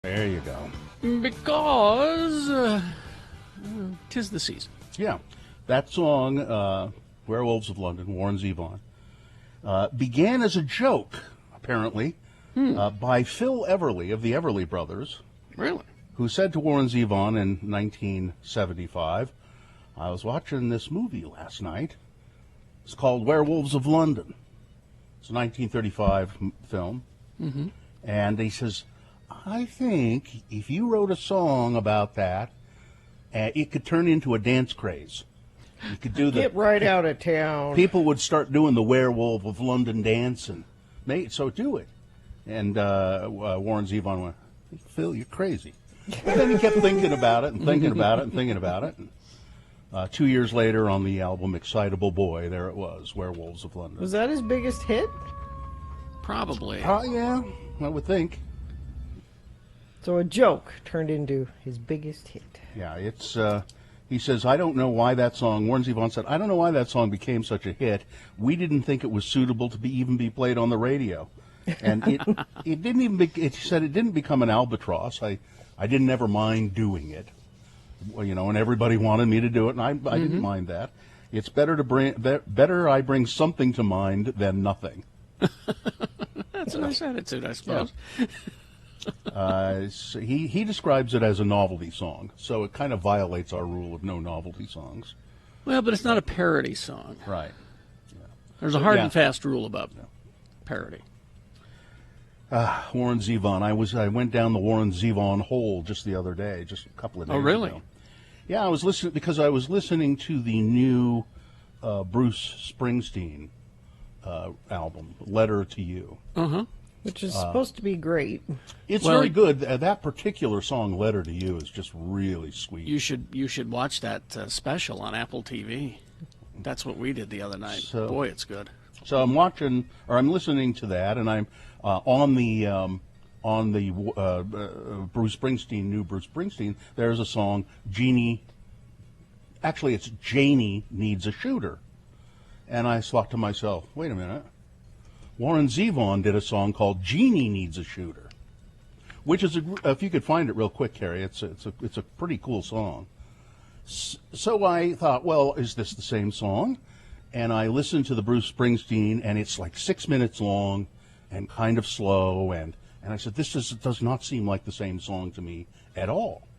There you go. Because 'tis the season. Yeah. That song, Werewolves of London, Warren Zevon, began as a joke, apparently, by Phil Everly of the Everly Brothers. Really? Who said to Warren Zevon in 1975, I was watching this movie last night. It's called Werewolves of London. It's a 1935 film. Mm-hmm. And he says, I think if you wrote a song about that, it could turn into a dance craze. You could do Get right out of town. People would start doing the Werewolf of London dance, and so do it. And Warren Zevon went, Phil, you're crazy. But then he kept thinking about it and thinking about it and thinking about it. And, 2 years later, on the album Excitable Boy, there it was, Werewolves of London. Was that his biggest hit? Probably. Yeah, I would think. So a joke turned into his biggest hit. Yeah, it's. He says, I don't know why that song, Warren Zevon said, I don't know why that song became such a hit. We didn't think it was suitable to even be played on the radio. And it didn't even, he said it didn't become an albatross. I didn't ever mind doing it. Well, and everybody wanted me to do it, and I didn't mind that. It's better I bring something to mind than nothing. That's a nice attitude, I suppose. Yeah. So he describes it as a novelty song, so it kind of violates our rule of no novelty songs. Well, but it's not a parody song. Right. Yeah. There's a hard and fast rule about parody. Warren Zevon. I went down the Warren Zevon hole just the other day, just a couple of days ago. Oh, really? Yeah, I was listening to the new Bruce Springsteen album, Letter to You. Uh-huh. Which is supposed to be great. It's very good. That particular song, Letter to You, is just really sweet. You should watch that special on Apple TV. That's what we did the other night. Boy, it's good. So I'm listening to that, and I'm on the Bruce Springsteen, new Bruce Springsteen. There's a song, Actually, it's Janie Needs a Shooter, and I thought to myself, wait a minute. Warren Zevon did a song called Jeannie Needs a Shooter, which is, if you could find it real quick, Carrie, it's a pretty cool song. So I thought, well, is this the same song? And I listened to the Bruce Springsteen, and it's like 6 minutes long and kind of slow, and I said, this does not seem like the same song to me at all.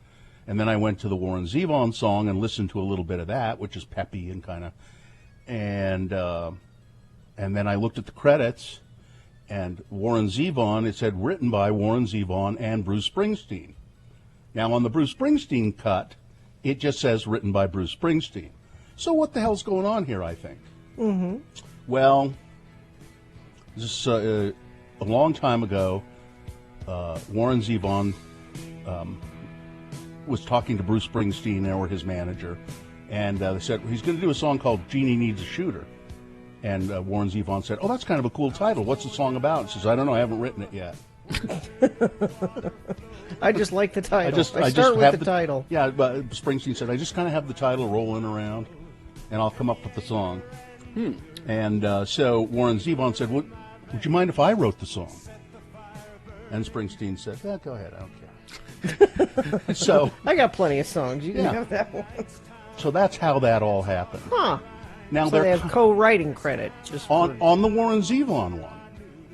And then I went to the Warren Zevon song and listened to a little bit of that, which is peppy and kind of, and then I looked at the credits, and Warren Zevon, it said written by Warren Zevon and Bruce Springsteen. Now, on the Bruce Springsteen cut, it just says written by Bruce Springsteen. So what the hell's going on here, I think? Mm-hmm. Well, this a long time ago, Warren Zevon was talking to Bruce Springsteen, or his manager, and they said, he's going to do a song called Jeannie Needs a Shooter. And Warren Zevon said, oh, that's kind of a cool title. What's the song about? He says, I don't know. I haven't written it yet. I just like the title. I start with the title. Yeah, but Springsteen said, I just kind of have the title rolling around, and I'll come up with the song. And so Warren Zevon said, would you mind if I wrote the song? And Springsteen said, yeah, go ahead. I don't care. So I got plenty of songs. You can have that one. So that's how that all happened. Huh. Now so they have co-writing credit. On the Warren Zevon one.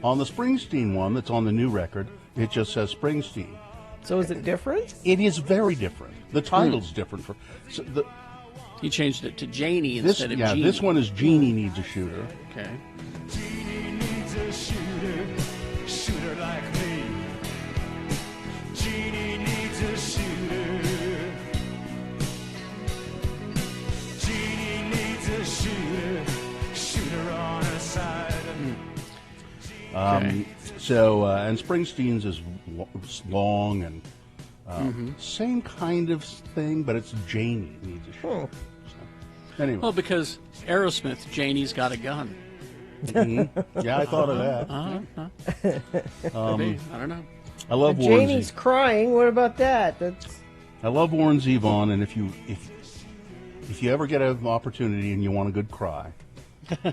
On the Springsteen one that's on the new record, it just says Springsteen. So is it different? It is very different. The title's different. He changed it to Janie instead of Jeannie. Yeah, this one is Jeannie Needs a Shooter. Okay. Jeannie needs a shooter, shooter like me. Jeannie needs a shooter. Jeannie needs a shooter, shooter on her side. Okay. And Springsteen's is long and same kind of thing, but it's Janie Needs a Shooter. So, anyway. Well, because Aerosmith, Janie's Got a Gun. Yeah, I thought of that. Maybe. I don't know. I love Warren Janie's crying. What about that? I love Warren Zevon, and if you ever get an opportunity and you want a good cry,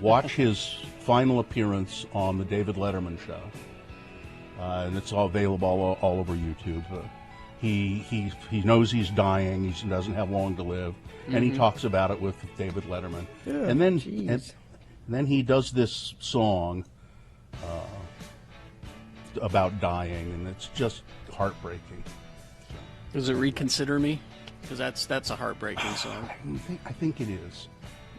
watch his final appearance on the David Letterman show. and it's all available all over YouTube. He knows he's dying. He doesn't have long to live, and he talks about it with David Letterman. Ugh, and then jeez. then he does this song about dying, and it's just heartbreaking. Does it Reconsider Me? Because that's a heartbreaking song I think it is.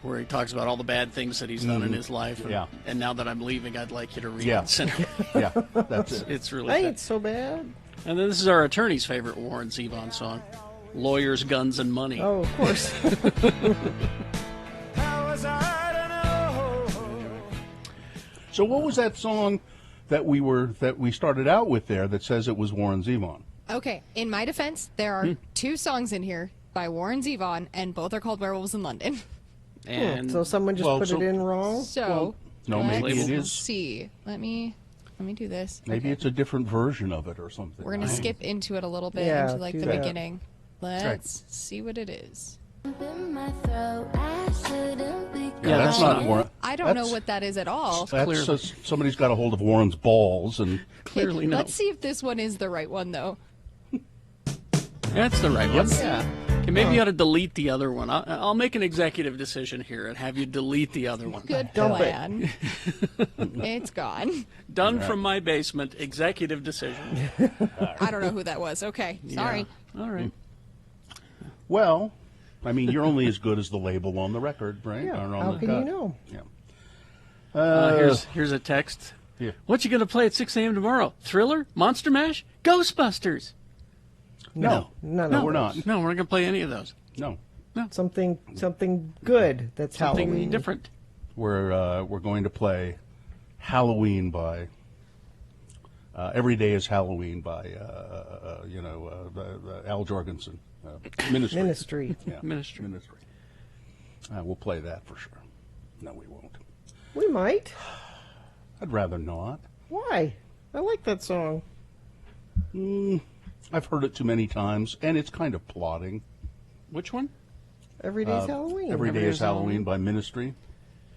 where he talks about all the bad things that he's done in his life. And, Yeah. and now that I'm leaving, I'd like you to Yeah. reconsider. Yeah, that's it. It's really That sad. ain't so bad. And then this is our attorney's favorite Warren Zevon song, Lawyers, Guns, and Money. Oh, of course. How was I to know? So what was that song that we started out with there that says it was Warren Zevon? Okay, in my defense, there are two songs in here by Warren Zevon, and both are called Werewolves in London. And So someone just Well, put so- it in wrong. So No, maybe let's it is. see. Let me do this. Maybe Okay. it's a different version of it or something. We're gonna skip into it a little bit, Yeah, into like do the that. beginning. Let's see what it is. Yeah, that's not Warren. I don't know That's- what that is at all. That's Clearly. somebody's got a hold of Warren's balls, and clearly no. Let's see if this one is the right one, though. That's the right one. Yeah. Okay, maybe you ought to delete the other one. I'll make an executive decision here and have you delete the other one. Good Dump it. plan. It's gone. Done from my basement, executive decision. I don't know who that was. Okay, sorry. Yeah. All right. well, I mean, you're only as good as the label on the record, right? Yeah. Or on How the can cut. you know? Yeah. Here's a text. Yeah. What you gonna play at 6 a.m. tomorrow? Thriller? Monster Mash? Ghostbusters? No, None no, of we're those. not. No, we're not gonna play any of those. No, Something good. That's Something Halloween. different. we're going to play Halloween by Every Day is Halloween by Al Jorgensen, Ministry. Ministry. Yeah, Ministry. We'll play that for sure. No, we won't. We might. I'd rather not. Why? I like that song. I've heard it too many times, and it's kind of plotting. Which one? Every day's Halloween. Every Day is Halloween. Halloween by Ministry.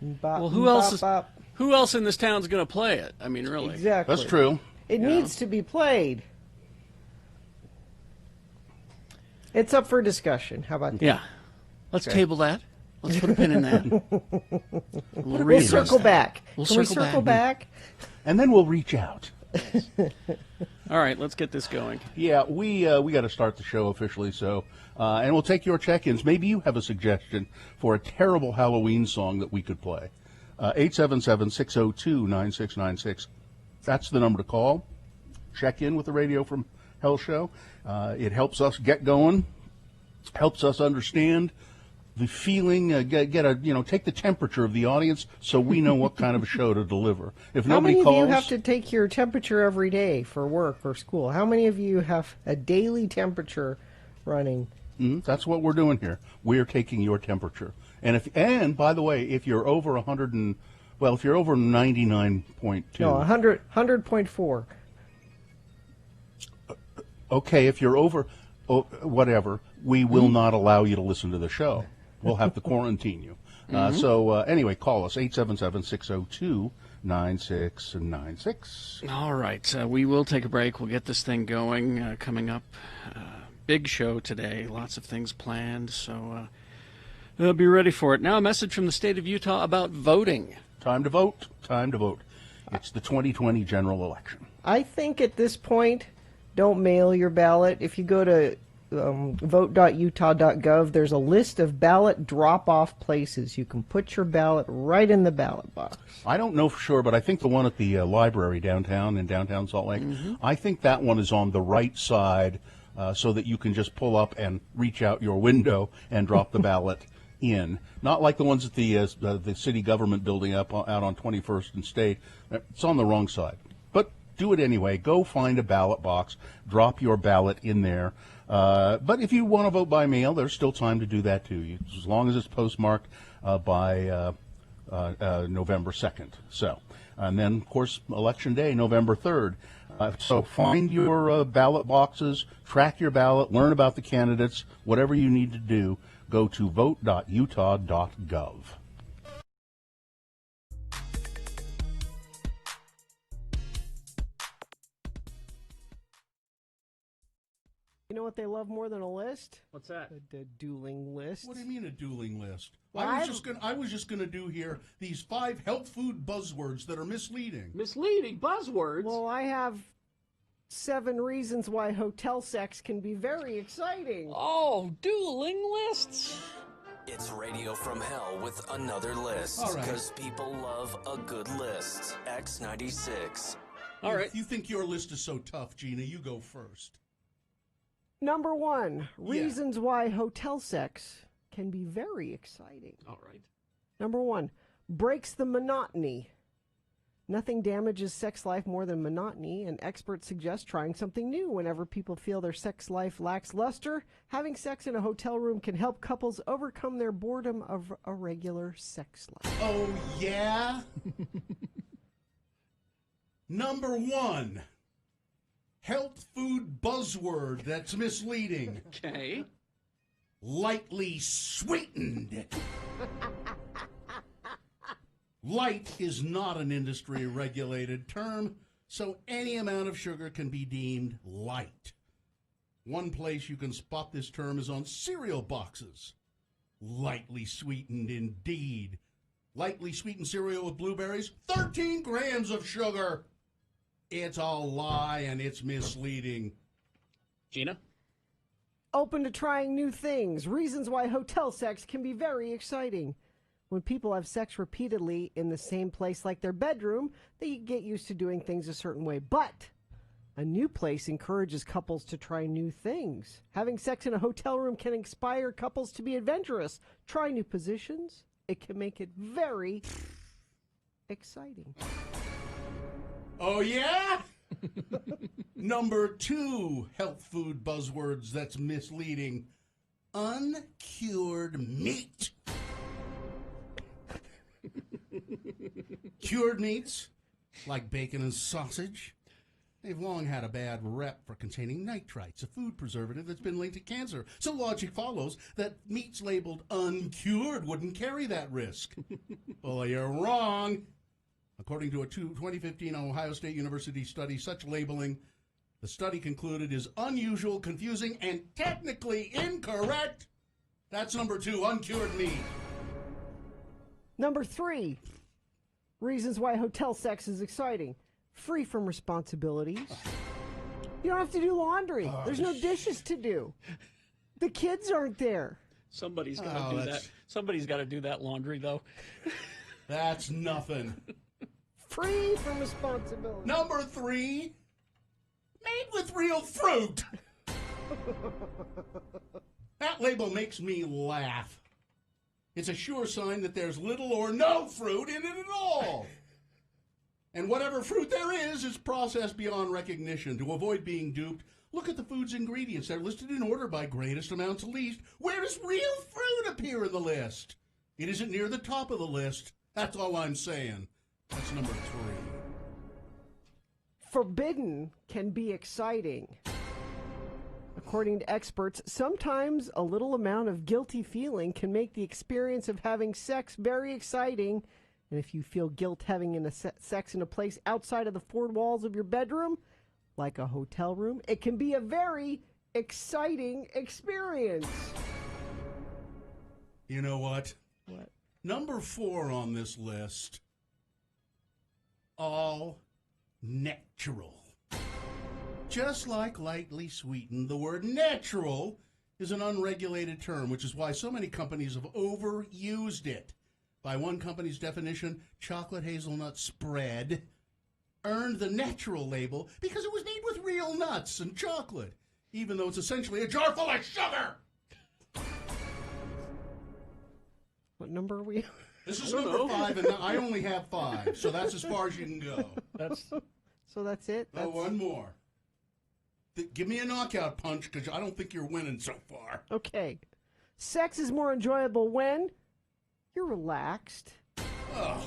Bop, Well, who else bop, is- bop. Who else in this town's gonna play it? I mean, really. Exactly. That's true. It needs to be played. It's up for discussion. How about that? Yeah. Let's table that. Let's put a pin in that. We'll We'll readdress circle that. back. We'll Can we circle circle back. back? And then we'll reach out. All right, let's get this going. Yeah, we got to start the show officially, so and we'll take your check-ins. Maybe you have a suggestion for a terrible Halloween song that we could play. 877-602-9696. That's the number to call. Check in with the Radio from Hell show. It helps us get going, helps us understand the feeling, take the temperature of the audience so we know what kind of a show to deliver. If How nobody many calls, of you have to take your temperature every day for work or school? How many of you have a daily temperature running? That's what we're doing here. We're taking your temperature. And by the way, if you're over 100 and if you're over 99.2. No, 100.4. Okay, if you're over whatever, we will not allow you to listen to the show. We'll have to quarantine you. Anyway, call us 877-602-9696. All right, we will take a break. We'll get this thing going. Coming up, big show today. Lots of things planned, so be ready for it. Now, a message from the state of Utah about voting. Time to vote. Time to vote. It's the 2020 general election. I think at this point, don't mail your ballot. If you go to vote.utah.gov, there's a list of ballot drop-off places. You can put your ballot right in the ballot box. I don't know for sure, but I think the one at the library downtown in downtown Salt Lake, I think that one is on the right side so that you can just pull up and reach out your window and drop the ballot in. Not like the ones at the city government building out on 21st and State. It's on the wrong side. But do it anyway. Go find a ballot box. Drop your ballot in there. But if you want to vote by mail, there's still time to do that too, as long as it's postmarked by November 2nd. So, and then of course Election Day, November 3rd. So find your ballot boxes, track your ballot, learn about the candidates, whatever you need to do. Go to vote.utah.gov. You know what they love more than a list? What's that? The dueling list. What do you mean a dueling list? Well, I was just gonna do here these 5 health food buzzwords that are misleading. Misleading buzzwords. Well, I have 7 reasons why hotel sex can be very exciting. Oh, dueling lists. It's Radio from Hell with another list. All right. Because people love a good list. X96. All right. If you think your list is so tough, Gina, you go first. Number 1, reasons why hotel sex can be very exciting. All right. Number 1, breaks the monotony. Nothing damages sex life more than monotony, and experts suggest trying something new whenever people feel their sex life lacks luster. Having sex in a hotel room can help couples overcome their boredom of a regular sex life. Oh, yeah? Number 1, health food buzzword that's misleading. Okay. Lightly sweetened. Light is not an industry-regulated term, so any amount of sugar can be deemed light. One place you can spot this term is on cereal boxes. Lightly sweetened indeed. Lightly sweetened cereal with blueberries, 13 grams of sugar. It's a lie and it's misleading. Gina? Open to trying new things. Reasons why hotel sex can be very exciting. When people have sex repeatedly in the same place like their bedroom, they get used to doing things a certain way. But a new place encourages couples to try new things. Having sex in a hotel room can inspire couples to be adventurous, try new positions. It can make it very exciting. Oh, yeah? Number 2 health food buzzwords that's misleading. Uncured meat. Cured meats, like bacon and sausage, they've long had a bad rep for containing nitrites, a food preservative that's been linked to cancer. So logic follows that meats labeled uncured wouldn't carry that risk. Well, you're wrong. According to a 2015 Ohio State University study, such labeling, the study concluded, is unusual, confusing, and technically incorrect. That's number 2, uncured meat. Number 3, reasons why hotel sex is exciting. Free from responsibilities. You don't have to do laundry. There's no dishes to do. The kids aren't there. Somebody's got to do that's- that. Somebody's got to do that laundry, though. That's nothing. Free from responsibility. Number 3, made with real fruit. That label makes me laugh. It's a sure sign that there's little or no fruit in it at all. And whatever fruit there is processed beyond recognition. To avoid being duped, look at the food's ingredients. They're listed in order by greatest amount to least. Where does real fruit appear in the list? It isn't near the top of the list. That's all I'm saying. That's number 3. Forbidden can be exciting. According to experts, sometimes a little amount of guilty feeling can make the experience of having sex very exciting. And if you feel guilt having sex in a place outside of the 4 walls of your bedroom, like a hotel room, it can be a very exciting experience. You know what? What? Number 4 on this list, all natural. Just like lightly sweetened, the word natural is an unregulated term, which is why so many companies have overused it. By one company's definition, chocolate hazelnut spread earned the natural label because it was made with real nuts and chocolate, even though it's essentially a jar full of sugar. What number are we? This is number 5, and I only have 5, so that's as far as you can go. So that's it? Oh, one more. Give me a knockout punch, because I don't think you're winning so far. Okay. Sex is more enjoyable when you're relaxed. Oh,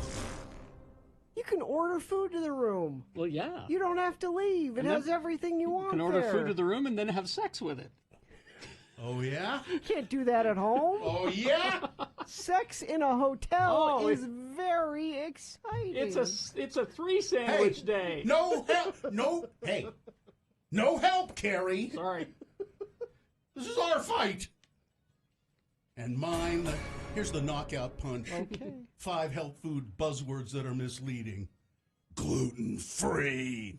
You can order food to the room. Well, yeah. You don't have to leave. It And has then everything you want You can order there. food to the room and then have sex with it. oh yeah? You can't do that at home. Oh, yeah? Sex in a hotel Oh, is very exciting. It's a 3 sandwich day. No help. No, hey. No help, Carrie. Sorry. This is our fight. And mine, here's the knockout punch. Okay. 5 health food buzzwords that are misleading. Gluten-free.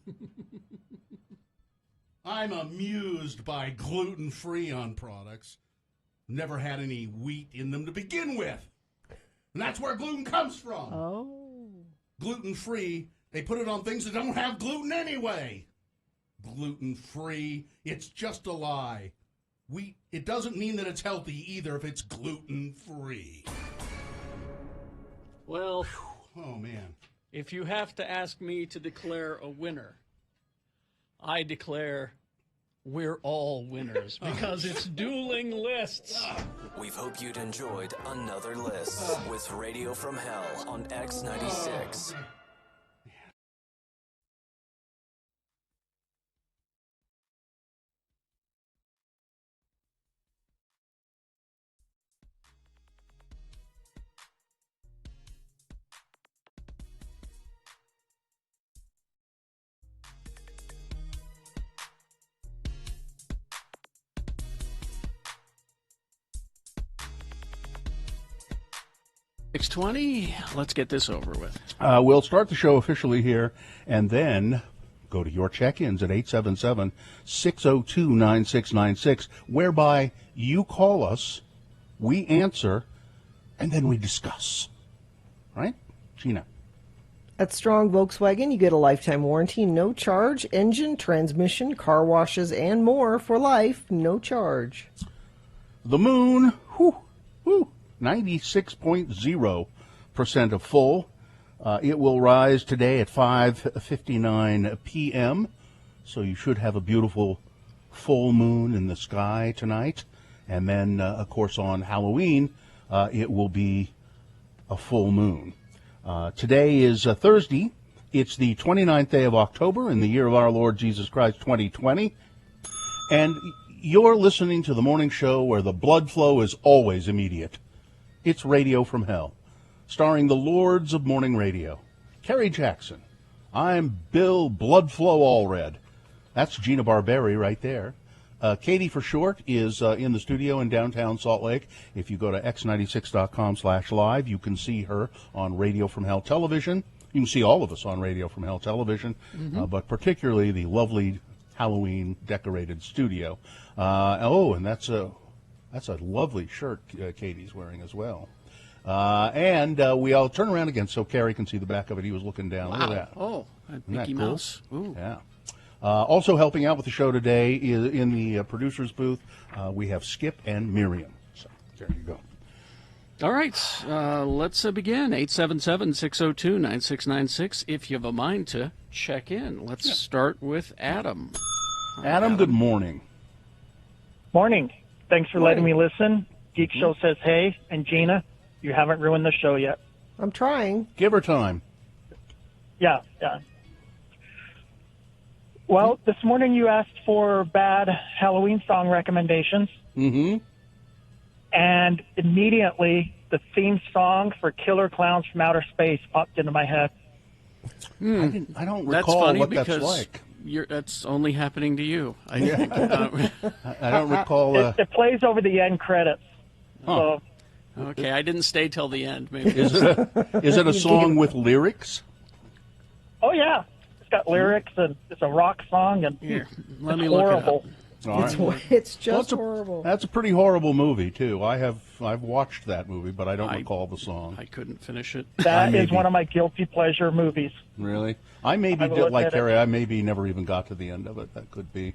I'm amused by gluten-free on products. Never had any wheat in them to begin with. And that's where gluten comes from. Oh. Gluten-free, they put it on things that don't have gluten anyway. Gluten-free, it's just a lie. Wheat, it doesn't mean that it's healthy either if it's gluten-free. Well, Oh, man. if you have to ask me to declare a winner, I declare we're all winners because it's dueling lists. We hope you'd enjoyed another list with Radio from Hell on X96. $6:20. Let's get this over with. We'll start the show officially here and then go to your check-ins at 877-602-9696, whereby you call us, we answer, and then we discuss. Right? Gina? At Strong Volkswagen, you get a lifetime warranty, no charge, engine, transmission, car washes, and more for life, no charge. The moon, 96.0% of full. It will rise today at 5:59 p.m., so you should have a beautiful full moon in the sky tonight. And then, of course, on Halloween, it will be a full moon. Today is Thursday. It's the 29th day of October in the year of our Lord Jesus Christ, 2020. And you're listening to the morning show where the blood flow is always immediate. It's Radio from Hell, starring the Lords of Morning Radio. Kerry Jackson. I'm Bill Bloodflow Allred. That's Gina Barberi right there. Katie, for short, is in the studio in downtown Salt Lake. If you go to x96.com/live, you can see her on Radio from Hell Television. You can see all of us on Radio from Hell Television, but particularly the lovely Halloween decorated studio. And that's a lovely shirt Katie's wearing as well. We'll turn around again so Kerry can see the back of it. He was looking down. Look at that. Oh, Isn't Mickey that cool? Mouse. Ooh. Yeah. Also helping out with the show today is in the producer's booth, we have Skip and Miriam. So there you go. All right, let's begin. 877-602-9696 if you have a mind to check in. Let's start with Adam. Hi, Adam, good morning. Morning. Thanks for letting me listen. Geek Show says hey, and Gina, you haven't ruined the show yet. I'm trying. Give her time. Yeah. Well, this morning you asked for bad Halloween song recommendations, Mm-hmm. and immediately the theme song for Killer Clowns from Outer Space popped into my head. I don't That's recall funny what because that's like. that's only happening to you, I think. I don't recall. It plays over the end credits. So, Okay, I didn't stay till the end. Maybe. Is it a song with lyrics? oh yeah, it's got lyrics and it's a rock song and Here, let it's me look horrible. it All It's, right. it's Well, just horrible. That's a pretty horrible movie too. I've watched that movie, but I don't I- recall the song. up. I couldn't finish it. That is maybe. one of my guilty pleasure movies. Really? I maybe I will did like admit it. Terry. I maybe never even got to the end of it. That could be.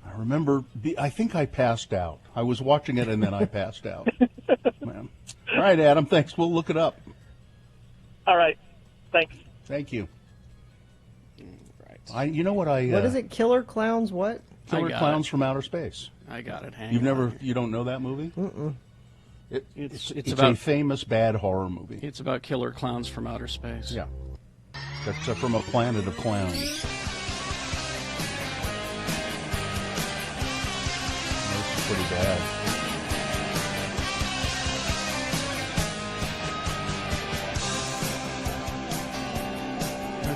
I remember. I think I passed out. I was watching it and then I passed out. Man. All right, Adam. Thanks. We'll look it up. All right, thanks. Thank you. Right. You know what I? What is it? Killer Clowns what? Killer I got Clowns it. from Outer Space. I got it. Hang You on. don't know that movie? It's It's a about famous bad horror movie. it's about killer clowns from outer space. Yeah. That's from a planet of clowns. That's pretty bad.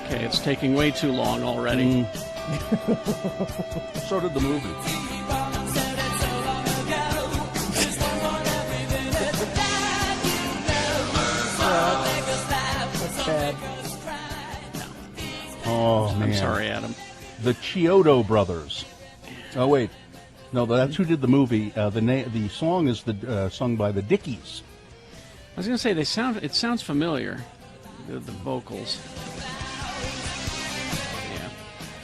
Okay, it's taking way too long already. So did the movie. Oh, man. I'm sorry, Adam. The Chiodo Brothers. Oh, wait. No, that's who did the movie. The song is sung by the Dickies. I was going to say it sounds familiar. The vocals.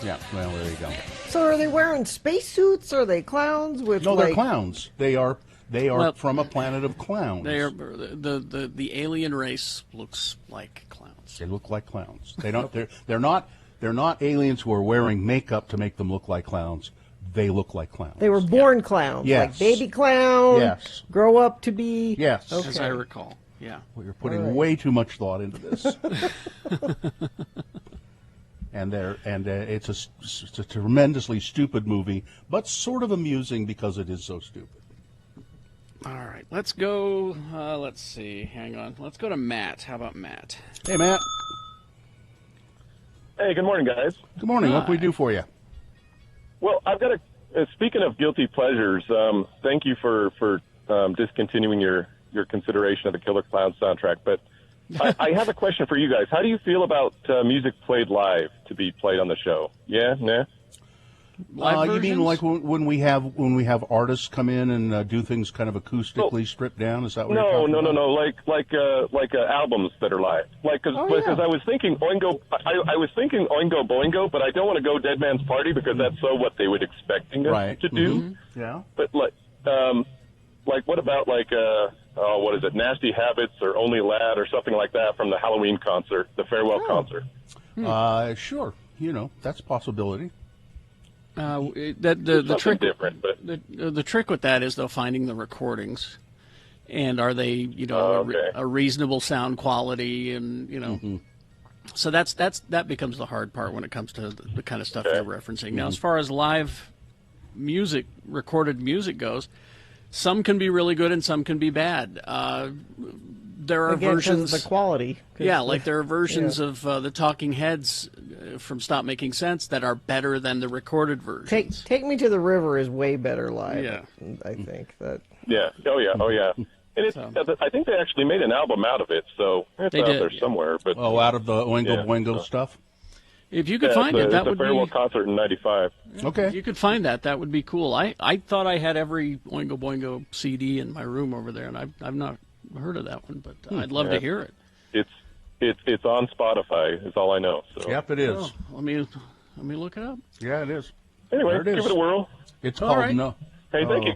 Yeah, well, there you go. So are they wearing spacesuits? Are they clowns with No, they're like... clowns. They are Well, from a planet of clowns. They are the alien race looks like clowns. They look like clowns. They don't. They're not aliens who are wearing makeup to make them look like clowns. They look like clowns. They were born clowns, Yes. like baby clown. Yes. Grow up to be. Yes. Okay. As I recall. Yeah. Well, you're putting All right. way too much thought into this. And it's a tremendously stupid movie, but sort of amusing because it is so stupid. All right. Let's go. Let's see. Hang on. Let's go to Matt. How about Matt? Hey, Matt. Hey, good morning, guys. Good morning. What can we Hi. do for you? Well, I've got speaking of guilty pleasures, thank you for discontinuing your consideration of the Killer Clown soundtrack. But I have a question for you guys. How do you feel about music played live to be played on the show? Yeah, nah. Live You mean versions? like when we have artists come in and do things kind of acoustically stripped down? Is that what you're No, talking no, no, about? no. Like albums that are live. Like because yeah. I was thinking Oingo, I was thinking Oingo Boingo, but I don't want to go Dead Man's Party because that's so what they would expecting us Right. to do. Mm-hmm. Yeah. But like what about what is it? Nasty Habits or Only Lad or something like that from the Halloween concert, the farewell concert. Sure. That's a possibility. The Something trick different, but the trick with that is though finding the recordings, and are they okay. a reasonable sound quality, and so that becomes the hard part when it comes to the kind of stuff Okay. you're referencing. Now, as far as live music, recorded music goes, some can be really good and some can be bad. There are Again, 'cause versions of the quality. 'Cause Yeah, the- like there are versions of the Talking Heads from Stop Making Sense that are better than the recorded versions. Take Me to the River is way better live. Yeah. I think that. yeah, oh yeah. And it's, I think they actually made an album out of it, so it's They out did, there yeah. somewhere. But Oh, out of the Oingo Yeah. Boingo stuff? If you could find it's it, a, that it's a would farewell be. concert in '95. If Okay. you could find that would be cool. I thought I had every Oingo Boingo CD in my room over there, and I've not heard of that one, but I'd love to Yeah. hear it. It's on Spotify. Is all I know. So Yep, it is. Oh, let me look it up. Yeah, it is. anyway, there it give is. it a whirl. It's All called right. No. Hey, thank you.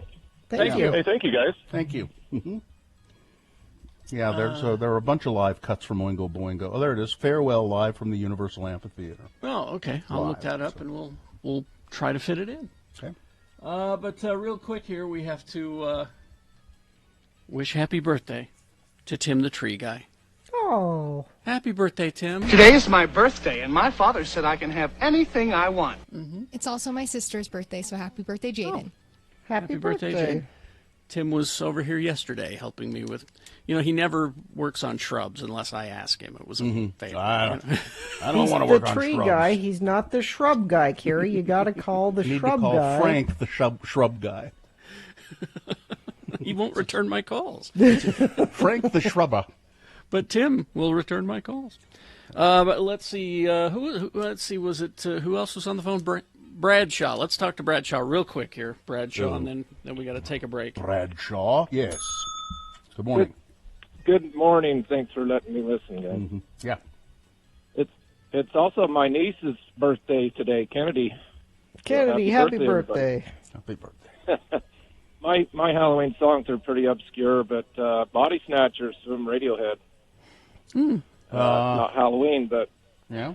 Thank you. Hey, thank you guys. Thank you. Yeah, there are a bunch of live cuts from Oingo Boingo. Oh, there it is. Farewell live from the Universal Amphitheater. Oh, okay. I'll look Live, that up, and we'll try to fit it in. Okay. But real quick here, we have to wish happy birthday to Tim the Tree Guy. Oh. Happy birthday, Tim. Today is my birthday, and my father said I can have anything I want. It's also my sister's birthday, so happy birthday, Jaden. Happy birthday, Jane. Tim was over here yesterday helping me with, he never works on shrubs unless I ask him. It was a favor. I don't He's want to the work on tree shrubs. guy. He's not the shrub guy, Carrie. You got to call the You need shrub to call guy. Frank the shrub guy. He won't return my calls. Frank the shrubber. But Tim will return my calls. But let's see. Let's see. Was it who else was on the phone? Bradshaw. Let's talk to Bradshaw real quick here, Bradshaw, and then we got to take a break. Bradshaw. Yes. Good morning. Good morning. Thanks for letting me listen, guys. Yeah. It's also my niece's birthday today, Kennedy. Kennedy, So happy birthday, Happy birthday. My Halloween songs are pretty obscure, but Body Snatchers from Radiohead. Not Halloween, but Yeah.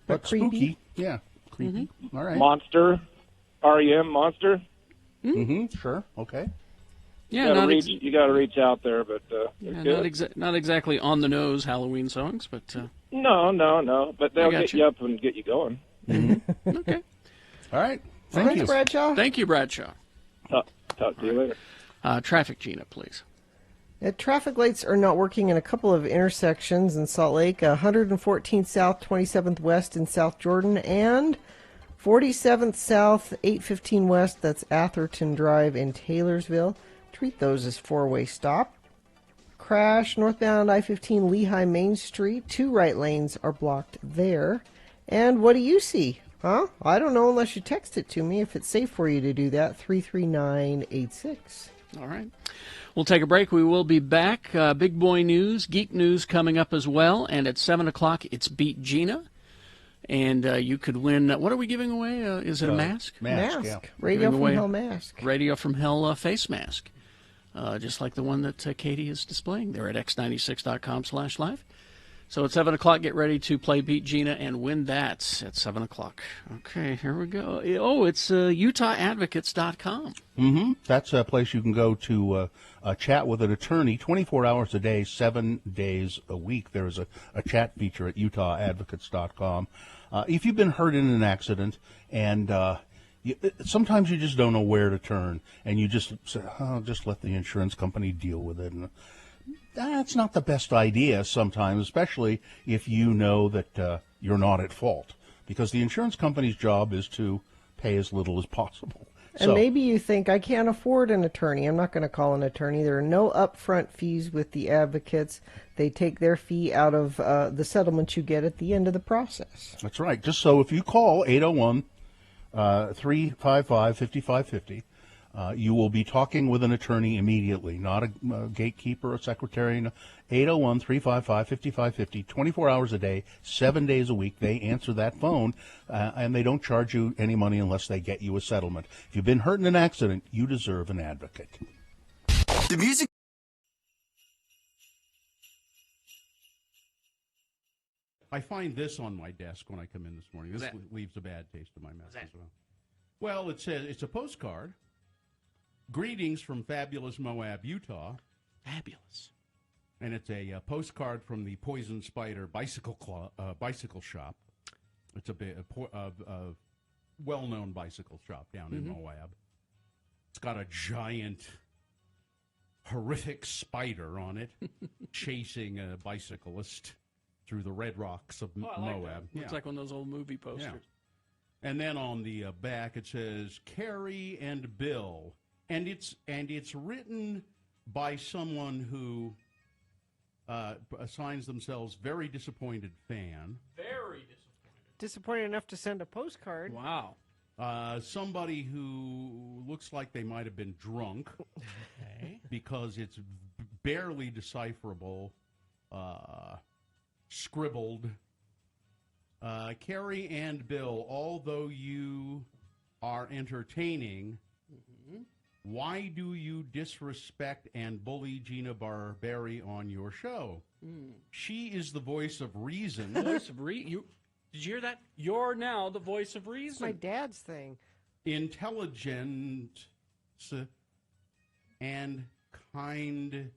But creepy. Spooky. Yeah. Creepy. All right. Monster, REM Monster. Sure. Okay. Yeah, You got to reach out there, but they're good. not exactly on the nose Halloween songs, but No, but they'll got get you. you up and get you going. okay. All right. Thank Thanks, you. Bradshaw. Thank you, Bradshaw. Talk to you later. Traffic, Gina, please. Traffic lights are not working in a couple of intersections in Salt Lake, 114th South, 27th West in South Jordan, and 47th South, 815 West, that's Atherton Drive in Taylorsville. Treat those as four-way stop. Crash northbound I-15 Lehigh Main Street. 2 right lanes are blocked there. And what do you see? Huh? I don't know unless you text it to me if it's safe for you to do that. 33986. All right. We'll take a break. We will be back. Big boy news, geek news coming up as well. And at 7 o'clock, it's Beat Gina. And you could win. What are we giving away? Is it a mask? Mask. Yeah. Radio Giving from away Hell mask. Radio from Hell face mask. Just like the one that Katie is displaying there at x96.com/live. So at 7 o'clock, get ready to play Beat Gina and win that at 7 o'clock. Okay, here we go. Oh, it's UtahAdvocates.com. Mm-hmm. That's a place you can go to chat with an attorney 24 hours a day, 7 days a week. There is a chat feature at UtahAdvocates.com. If you've been hurt in an accident and sometimes you just don't know where to turn, and you just say, oh, just let the insurance company deal with it. And that's not the best idea sometimes, especially if you know that you're not at fault, because the insurance company's job is to pay as little as possible. And maybe you think, I can't afford an attorney. I'm not going to call an attorney. There are no upfront fees with the advocates. They take their fee out of the settlement you get at the end of the process. That's right. Just so if you call 801-355-5550, you will be talking with an attorney immediately, not a gatekeeper or secretary. 801-355-5550, 24 hours a day, 7 days a week. They answer that phone, and they don't charge you any money unless they get you a settlement. If you've been hurt in an accident, you deserve an advocate. The music. I find this on my desk when I come in this morning. This leaves a bad taste in my mouth as well. Well, it says it's a postcard. Greetings from fabulous Moab, Utah. Fabulous. And it's a postcard from the Poison Spider bicycle shop. It's a well-known bicycle shop down in Moab. It's got a giant, horrific spider on it chasing a bicyclist through the red rocks of Moab. Looks like one of those old movie posters. Yeah. And then on the back it says Carrie and Bill. And it's written by someone who assigns themselves very disappointed fan. Very disappointed. Disappointed enough to send a postcard. Wow. Somebody who looks like they might have been drunk because it's barely decipherable, scribbled. Carrie and Bill, although you are entertaining, why do you disrespect and bully Gina Barberi on your show? She is the voice of reason. Voice of reason? Did you hear that? You're now the voice of reason. It's my dad's thing. Intelligent and kind.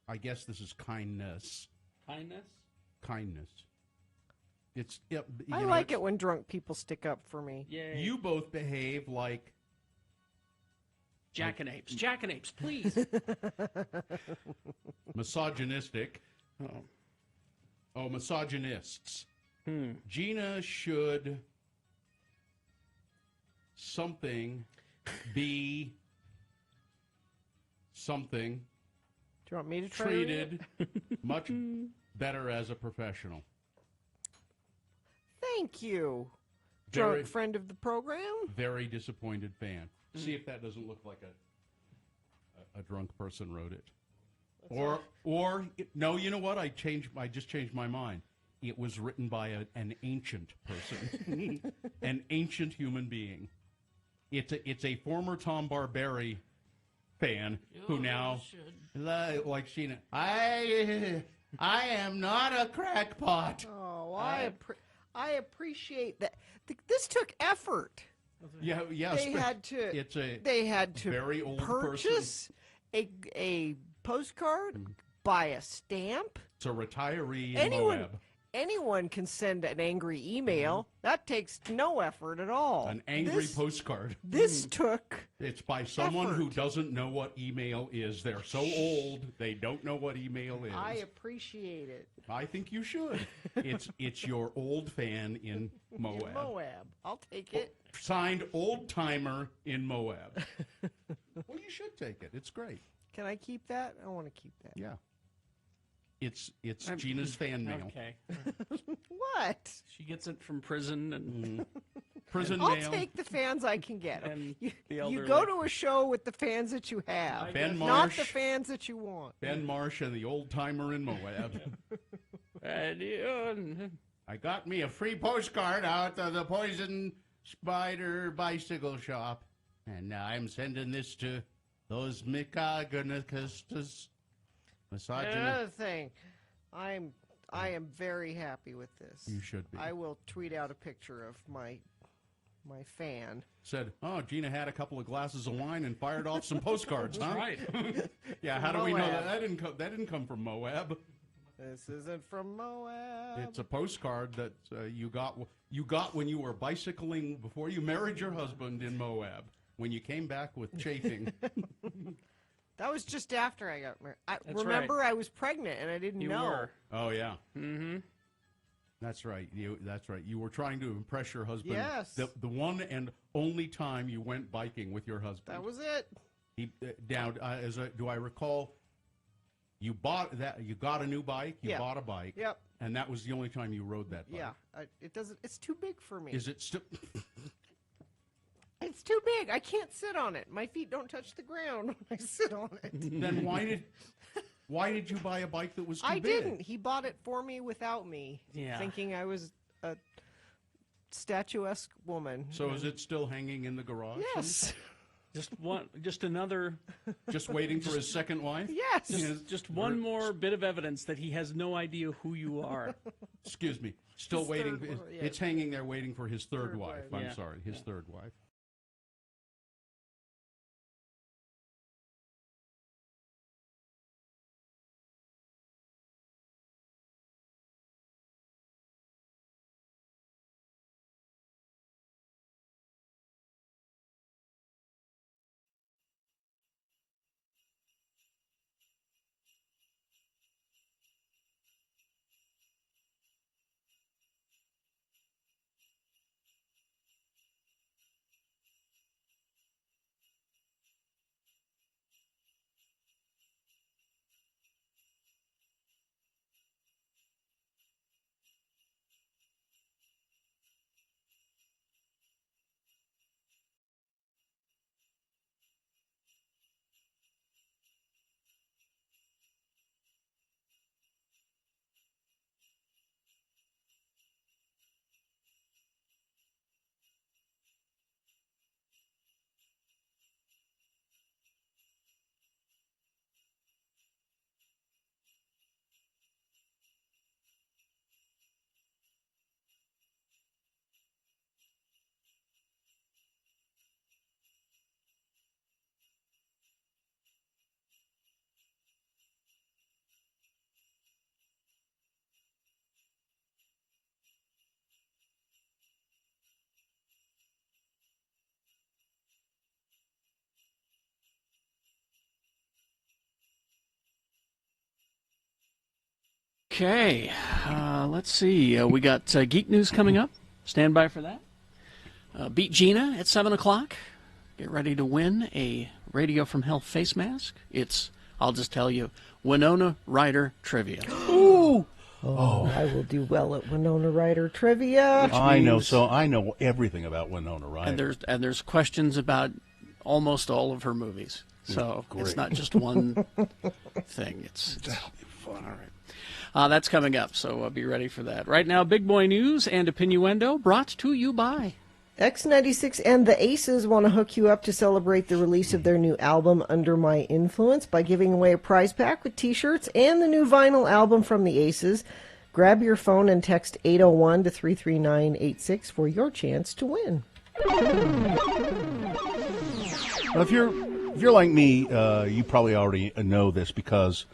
I guess this is kindness. Kindness? Kindness. It's. I like it when drunk people stick up for me. Yay. You both behave like jackanapes. Jackanapes, please. Misogynistic. Oh, misogynists. Gina should be something. Do you want me to try treated much better as a professional? Thank you. Very, drunk friend of the program. Very disappointed fan. See if that doesn't look like a drunk person wrote it. Or no, you know what? I just changed my mind. It was written by an ancient person, an ancient human being. It's a former Tom Barberi fan who now, like Sheena, I am not a crackpot. Oh, I appreciate that. This took effort. Yeah. They had to very old purchase a postcard, buy a stamp. It's a retiree in Moab. Anyone can send an angry email. That takes no effort at all. An angry postcard. This took. It's by someone who doesn't know what email is. They're so old they don't know what email is. I appreciate it. I think you should. It's your old fan in Moab. In Moab, I'll take it. Signed old timer in Moab. Well, you should take it. It's great. Can I keep that? I want to keep that. Yeah. It's Gina's fan mail. Okay. What? She gets it from prison and Prison I'll mail. take the fans I can get. And You, the you elderly. go to a show with the fans that you have, Ben not Marsh. the fans that you want. Ben Marsh and the old timer in Moab. I got me a free postcard out of the Poison Spider bicycle shop, and now I'm sending this to those misogynistas. Another thing, I am very happy with this. You should be. I will tweet out a picture of my fan. Said, oh, Gina had a couple of glasses of wine and fired off some postcards, huh? right. Yeah, how do we know Moab. that didn't come from Moab? This isn't from Moab. It's a postcard that you got when you were bicycling before you married your husband in Moab. When you came back with chafing. That was just after I got married. That's Remember, right. I was pregnant and I didn't You know. were. Oh yeah, Mm-hmm. that's right. That's right. You were trying to impress your husband. Yes. The one and only time you went biking with your husband. That was it. He now do I recall? You bought that. You got a new bike. You Yeah. bought a bike. Yep. And that was the only time you rode that bike. Yeah. It doesn't. It's too big for me. Is it still? It's too big. I can't sit on it. My feet don't touch the ground when I sit on it. Then why did you buy a bike that was too I big? didn't. He bought it for me without me, Yeah. thinking I was a statuesque woman. So is it still hanging in the garage? Yes. Just another. Just waiting for his second wife? Yes. Just one more bit of evidence that he has no idea who you are. Excuse me. Still His waiting. third wife, yeah. It's hanging there waiting for his third wife. wife. I'm Yeah. sorry, his third wife. Okay, let's see. We got Geek News coming up. Stand by for that. Beat Gina at 7 o'clock. Get ready to win a Radio from Hell face mask. I'll just tell you, Winona Ryder trivia. Ooh. Oh, I will do well at Winona Ryder trivia. I know everything about Winona Ryder. And there's questions about almost all of her movies. So Great. it's not just one thing. That'll be fun. All right. That's coming up, so be ready for that. Right now, Big Boy News and Opinioendo brought to you by X96 and the Aces want to hook you up to celebrate the release of their new album, Under My Influence, by giving away a prize pack with t-shirts and the new vinyl album from the Aces. Grab your phone and text 801 to 33986 for your chance to win. Well, if you're like me, you probably already know this because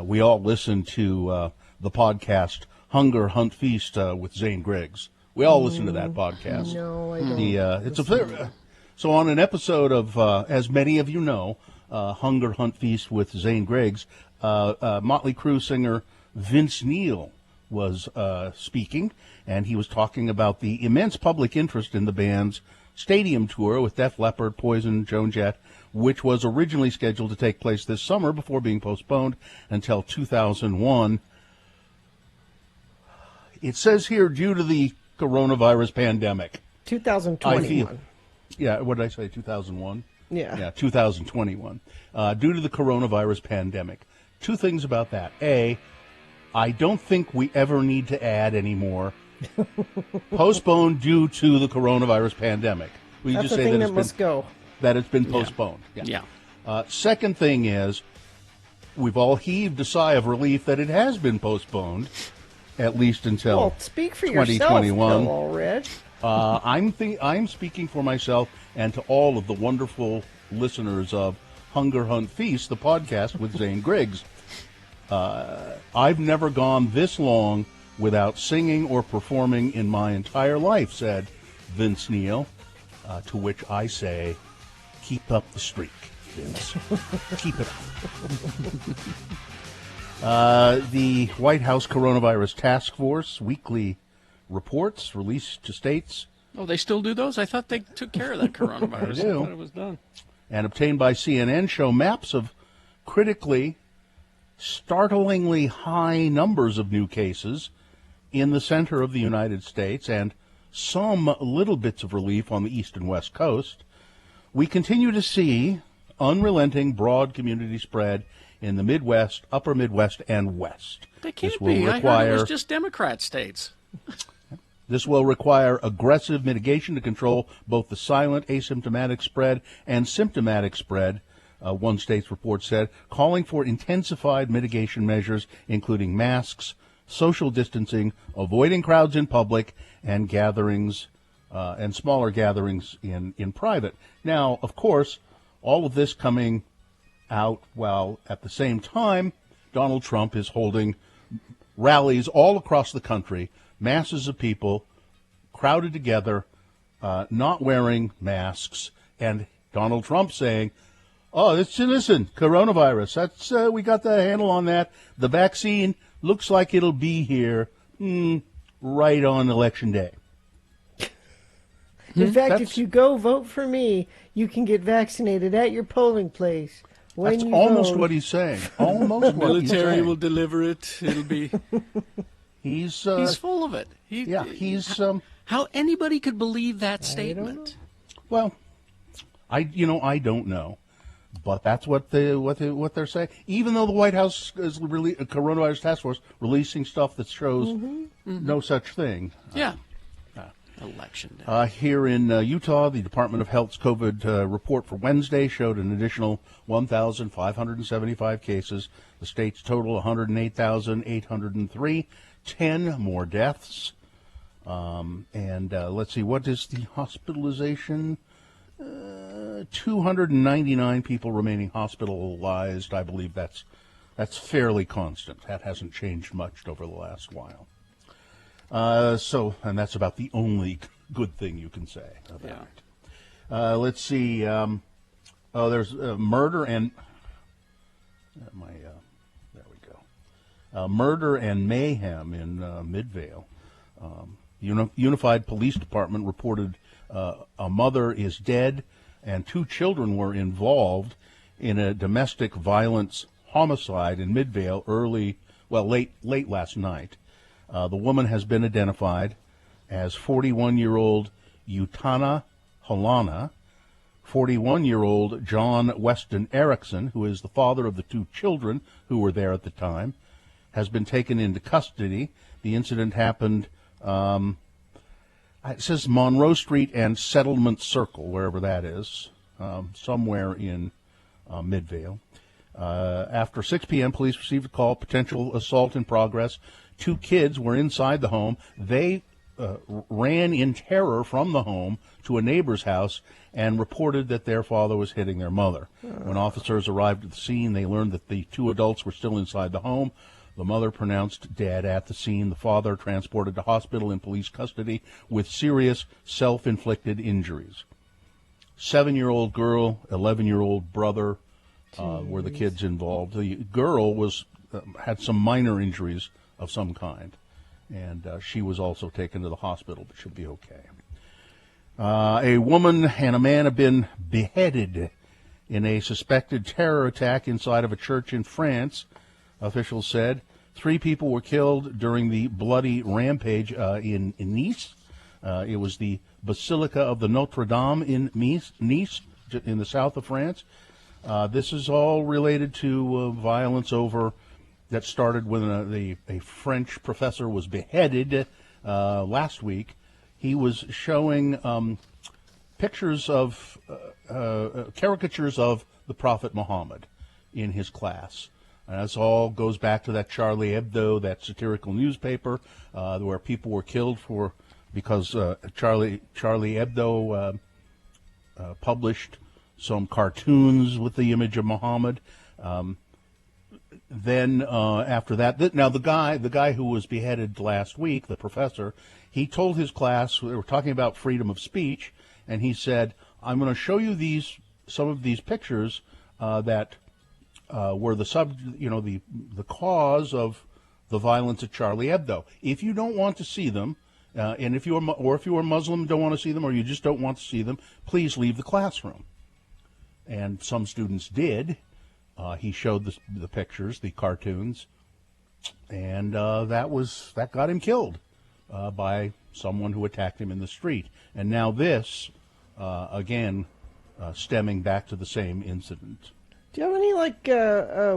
we all listen to the podcast Hunger Hunt Feast with Zane Griggs. We all listen to that podcast. No, I don't. So on an episode of, as many of you know, Hunger Hunt Feast with Zane Griggs, Motley Crue singer Vince Neil was speaking, and he was talking about the immense public interest in the band's stadium tour with Def Leppard, Poison, Joan Jett, which was originally scheduled to take place this summer before being postponed until 2001. It says here, due to the coronavirus pandemic. 2021. Yeah, what did I say, 2001? Yeah. 2021. Due to the coronavirus pandemic. Two things about that. A, I don't think we ever need to add any more. Postponed due to the coronavirus pandemic. We That's just the say thing that that must go. That it's been postponed. Yeah. Second thing is, we've all heaved a sigh of relief that it has been postponed, at least until Well, speak for yourself, 2021. Bill Ulrich. I'm speaking for myself and to all of the wonderful listeners of Hunger Hunt Feast, the podcast with Zane Griggs. I've never gone this long without singing or performing in my entire life, said Vince Neil, to which I say, keep up the streak, Vince. Keep it up. The White House Coronavirus Task Force weekly reports released to states. Oh, they still do those? I thought they took care of that coronavirus. They do. I thought it was done. And obtained by CNN show maps of critically, startlingly high numbers of new cases in the center of the United States and some little bits of relief on the east and west coast. We continue to see unrelenting broad community spread in the Midwest, upper Midwest, and West. They can't This will be. I require- heard it was just Democrat states. This will require aggressive mitigation to control both the silent asymptomatic spread and symptomatic spread, one state's report said, calling for intensified mitigation measures, including masks, social distancing, avoiding crowds in public, and gatherings, and smaller gatherings in private. Now, of course, all of this coming out while at the same time Donald Trump is holding rallies all across the country, masses of people crowded together, not wearing masks, and Donald Trump saying, "Oh, listen, coronavirus. That's we got the handle on that. The vaccine looks like it'll be here right on Election Day." In fact, That's- if you go vote for me, you can get vaccinated at your polling place. When That's you almost vote. what he's saying. Almost what he's Military saying. will deliver it. It'll be. He's full of it. He's how anybody could believe that statement. Well, I don't know, but that's what they're saying. Even though the White House is really a coronavirus task force releasing stuff that shows no such thing. Yeah. Election day. Here in Utah, the Department of Health's COVID report for Wednesday showed an additional 1,575 cases. The state's total 108,803. 10 more deaths. And let's see, what is the hospitalization? 299 people remaining hospitalized. I believe that's fairly constant. That hasn't changed much over the last while. And that's about the only good thing you can say about it. Let's see. There's murder and there we go. Murder and mayhem in Midvale. Unified Police Department reported a mother is dead and 2 children were involved in a domestic violence homicide in Midvale late last night. The woman has been identified as 41-year-old Utana Holana, 41-year-old John Weston Erickson, who is the father of the 2 children who were there at the time, has been taken into custody. The incident happened, it says Monroe Street and Settlement Circle, wherever that is, somewhere in Midvale. After 6 p.m., police received a call, potential assault in progress. 2 kids were inside the home. They ran in terror from the home to a neighbor's house and reported that their father was hitting their mother. When officers arrived at the scene, they learned that the 2 adults were still inside the home. The mother pronounced dead at the scene. The father transported to hospital in police custody with serious self-inflicted injuries. 7-year-old girl, 11-year-old brother were the kids involved. The girl had some minor injuries of some kind, and she was also taken to the hospital, but she'll be okay. A woman and a man have been beheaded in a suspected terror attack inside of a church in France, officials said. 3 people were killed during the bloody rampage in Nice. It was the Basilica of the Notre Dame in Nice, in the south of France. This is all related to violence that started when a French professor was beheaded last week. He was showing pictures of caricatures of the Prophet Muhammad in his class. And this all goes back to that Charlie Hebdo, that satirical newspaper, where people were killed because Charlie Hebdo published some cartoons with the image of Muhammad. Then after that, now the guy who was beheaded last week, the professor, he told his class, they were talking about freedom of speech, and he said, "I'm going to show you some of these pictures that were the cause of the violence at Charlie Hebdo. If you don't want to see them, and if you are Muslim, don't want to see them, or you just don't want to see them, please leave the classroom." And some students did. He showed the pictures, the cartoons, and that got him killed by someone who attacked him in the street. And now this, again, stemming back to the same incident. Do you have any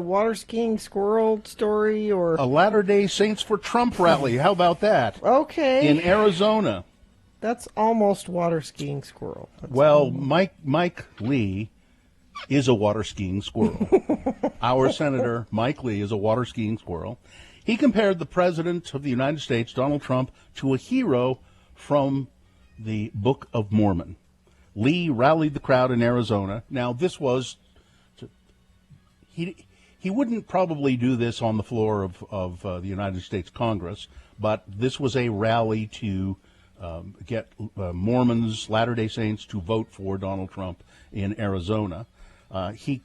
water skiing squirrel story or a Latter-day Saints for Trump rally? How about that? Okay. In Arizona. That's almost water skiing squirrel. Mike Lee is a water skiing squirrel. Our Senator Mike Lee is a water skiing squirrel. He compared the President of the United States, Donald Trump, to a hero from the Book of Mormon. Lee rallied the crowd in Arizona. Now, this was... He wouldn't probably do this on the floor of the United States Congress, but this was a rally to get Mormons, Latter-day Saints, to vote for Donald Trump in Arizona. He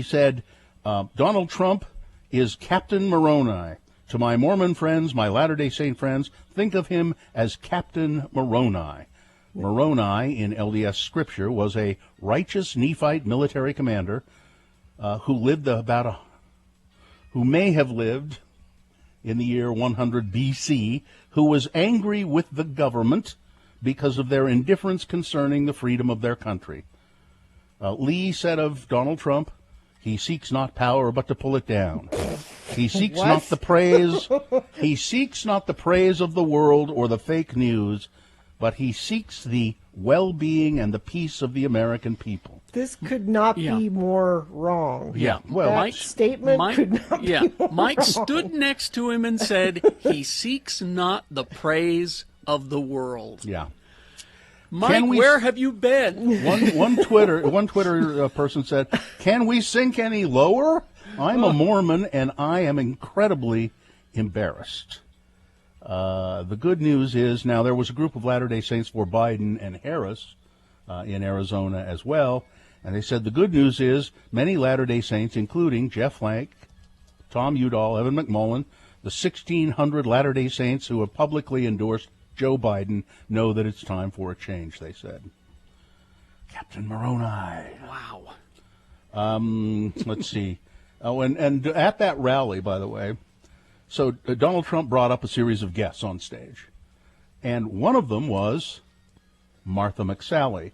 said, Donald Trump is Captain Moroni. To my Mormon friends, my Latter-day Saint friends, think of him as Captain Moroni. Moroni, in LDS scripture, was a righteous Nephite military commander who may have lived in the year 100 BC, who was angry with the government because of their indifference concerning the freedom of their country. Lee said of Donald Trump, he seeks not power but to pull it down. He seeks not the praise. He seeks not the praise of the world or the fake news, but he seeks the well-being and the peace of the American people. This could not be more wrong. Yeah, well, that statement could not be more Mike wrong. stood next to him and said, he seeks not the praise of the world. Yeah. Mike, where have you been? One Twitter person said, "Can we sink any lower? I'm a Mormon and I am incredibly embarrassed." The good news is now there was a group of Latter-day Saints for Biden and Harris in Arizona as well, and they said the good news is many Latter-day Saints, including Jeff Flake, Tom Udall, Evan McMullen, the 1,600 Latter-day Saints who have publicly endorsed Joe Biden, know that it's time for a change, they said. Captain Moroni. Wow. Let's see. Oh, and at that rally, by the way, so Donald Trump brought up a series of guests on stage, and one of them was Martha McSally,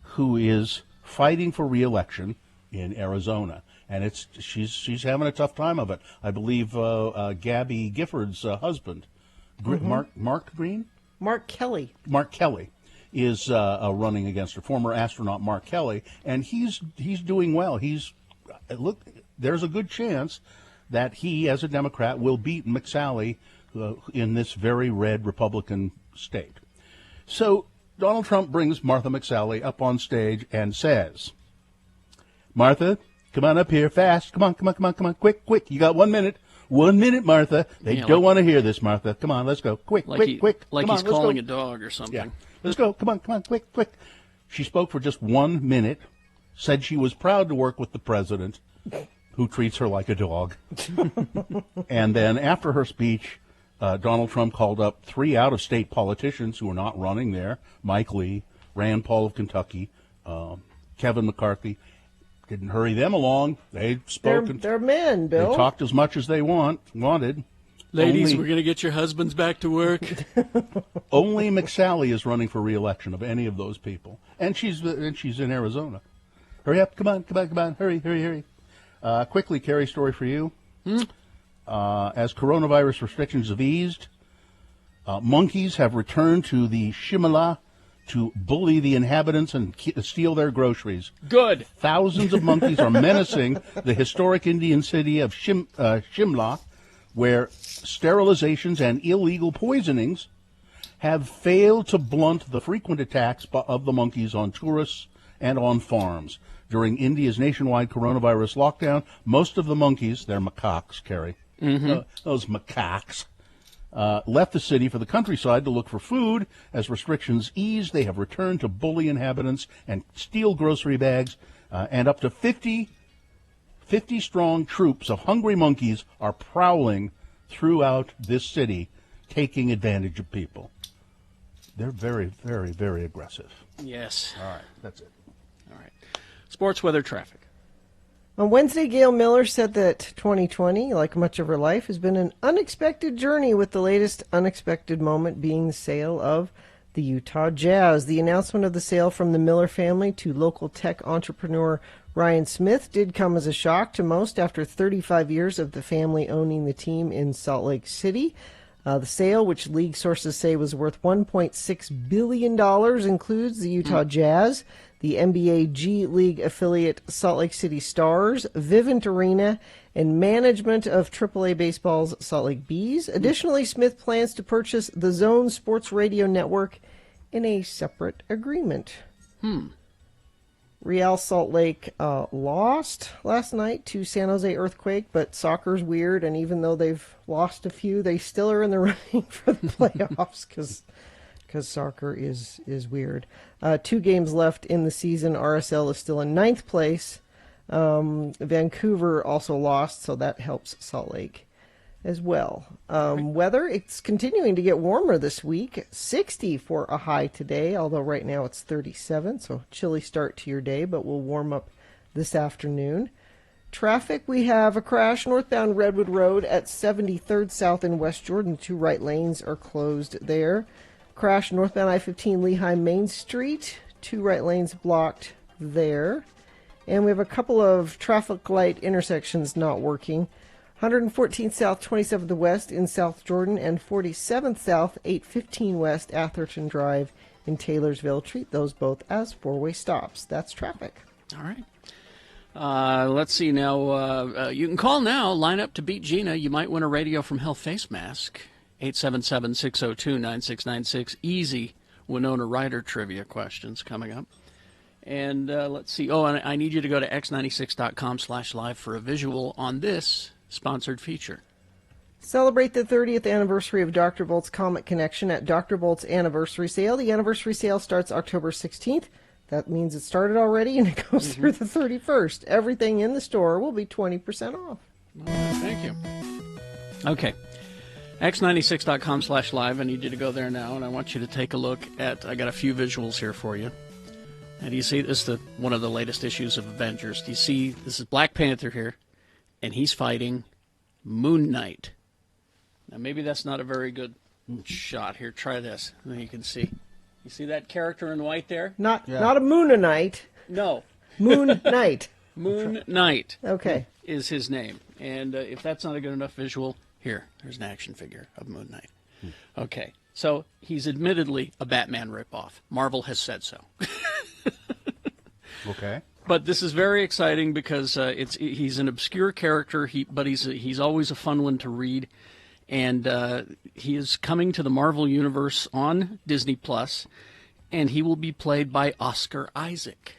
who is fighting for re-election in Arizona, and she's having a tough time of it. I believe Gabby Gifford's husband, Mark Kelly. Mark Kelly is running against her, former astronaut Mark Kelly, and he's doing well. There's a good chance that he, as a Democrat, will beat McSally in this very red Republican state. So Donald Trump brings Martha McSally up on stage and says, "Martha, come on up here fast. Come on, quick. You got 1 minute. 1 minute, Martha. They don't want to hear this, Martha. Come on, let's go. Quick. Like he's calling go. a dog or something. Yeah. Let's go. Come on, quick. She spoke for just 1 minute, said she was proud to work with the president, who treats her like a dog. And then after her speech, Donald Trump called up 3 out-of-state politicians who are not running there, Mike Lee, Rand Paul of Kentucky, Kevin McCarthy, Didn't hurry them along. They spoke. They're men, Bill. They talked as much as they wanted. Ladies, Only- we're going to get your husbands back to work. Only McSally is running for re-election of any of those people, and she's in Arizona. Hurry up! Come on! Hurry! Quickly, Carrie, story for you. As coronavirus restrictions have eased, monkeys have returned to the Shimala to bully the inhabitants and steal their groceries. Good. Thousands of monkeys are menacing the historic Indian city of Shimla, where sterilizations and illegal poisonings have failed to blunt the frequent attacks of the monkeys on tourists and on farms. During India's nationwide coronavirus lockdown, most of the monkeys, they're macaques, Carrie, those macaques, left the city for the countryside to look for food. As restrictions ease, they have returned to bully inhabitants and steal grocery bags, and up to 50 strong troops of hungry monkeys are prowling throughout this city, taking advantage of people. They're very, very, very aggressive. Yes. All right, that's it. All right. Sports, weather, traffic. On Wednesday, Gail Miller said that 2020, like much of her life, has been an unexpected journey, with the latest unexpected moment being the sale of the Utah Jazz. The announcement of the sale from the Miller family to local tech entrepreneur Ryan Smith did come as a shock to most after 35 years of the family owning the team in Salt Lake City. The sale, which league sources say was worth $1.6 billion, includes the Utah Jazz, the NBA G League affiliate Salt Lake City Stars, Vivint Arena, and management of AAA Baseball's Salt Lake Bees. Additionally, Smith plans to purchase the Zone Sports Radio Network in a separate agreement. Real Salt Lake lost last night to San Jose Earthquake, but soccer's weird, and even though they've lost a few, they still are in the running for the playoffs because soccer is weird. 2 games left in the season. RSL is still in 9th place. Vancouver also lost, so that helps Salt Lake as well. Weather, it's continuing to get warmer this week. 60 for a high today, although right now it's 37, so chilly start to your day, but we'll warm up this afternoon. Traffic, we have a crash northbound Redwood Road at 73rd South in West Jordan. 2 right lanes are closed there. Crash northbound I-15 Lehigh Main Street. 2 right lanes blocked there. And we have a couple of traffic light intersections not working. 114th South, 27th West in South Jordan, and 47th South, 815 West, Atherton Drive in Taylorsville. Treat those both as 4-way stops. That's traffic. All right. Let's see now. You can call now. Line up to beat Gina. You might win a Radio from Hell face mask. 877-602-9696. Easy Winona Ryder trivia questions coming up. And let's see. Oh, and I need you to go to x96.com/live for a visual on this sponsored feature. Celebrate the 30th anniversary of Dr. Volt's Comet Connection at Dr. Volt's Anniversary Sale. The anniversary sale starts October 16th. That means it started already, and it goes through the 31st. Everything in the store will be 20% off. Thank you. Okay. x96.com/live. I need you to go there now, and I want you to take a look at, I got a few visuals here for you. And do you see, this is one of the latest issues of Avengers. Do you see, this is Black Panther here, and he's fighting Moon Knight. Now, maybe that's not a very good shot here. Try this, and then you can see. You see that character in white there? Not a Moonanite. No. Moon Knight. Moon Knight. Okay. Is his name. And if that's not a good enough visual, there's an action figure of Moon Knight. Okay. So he's admittedly a Batman ripoff. Marvel has said so. Okay. But this is very exciting because he's an obscure character, but he's always a fun one to read. And he is coming to the Marvel Universe on Disney Plus, and he will be played by Oscar Isaac,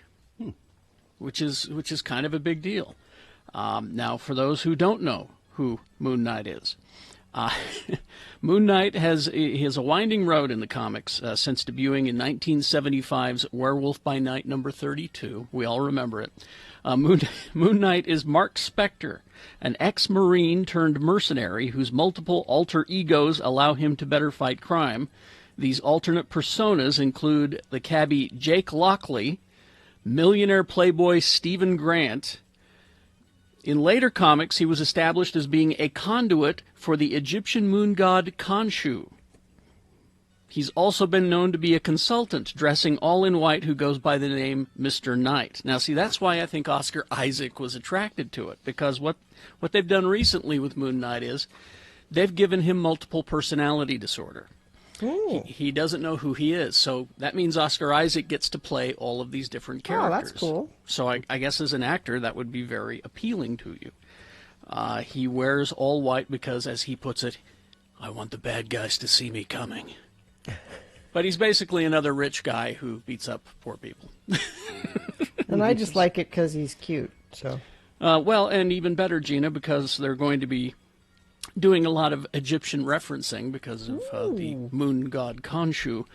which is kind of a big deal. Now, for those who don't know who Moon Knight is, Moon Knight has a winding road in the comics since debuting in 1975's Werewolf by Night number 32. We all remember it. Moon Knight is Mark Spector, an ex-Marine turned mercenary whose multiple alter egos allow him to better fight crime. These alternate personas include the cabbie Jake Lockley, millionaire playboy Stephen Grant. In later comics, he was established as being a conduit for the Egyptian moon god Khonshu. He's also been known to be a consultant, dressing all in white, who goes by the name Mr. Knight. Now, see, that's why I think Oscar Isaac was attracted to it, because what they've done recently with Moon Knight is they've given him multiple personality disorder. He doesn't know who he is, so that means Oscar Isaac gets to play all of these different characters. Oh, that's cool. So I guess as an actor, that would be very appealing to you. He wears all white because, as he puts it, I want the bad guys to see me coming. But he's basically another rich guy who beats up poor people. And I just like it because he's cute. So. Well, and even better, Gina, because they're going to be doing a lot of Egyptian referencing because of the moon god Khonshu.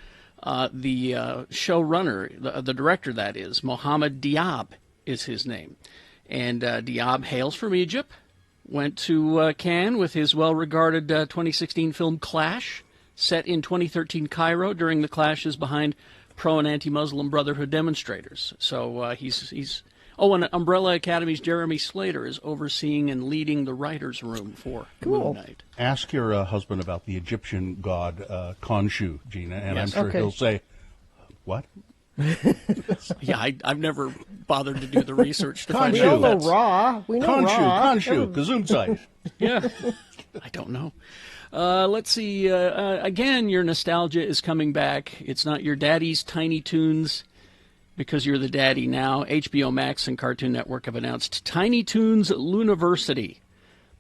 The showrunner, the director that is, Mohammed Diab is his name. And Diab hails from Egypt, went to Cannes with his well-regarded 2016 film Clash, set in 2013 Cairo during the clashes behind pro- and anti-Muslim Brotherhood demonstrators. So he's... Oh, and Umbrella Academy's Jeremy Slater is overseeing and leading the writer's room for Moon Knight. Ask your husband about the Egyptian god Khonshu, Gina, and Yes. I'm sure he'll say, what? Yeah, I've never bothered to do the research to find We out. all know Ra. We know Ra. Khonshu, Gesundheit. Yeah, I don't know. Let's see. Again, your nostalgia is coming back. It's not your daddy's Tiny Toons, because you're the daddy now. HBO Max and Cartoon Network have announced Tiny Toons Looniversity,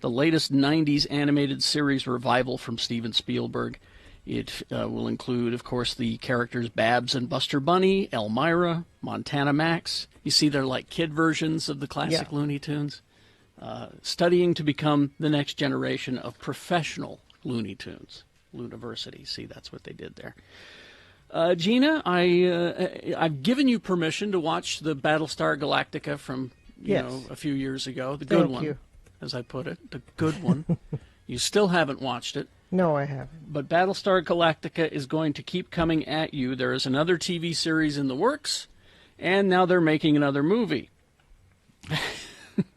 the latest 90s animated series revival from Steven Spielberg. It will include, of course, the characters Babs and Buster Bunny, Elmira, Montana Max. You see, they're like kid versions of the classic Looney Tunes. Studying to become the next generation of professional Looney Tunes. Looniversity. See, that's what they did there. Gina, I've given you permission to watch the Battlestar Galactica from a few years ago, the good one, as I put it, the good one. You still haven't watched it. No, I haven't. But Battlestar Galactica is going to keep coming at you. There is another TV series in the works, and now they're making another movie.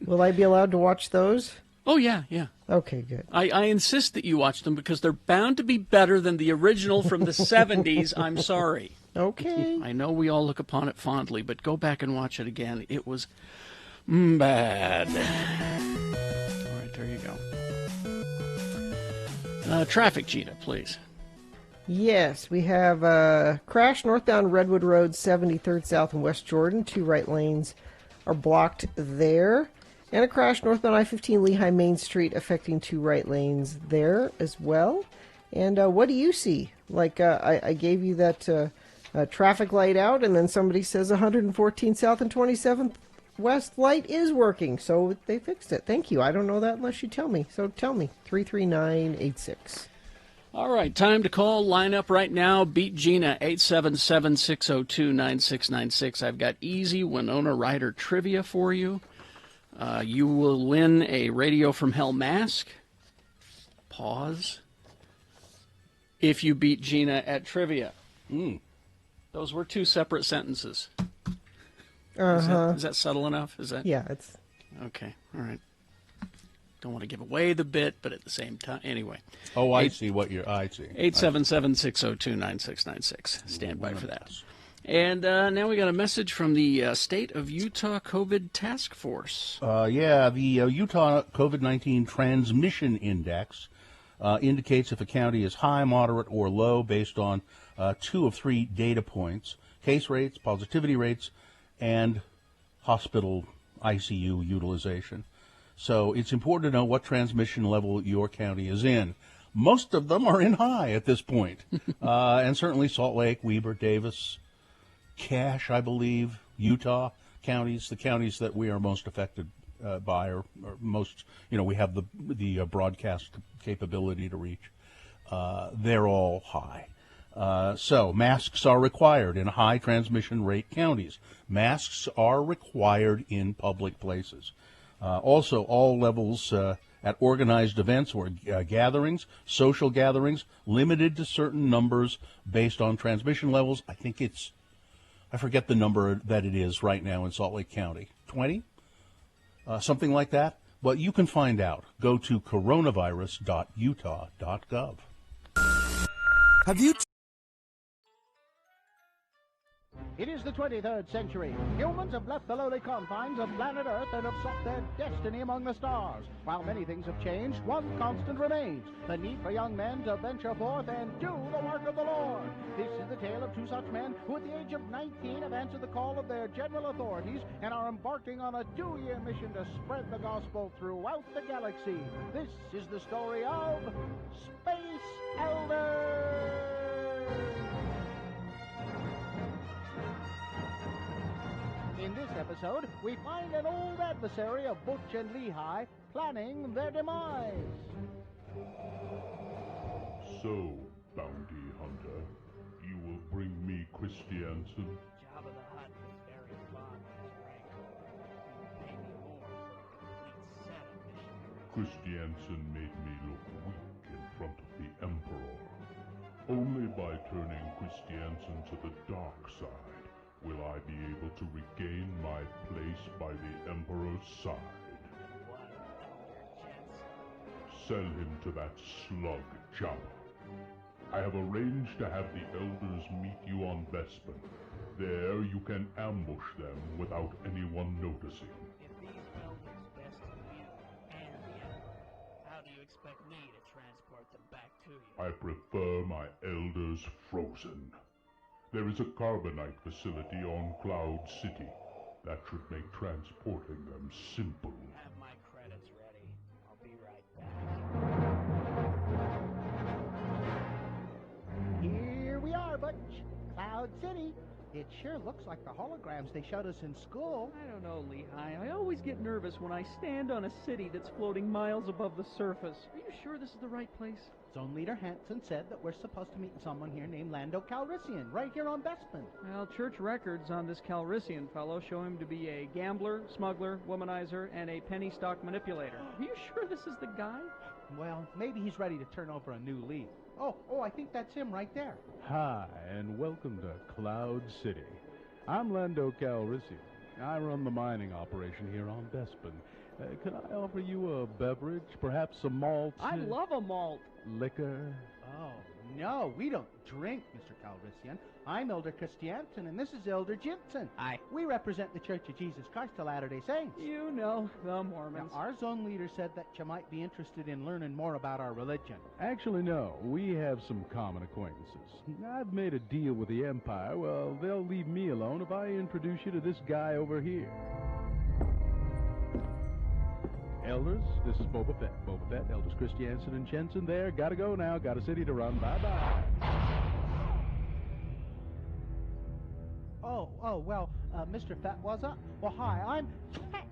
Will I be allowed to watch those? Oh, yeah, yeah. Okay, good. I insist that you watch them because they're bound to be better than the original from the 70s. I'm sorry. Okay. I know we all look upon it fondly, but go back and watch it again. It was bad. All right, there you go. Traffic, Gina, please. Yes, we have crash northbound Redwood Road, 73rd South and West Jordan. 2 right lanes are blocked there. And a crash northbound I-15 Lehigh Main Street affecting 2 right lanes there as well. And what do you see? Like I gave you that traffic light out, and then somebody says 114 South and 27th West light is working. So they fixed it. Thank you. I don't know that unless you tell me. So tell me. 33986. All right, time to call. Line up right now. Beat Gina, 877-602-9696. I've got easy Winona Ryder trivia for you. You will win a Radio from Hell mask. Pause. If you beat Gina at trivia. Those were 2 separate sentences. Is that subtle enough? Is that? Yeah, it's... Okay, all right. Don't want to give away the bit, but at the same time, anyway. Oh, I see. 877-602-9696. Stand by for that. And now we got a message from the State of Utah COVID Task Force. The Utah COVID-19 Transmission Index indicates if a county is high, moderate, or low based on 2 of 3 data points: case rates, positivity rates, and hospital ICU utilization. So it's important to know what transmission level your county is in. Most of them are in high at this point. And certainly Salt Lake, Weber, Davis, Cache, I believe, Utah counties, the counties that we are most affected by, or most, we have the broadcast capability to reach. They're all high. So masks are required in high transmission rate counties. Masks are required in public places. Also, all levels at organized events or gatherings, social gatherings, limited to certain numbers based on transmission levels. I think I forget the number that it is right now in Salt Lake County. 20? Something like that. But you can find out. Go to coronavirus.utah.gov. Have you It is the 23rd century. Humans have left the lowly confines of planet Earth and have sought their destiny among the stars. While many things have changed, one constant remains: the need for young men to venture forth and do the work of the Lord. This is the tale of two such men who at the age of 19 have answered the call of their general authorities and are embarking on a 2-year mission to spread the gospel throughout the galaxy. This is the story of Space Elders! In this episode, we find an old adversary of Butch and Lehigh planning their demise. So, bounty hunter, you will bring me Christiansen? Jabba the Hutt was very fond of his rank. He would pay me more for a complete set of missionaries. Christiansen made me look weak in front of the Emperor. Only by turning Christiansen to the dark side will I be able to regain my place by the Emperor's side. Sell him to that slug, Jabba. I have arranged to have the elders meet you on Bespin. There you can ambush them without anyone noticing. If these elders bested you and the Emperor, how do you expect me to transport them back to you? I prefer my elders frozen. There is a carbonite facility on Cloud City. That should make transporting them simple. Have my credits ready. I'll be right back. Here we are, Butch. Cloud City. It sure looks like the holograms they showed us in school. I don't know, Lehigh. I always get nervous when I stand on a city that's floating miles above the surface. Are you sure this is the right place? Zone Leader Hanson said that we're supposed to meet someone here named Lando Calrissian, right here on Bespin. Well, church records on this Calrissian fellow show him to be a gambler, smuggler, womanizer, and a penny stock manipulator. Are you sure this is the guy? Well, maybe he's ready to turn over a new leaf. Oh, I think that's him right there. Hi, and welcome to Cloud City. I'm Lando Calrissian. I run the mining operation here on Bespin. Could I offer you a beverage? Perhaps some malt? I love a malt. Liquor? Oh, no, we don't drink, Mr. Calrissian. I'm Elder Christiansen, and this is Elder Jensen. Aye. We represent the Church of Jesus Christ of Latter-day Saints. You know, the Mormons. Now, our zone leader said that you might be interested in learning more about our religion. Actually, no. We have some common acquaintances. I've made a deal with the Empire. Well, they'll leave me alone if I introduce you to this guy over here. Elders, this is Boba Fett. Boba Fett, Elders Christiansen and Jensen there. Gotta go now. Got a city to run. Bye-bye. Well, Mr. Fett was up. Well, hi, I'm... Hey,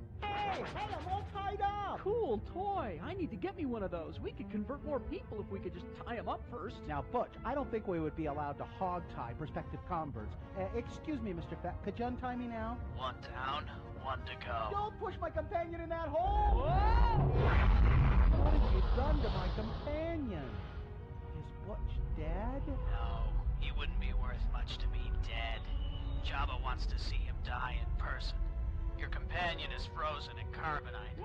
I'm all tied up. Cool toy. I need to get me one of those. We could convert more people if we could just tie them up first. Now, Butch, I don't think we would be allowed to hog-tie prospective converts. Excuse me, Mr. Fett, could you untie me now? One down, one to go. Don't push my companion in that hole! Whoa! What have you done to my companion? Is Butch dead? No, he wouldn't be worth much to me dead. Jabba wants to see him die in person. Your companion is frozen in carbonite.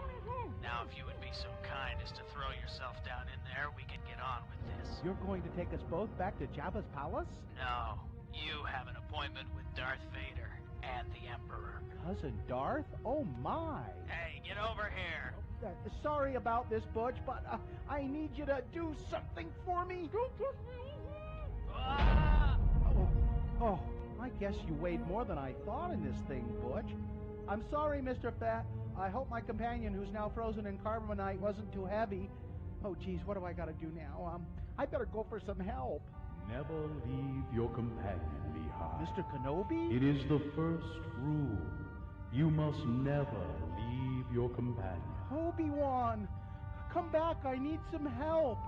Now, if you would be so kind as to throw yourself down in there, we can get on with this. You're going to take us both back to Jabba's palace? No, you have an appointment with Darth Vader and the Emperor. Cousin Darth? Oh, my. Hey, get over here. Sorry about this, Butch, but I need you to do something for me. Oh, I guess you weighed more than I thought in this thing, Butch. I'm sorry, Mr. Fat. I hope my companion, who's now frozen in carbonite, wasn't too heavy. Oh, geez, what do I got to do now? I better go for some help. Never leave your companion, Lehigh. Mr. Kenobi? It is the first rule. You must never leave your companion. Obi-Wan, come back. I need some help.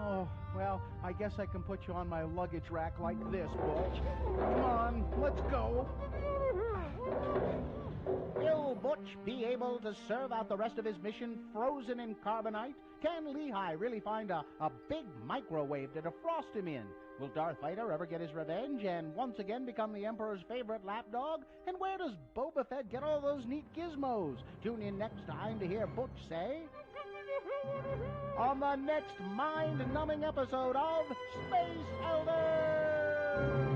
Oh, well, I guess I can put you on my luggage rack like this, Butch. Come on, let's go. Will Butch be able to serve out the rest of his mission frozen in carbonite? Can Lehigh really find a big microwave to defrost him in? Will Darth Vader ever get his revenge and once again become the Emperor's favorite lapdog? And where does Boba Fett get all those neat gizmos? Tune in next time to hear Butch say, on the next mind-numbing episode of Space Elders!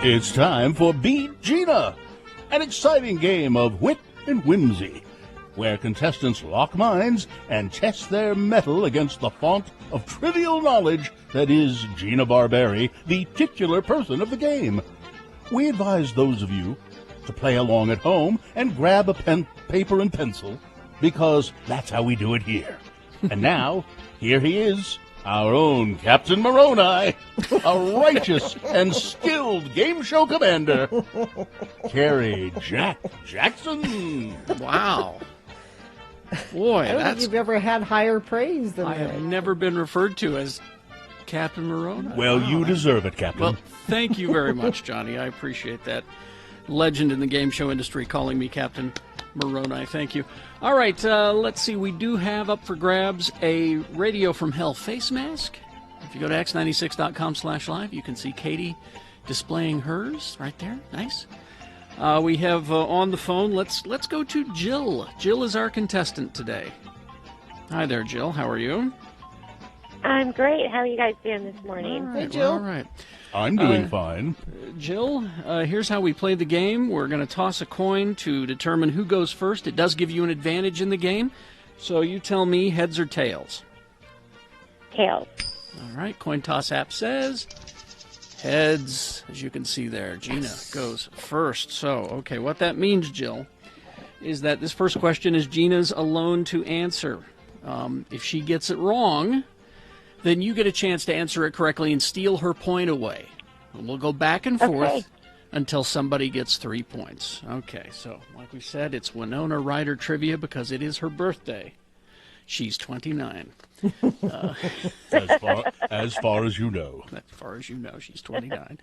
It's time for Beat Gina, an exciting game of wit and whimsy, where contestants lock minds and test their mettle against the font of trivial knowledge that is Gina Barberi, the titular person of the game. We advise those of you to play along at home and grab a pen, paper and pencil, because that's how we do it here. And now, here he is, our own Captain Moroni, a righteous and skilled game show commander, Carrie Jack Jackson. Wow. Boy, I don't think you've ever had higher praise than I that. have never been referred to as Captain Moroni. Well, Wow, you deserve it, Captain. Well, thank you very much, Johnny. I appreciate that. Legend in the game show industry calling me Captain Moroni. Thank you. All right, let's see. We do have up for grabs a Radio from Hell face mask. If you go to x96.com/live, you can see Katie displaying hers right there. Nice. We have on the phone, let's go to Jill. Jill is our contestant today. Hi there, Jill. How are you? I'm great. How are you guys doing this morning? All right, Jill. All right. I'm doing fine. Jill, here's how we play the game. We're going to toss a coin to determine who goes first. It does give you an advantage in the game. So you tell me heads or tails. Tails. All right. Coin toss app says heads, as you can see there. Gina goes first. So, okay, what that means, Jill, is that this first question is Gina's alone to answer. If she gets it wrong, then you get a chance to answer it correctly and steal her point away. We'll go back and forth until somebody gets 3 points. Okay, so like we said, it's Winona Ryder trivia because it is her birthday. She's 29. As far as you know. As far as you know, she's 29.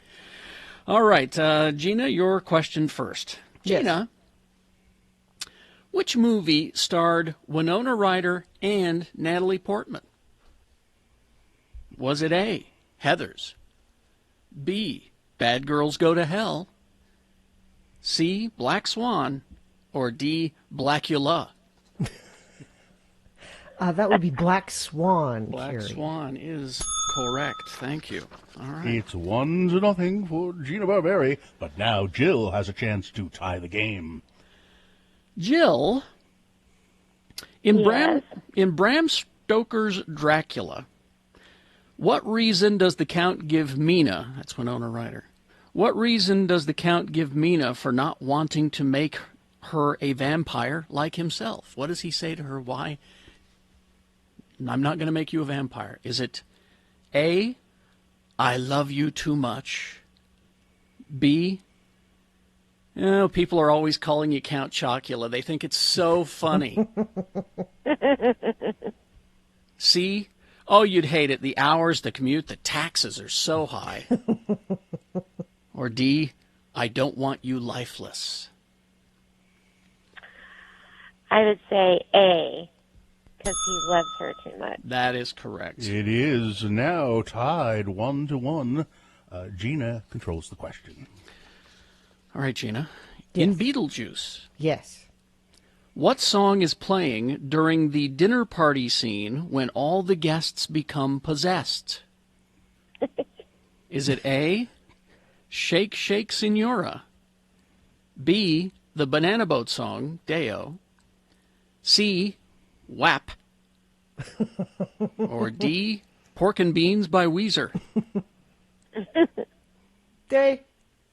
All right, Gina, your question first. Yes. Gina, which movie starred Winona Ryder and Natalie Portman? Was it A, Heathers, B, Bad Girls Go to Hell, C, Black Swan, or D, Blackula? That would be Black Swan, Black Carrie. Swan is correct. Thank you. All right. It's 1-0 for Gina Barberi, but now Jill has a chance to tie the game. Jill, in Bram Stoker's Dracula, what reason does the Count give Mina, that's Winona Ryder, what reason does the Count give Mina for not wanting to make her a vampire like himself? What does he say to her? Why? I'm not going to make you a vampire. Is it A, I love you too much. B, people are always calling you Count Chocula. They think it's so funny. C, oh, you'd hate it. The hours, the commute, the taxes are so high. Or D, I don't want you lifeless. I would say A, because he loves her too much. That is correct. It is now tied 1-1. Gina controls the question. All right, Gina. In Beetlejuice. Yes. What song is playing during the dinner party scene when all the guests become possessed? Is it A, Shake, Shake, Senora? B, the Banana Boat song, Deo? C, WAP? Or D, Pork and Beans by Weezer? Day.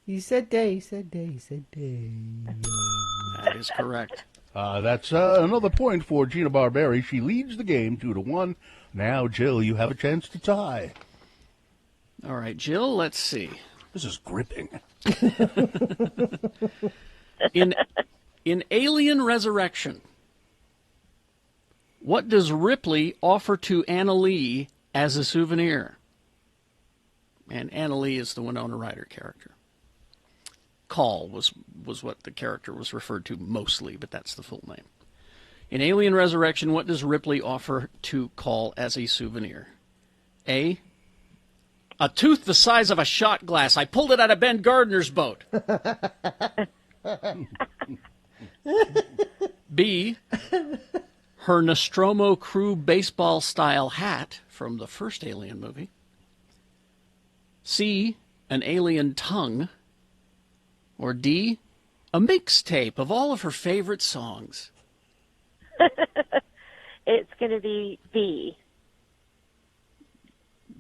He said day, he said day, he said day. That is correct. That's another point for Gina Barberi. She leads the game 2-1. Now, Jill, you have a chance to tie. All right, Jill, let's see. This is gripping. In Alien Resurrection, what does Ripley offer to Anna Lee as a souvenir? And Anna Lee is the Winona Ryder character. Call was what the character was referred to mostly, but that's the full name. In Alien Resurrection, what does Ripley offer to Call as a souvenir? A, a tooth the size of a shot glass. I pulled it out of Ben Gardner's boat. B, her Nostromo crew baseball-style hat from the first Alien movie. C, an alien tongue. Or D, a mixtape of all of her favorite songs. It's going to be B.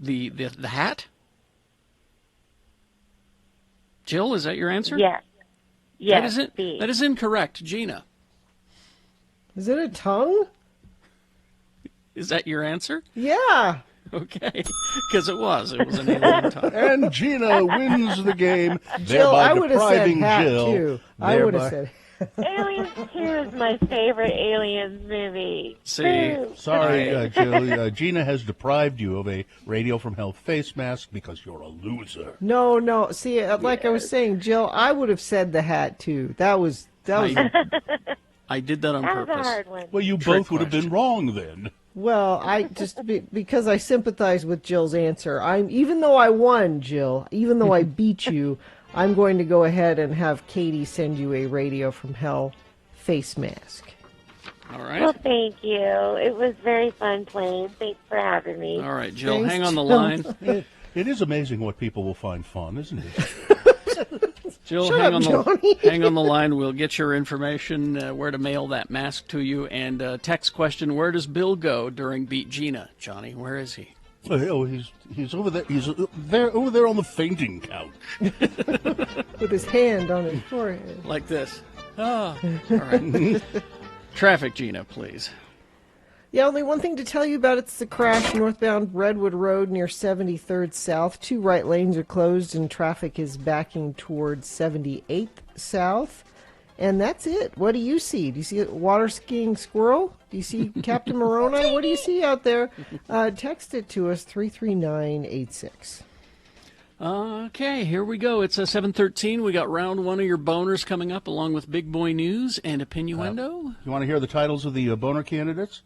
The hat? Jill, is that your answer? Yes. Yes, B. That is incorrect, Gina. Is it a tongue? Is that your answer? Yeah. Okay, because it was an alien tongue. And Gina wins the game, Jill, thereby I would have said depriving hat, Jill. too. I would have said Aliens 2 is my favorite Aliens movie. See? Boo. Sorry, Jill. Gina has deprived you of a Radio from Hell face mask because you're a loser. No. See, like I was saying, Jill, I would have said the hat too. That was. I did that on That was a purpose. hard one. Well, you Trick both would have been wrong then. Well, I just because I sympathize with Jill's answer. Even though I won, Jill, even though I beat you, I'm going to go ahead and have Katie send you a Radio from Hell face mask. All right. Well, thank you. It was very fun playing. Thanks for having me. All right, Jill, Thanks, hang on the Jill. line. It is amazing what people will find fun, isn't it? Jill, Shut hang up, on Johnny. hang on the line. We'll get your information, where to mail that mask to you. And text question, where does Bill go during Beat Gina? Johnny, where is he? Oh, he's over there. He's over there on the fainting couch. With his hand on his forehead. Like this. Ah. All right. Traffic, Gina, please. Yeah, only one thing to tell you about. It's the crash northbound Redwood Road near 73rd South. 2 right lanes are closed and traffic is backing towards 78th South. And that's it. What do you see? Do you see a water skiing squirrel? Do you see Captain Moroni? What do you see out there? Text it to us, 33986. Okay, here we go. It's 7:13. We got round one of your boners coming up, along with Big Boy News and Opinioendo. You want to hear the titles of the boner candidates?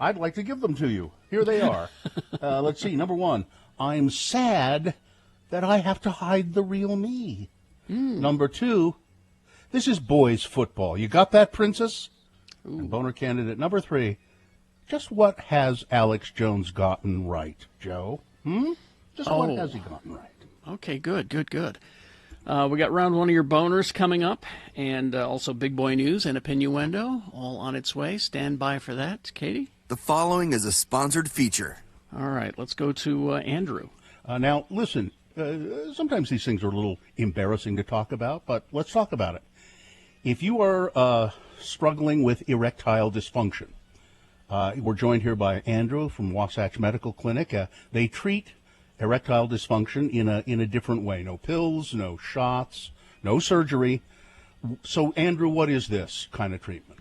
I'd like to give them to you. Here they are. Let's see. Number 1, I'm sad that I have to hide the real me. Number 2, this is boys football. You got that, princess? And boner candidate number 3, just what has Alex Jones gotten right, Joe? Just what has he gotten right? Okay, good. We got round one of your boners coming up, and also Big Boy News and Opinioendo, all on its way. Stand by for that. Katie? The following is a sponsored feature. All right, let's go to Andrew. Now, listen, sometimes these things are a little embarrassing to talk about, but let's talk about it. If you are struggling with erectile dysfunction, we're joined here by Andrew from Wasatch Medical Clinic. They treat erectile dysfunction in a different way. No pills, no shots, no surgery. So, Andrew, what is this kind of treatment?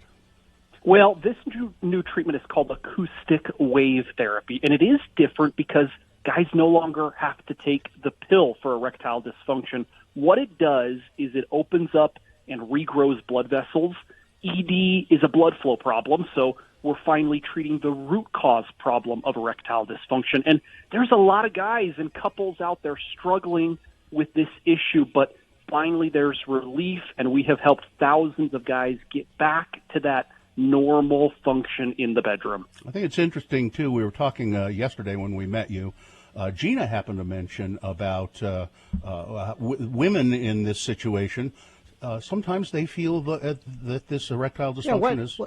Well, this new treatment is called acoustic wave therapy, and it is different because guys no longer have to take the pill for erectile dysfunction. What it does is it opens up and regrows blood vessels. ED is a blood flow problem, so we're finally treating the root cause problem of erectile dysfunction. And there's a lot of guys and couples out there struggling with this issue, but finally there's relief, and we have helped thousands of guys get back to that normal function in the bedroom. I think it's interesting, too. We were talking yesterday when we met you. Gina happened to mention about women in this situation. Sometimes they feel that this erectile dysfunction is...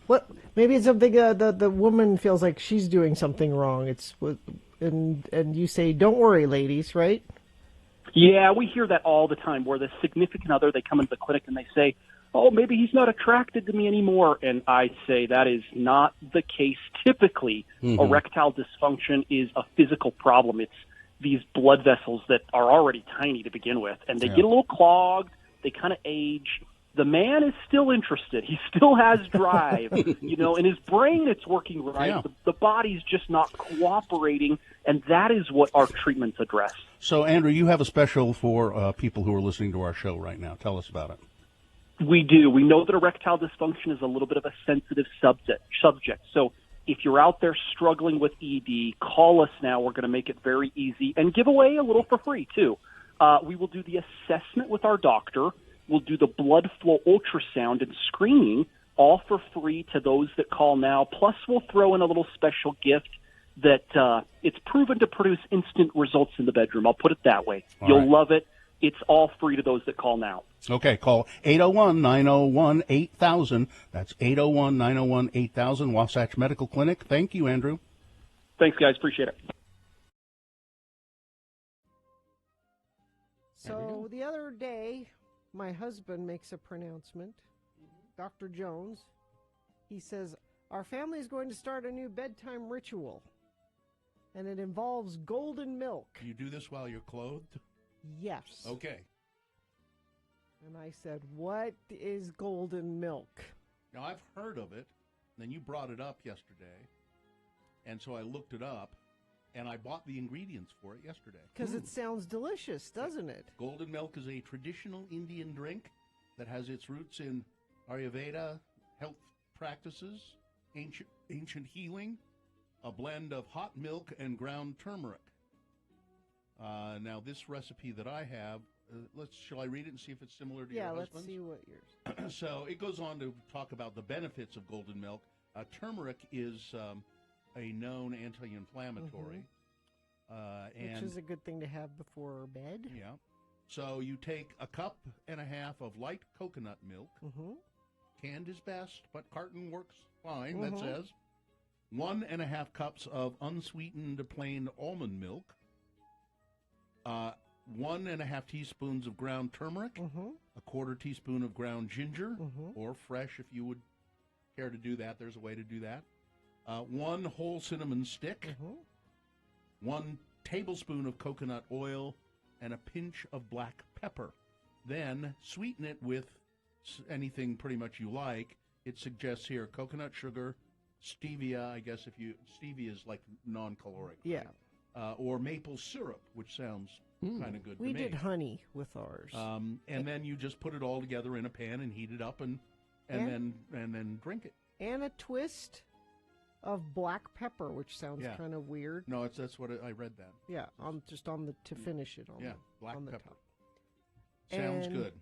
What? Maybe it's something the woman feels like she's doing something wrong. And you say, don't worry, ladies, right? Yeah, we hear that all the time, where the significant other, they come into the clinic and they say, oh, maybe he's not attracted to me anymore. And I say that is not the case. Typically, erectile dysfunction is a physical problem. It's these blood vessels that are already tiny to begin with, and they get a little clogged. They kind of age. The man is still interested. He still has drive, in his brain it's working right. Yeah. The body's just not cooperating, and that is what our treatments address. So, Andrew, you have a special for people who are listening to our show right now. Tell us about it. We do. We know that erectile dysfunction is a little bit of a sensitive subject. So if you're out there struggling with ED, call us now. We're going to make it very easy and give away a little for free, too. We will do the assessment with our doctor. We'll do the blood flow ultrasound and screening, all for free to those that call now. Plus, we'll throw in a little special gift that it's proven to produce instant results in the bedroom. I'll put it that way. You'll love it. It's all free to those that call now. Okay, call 801-901-8000. That's 801-901-8000, Wasatch Medical Clinic. Thank you, Andrew. Thanks, guys. Appreciate it. So the other day, my husband makes a pronouncement. Dr. Jones, he says, our family is going to start a new bedtime ritual, and it involves golden milk. You do this while you're clothed? Yes. Okay. And I said, what is golden milk? Now, I've heard of it. Then you brought it up yesterday. And so I looked it up, and I bought the ingredients for it yesterday. Because it sounds delicious, doesn't it? Golden milk is a traditional Indian drink that has its roots in Ayurveda, health practices, ancient healing, a blend of hot milk and ground turmeric. Now, this recipe that I have, shall I read it and see if it's similar to your husband's? Yeah, let's see what yours. So it goes on to talk about the benefits of golden milk. Turmeric is a known anti-inflammatory. Which is a good thing to have before bed. Yeah. So you take a cup and a half of light coconut milk. Canned is best, but carton works fine, that says. 1.5 cups of unsweetened plain almond milk. 1.5 teaspoons of ground turmeric, a 1/4 teaspoon of ground ginger, or fresh if you would care to do that. There's a way to do that. 1 whole cinnamon stick, 1 tablespoon of coconut oil, and a pinch of black pepper. Then sweeten it with anything pretty much you like. It suggests here coconut sugar, stevia, I guess stevia is like non-caloric. Yeah. Or maple syrup, which sounds kind of good to me. We did honey with ours. And then you just put it all together in a pan and heat it up and then drink it. And a twist of black pepper, which sounds kind of weird. No, that's what I read that. Yeah, to finish it on black on the pepper. top. Sounds good.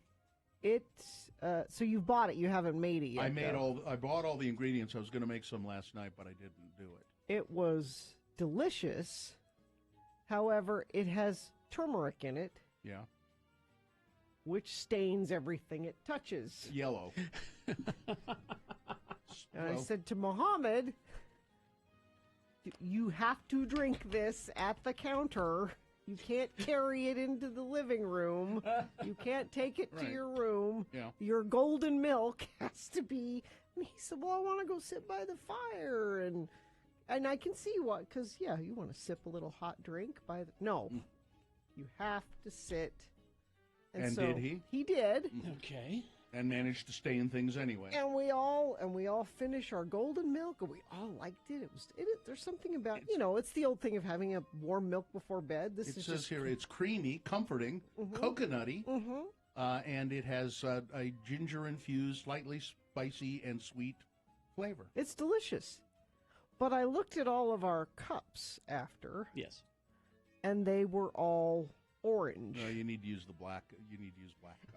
It's so you've bought it. You haven't made it yet. I bought all the ingredients. I was going to make some last night, but I didn't do it. It was delicious. However, it has turmeric in it. Yeah. Which stains everything it touches. Yellow. And I said to Mohammed, you have to drink this at the counter. You can't carry it into the living room. You can't take it to your room. Yeah. Your golden milk has to be... And he said, well, I want to go sit by the fire. And And I can see what, because, yeah, you want to sip a little hot drink by the... No. You have to sit. And so did he? He did. Okay. And managed to stay in things anyway. And we all finished our golden milk, and we all liked it. There's something about, it's the old thing of having a warm milk before bed. It says here it's creamy, comforting, coconutty, and it has a ginger-infused, slightly spicy and sweet flavor. It's delicious. But I looked at all of our cups after. Yes. And they were all orange. No, you need to use black cups.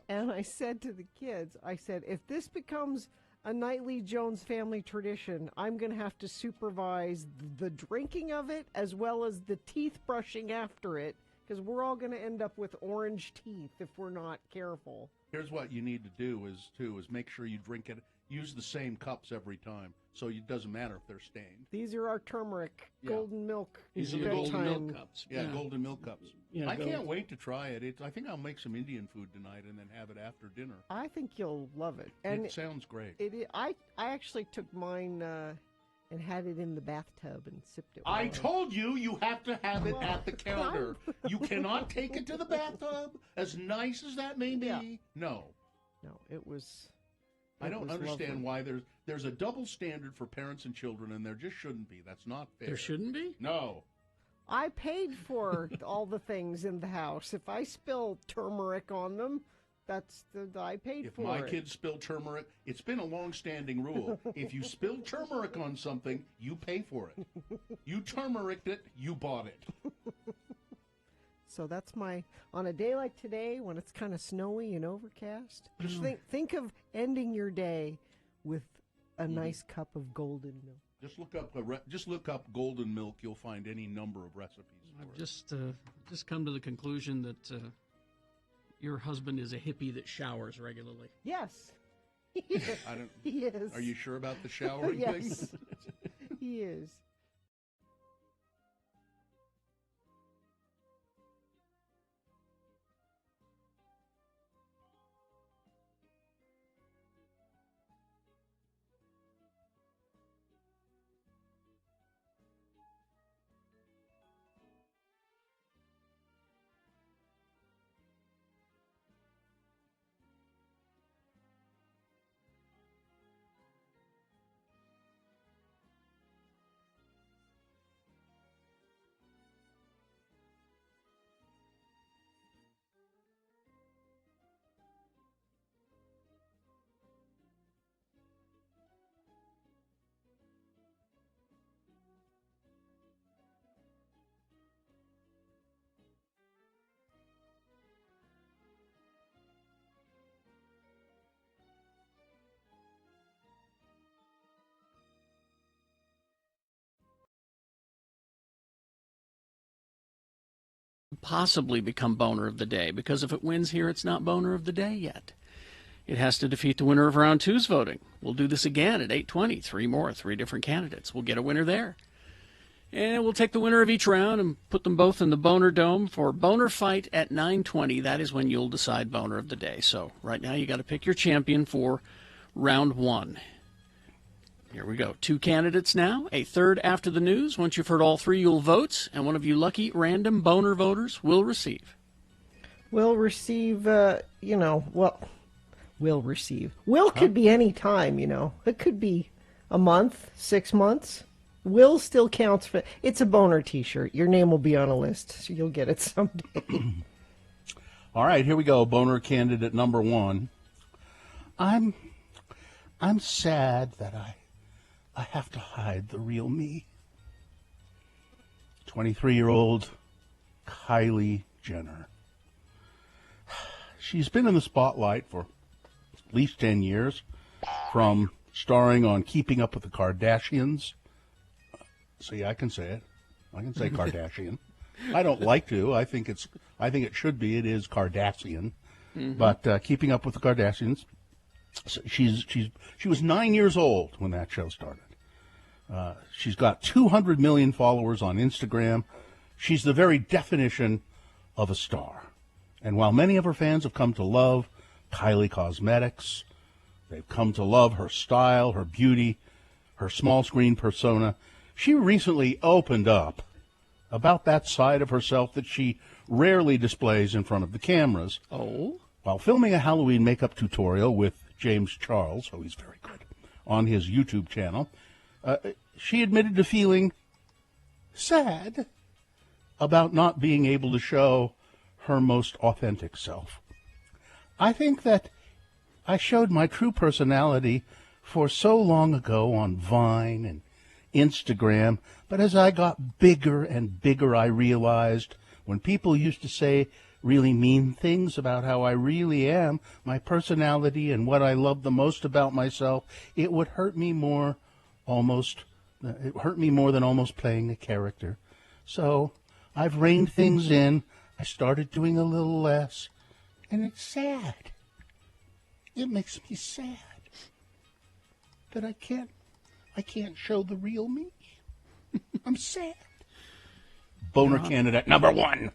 And I said to the kids, if this becomes a nightly Jones family tradition, I'm going to have to supervise the drinking of it as well as the teeth brushing after it, because we're all going to end up with orange teeth if we're not careful. Here's what you need to do is make sure you drink it. Use the same cups every time, so it doesn't matter if they're stained. These are our turmeric golden milk. These are the golden milk cups. Yeah, golden milk cups. Yeah, I can't wait to try it. I think I'll make some Indian food tonight and then have it after dinner. I think you'll love it. And it sounds great. I actually took mine and had it in the bathtub and sipped it. I told you have to have it at the counter. You cannot take it to the bathtub, as nice as that may be. Yeah. No, it was... I don't understand lovely. why there's a double standard for parents and children, and there just shouldn't be. That's not fair. There shouldn't be? No. I paid for all the things in the house. If I spill turmeric on them, I paid for it. If my kids spill turmeric, it's been a long-standing rule. If you spill turmeric on something, you pay for it. You turmericed it, you bought it. So that's on a day like today when it's kind of snowy and overcast, just think of ending your day with a nice cup of golden milk. Just look up golden milk. You'll find any number of recipes. I've just come to the conclusion that your husband is a hippie that showers regularly. Yes. He is. Are you sure about the showering thing? Yes. He is. Possibly become boner of the day, because if it wins here, it's not boner of the day yet. It has to defeat the winner of round 2's voting. We'll do this again at 8:20. 3 different candidates. We'll get a winner there. And we'll take the winner of each round and put them both in the Boner Dome for Boner Fight at 9:20. That is when you'll decide boner of the day. So right now you got to pick your champion for round 1. Here we go. 2 candidates now, a third after the news. Once you've heard all 3, you'll vote, and one of you lucky random boner voters will receive. Will receive, will receive. Will could be any time, It could be a month, 6 months. Will still counts for... It's a boner T-shirt. Your name will be on a list, so you'll get it someday. All right, here we go. Boner candidate number 1. I'm sad that I have to hide the real me. 23-year-old Kylie Jenner. She's been in the spotlight for at least 10 years, from starring on Keeping Up with the Kardashians. See, I can say it. I can say Kardashian. I don't like to. I think it should be. It is Kardashian. Mm-hmm. But Keeping Up with the Kardashians. So she was 9 years old when that show started. She's got 200 million followers on Instagram. She's the very definition of a star. And while many of her fans have come to love Kylie Cosmetics, they've come to love her style, her beauty, her small screen persona, She recently opened up about that side of herself that she rarely displays in front of the cameras. Oh? While filming a Halloween makeup tutorial with James Charles, oh, he's very good, on his YouTube channel, she admitted to feeling sad about not being able to show her most authentic self. I think that I showed my true personality for so long ago on Vine and Instagram, but as I got bigger and bigger, I realized when people used to say really mean things about how I really am, my personality and what I love the most about myself, it would hurt me more than almost playing a character. So I've reined things in. I started doing a little less, and it's sad. It makes me sad that I can't show the real me. I'm sad. Boner candidate number 1.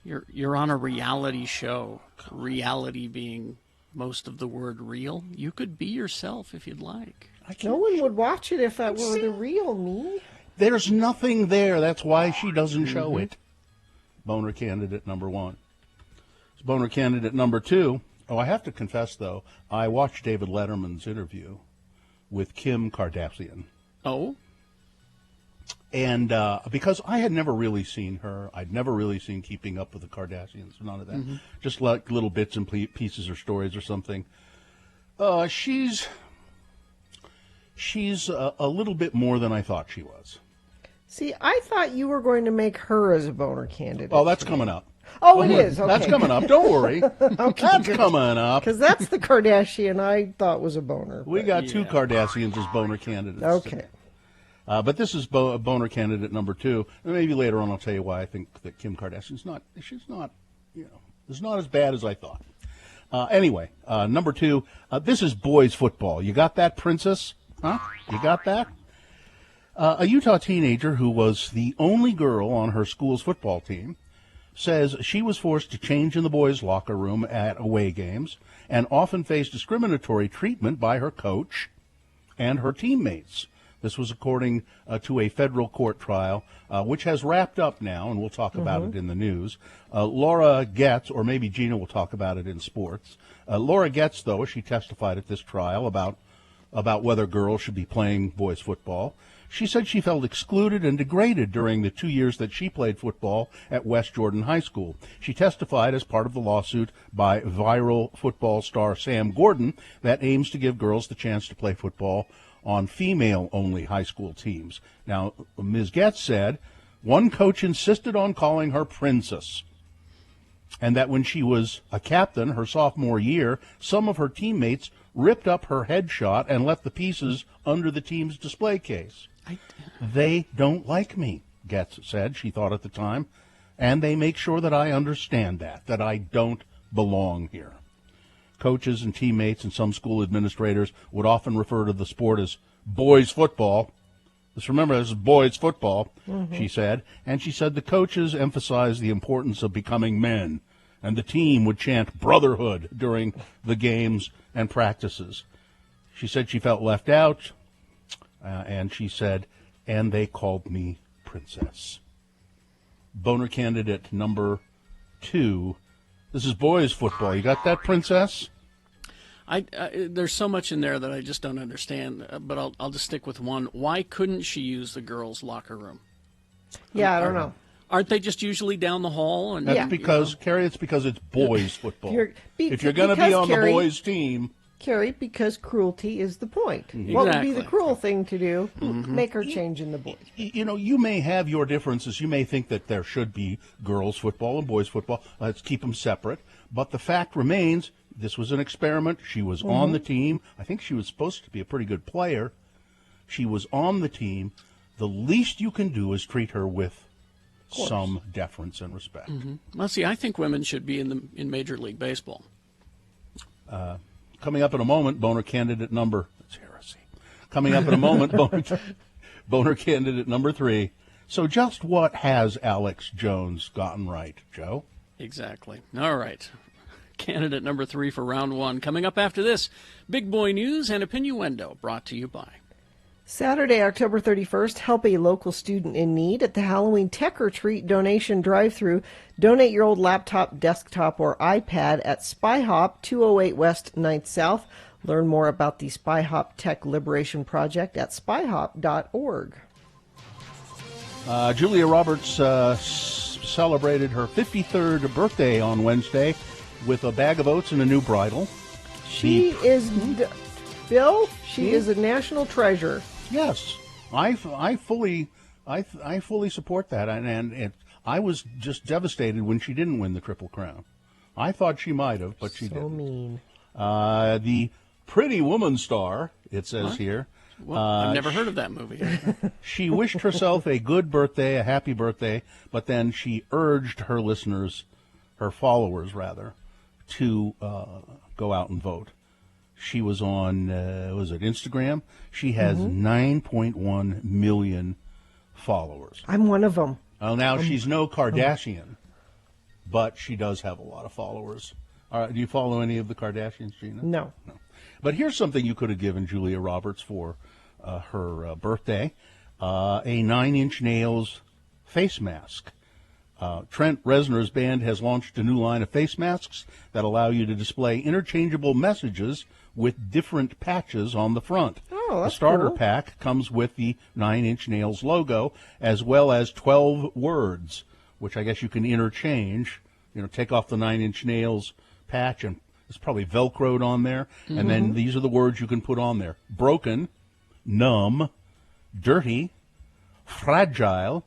You're on a reality show. Reality being most of the word real. You could be yourself if you'd like. No one would watch it if that were the real me. There's nothing there. That's why she doesn't show it. Boner candidate number 1. It's boner candidate number 2. Oh, I have to confess, though, I watched David Letterman's interview with Kim Kardashian. Oh? And because I had never really seen her, I'd never really seen Keeping Up with the Kardashians, none of that. Mm-hmm. Just like little bits and pieces or stories or something. She's a little bit more than I thought she was. See, I thought you were going to make her as a boner candidate. Oh, that's coming up. Oh, it is. Okay. That's coming up. Don't worry. Okay, That's coming up. Because that's the Kardashian I thought was a boner. We got 2 Kardashians as boner candidates. Okay. Today. But this is boner candidate number 2. And maybe later on I'll tell you why I think that Kim Kardashian's not as bad as I thought. Anyway, number 2, this is boys football. You got that, Princess? Huh? You got that? A Utah teenager who was the only girl on her school's football team says she was forced to change in the boys' locker room at away games and often faced discriminatory treatment by her coach and her teammates. This was according to a federal court trial, which has wrapped up now, and we'll talk about it in the news. Laura Getz, or maybe Gina will talk about it in sports. Laura Getz, though, she testified at this trial about whether girls should be playing boys football. She said she felt excluded and degraded during the 2 years that she played football at West Jordan High School. She testified as part of the lawsuit by viral football star Sam Gordon that aims to give girls the chance to play football on female-only high school teams. Now, Ms. Getz said one coach insisted on calling her Princess, and that when she was a captain her sophomore year, some of her teammates ripped up her headshot and left the pieces under the team's display case. They don't like me, Getz said, she thought at the time, and they make sure that I understand that I don't belong here. Coaches and teammates and some school administrators would often refer to the sport as boys football. Just remember, this is boys football, she said. And she said the coaches emphasized the importance of becoming men, and the team would chant brotherhood during the games and practices. She said she felt left out, and she said, and they called me Princess. Boner candidate number 2. This is boys football. You got that, Princess? There's so much in there that I just don't understand, but I'll just stick with one. Why couldn't she use the girls' locker room? Yeah, I don't know. Aren't they just usually down the hall? And That's because, Carrie, it's because it's boys football. If you're going to because, be on Carrie, the boys' team... Carrie, because cruelty is the point. Exactly. What would be the cruel thing to do? Make her change in the boys. You know, you may have your differences. You may think that there should be girls' football and boys' football. Let's keep them separate. But the fact remains, this was an experiment. She was on the team. I think she was supposed to be a pretty good player. She was on the team. The least you can do is treat her with some deference and respect. Well, see, I think women should be in Major League Baseball. Coming up in a moment, boner candidate number... That's heresy. Coming up in a moment, boner candidate number 3. So just what has Alex Jones gotten right, Joe? Exactly. All right. Candidate number 3 for round 1. Coming up after this, Big Boy News and Opinioendo, brought to you by... Saturday, October 31st, help a local student in need at the Halloween Tech Retreat donation drive-thru. Donate your old laptop, desktop, or iPad at SpyHop, 208 West 9th South. Learn more about the SpyHop Tech Liberation Project at spyhop.org. Julia Roberts celebrated her 53rd birthday on Wednesday with a bag of oats and a new bridle. She is a national treasure. Yes, I fully support that, and I was just devastated when she didn't win the Triple Crown. I thought she might have, but she didn't. So mean. The Pretty Woman star, it says here. Well, I've never heard of that movie. She wished herself a good birthday, a happy birthday, but then she urged her listeners, her followers rather, to go out and vote. She was on, was it Instagram? She has 9.1 million followers. I'm one of them. Well, now she's no Kardashian, but she does have a lot of followers. Do you follow any of the Kardashians, Gina? No. But here's something you could have given Julia Roberts for her birthday, a 9 Inch Nails face mask. Trent Reznor's band has launched a new line of face masks that allow you to display interchangeable messages with different patches on the front. Oh, that's the starter cool. pack comes with the 9 Inch Nails logo, as well as 12 words, which I guess you can interchange. You know, take off the 9 Inch Nails patch, and it's probably Velcroed on there. And then these are the words you can put on there. Broken, numb, dirty, fragile,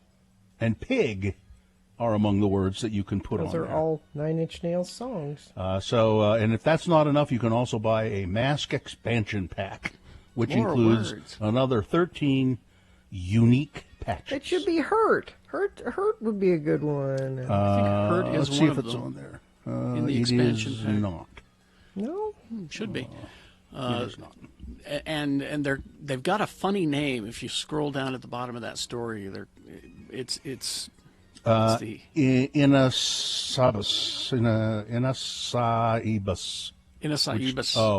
and pig are among the words that you can put Those on are there. all 9 Inch Nails songs. And if that's not enough, you can also buy a mask expansion pack, which More includes words. another 13 unique patches. It should be Hurt. Hurt would be a good one. I think Hurt is let's see one if of it's them on there. in the expansion It is pack. not. No? Should be. It is not. And they've got a funny name. If you scroll down at the bottom of that story, it's the Inasaibus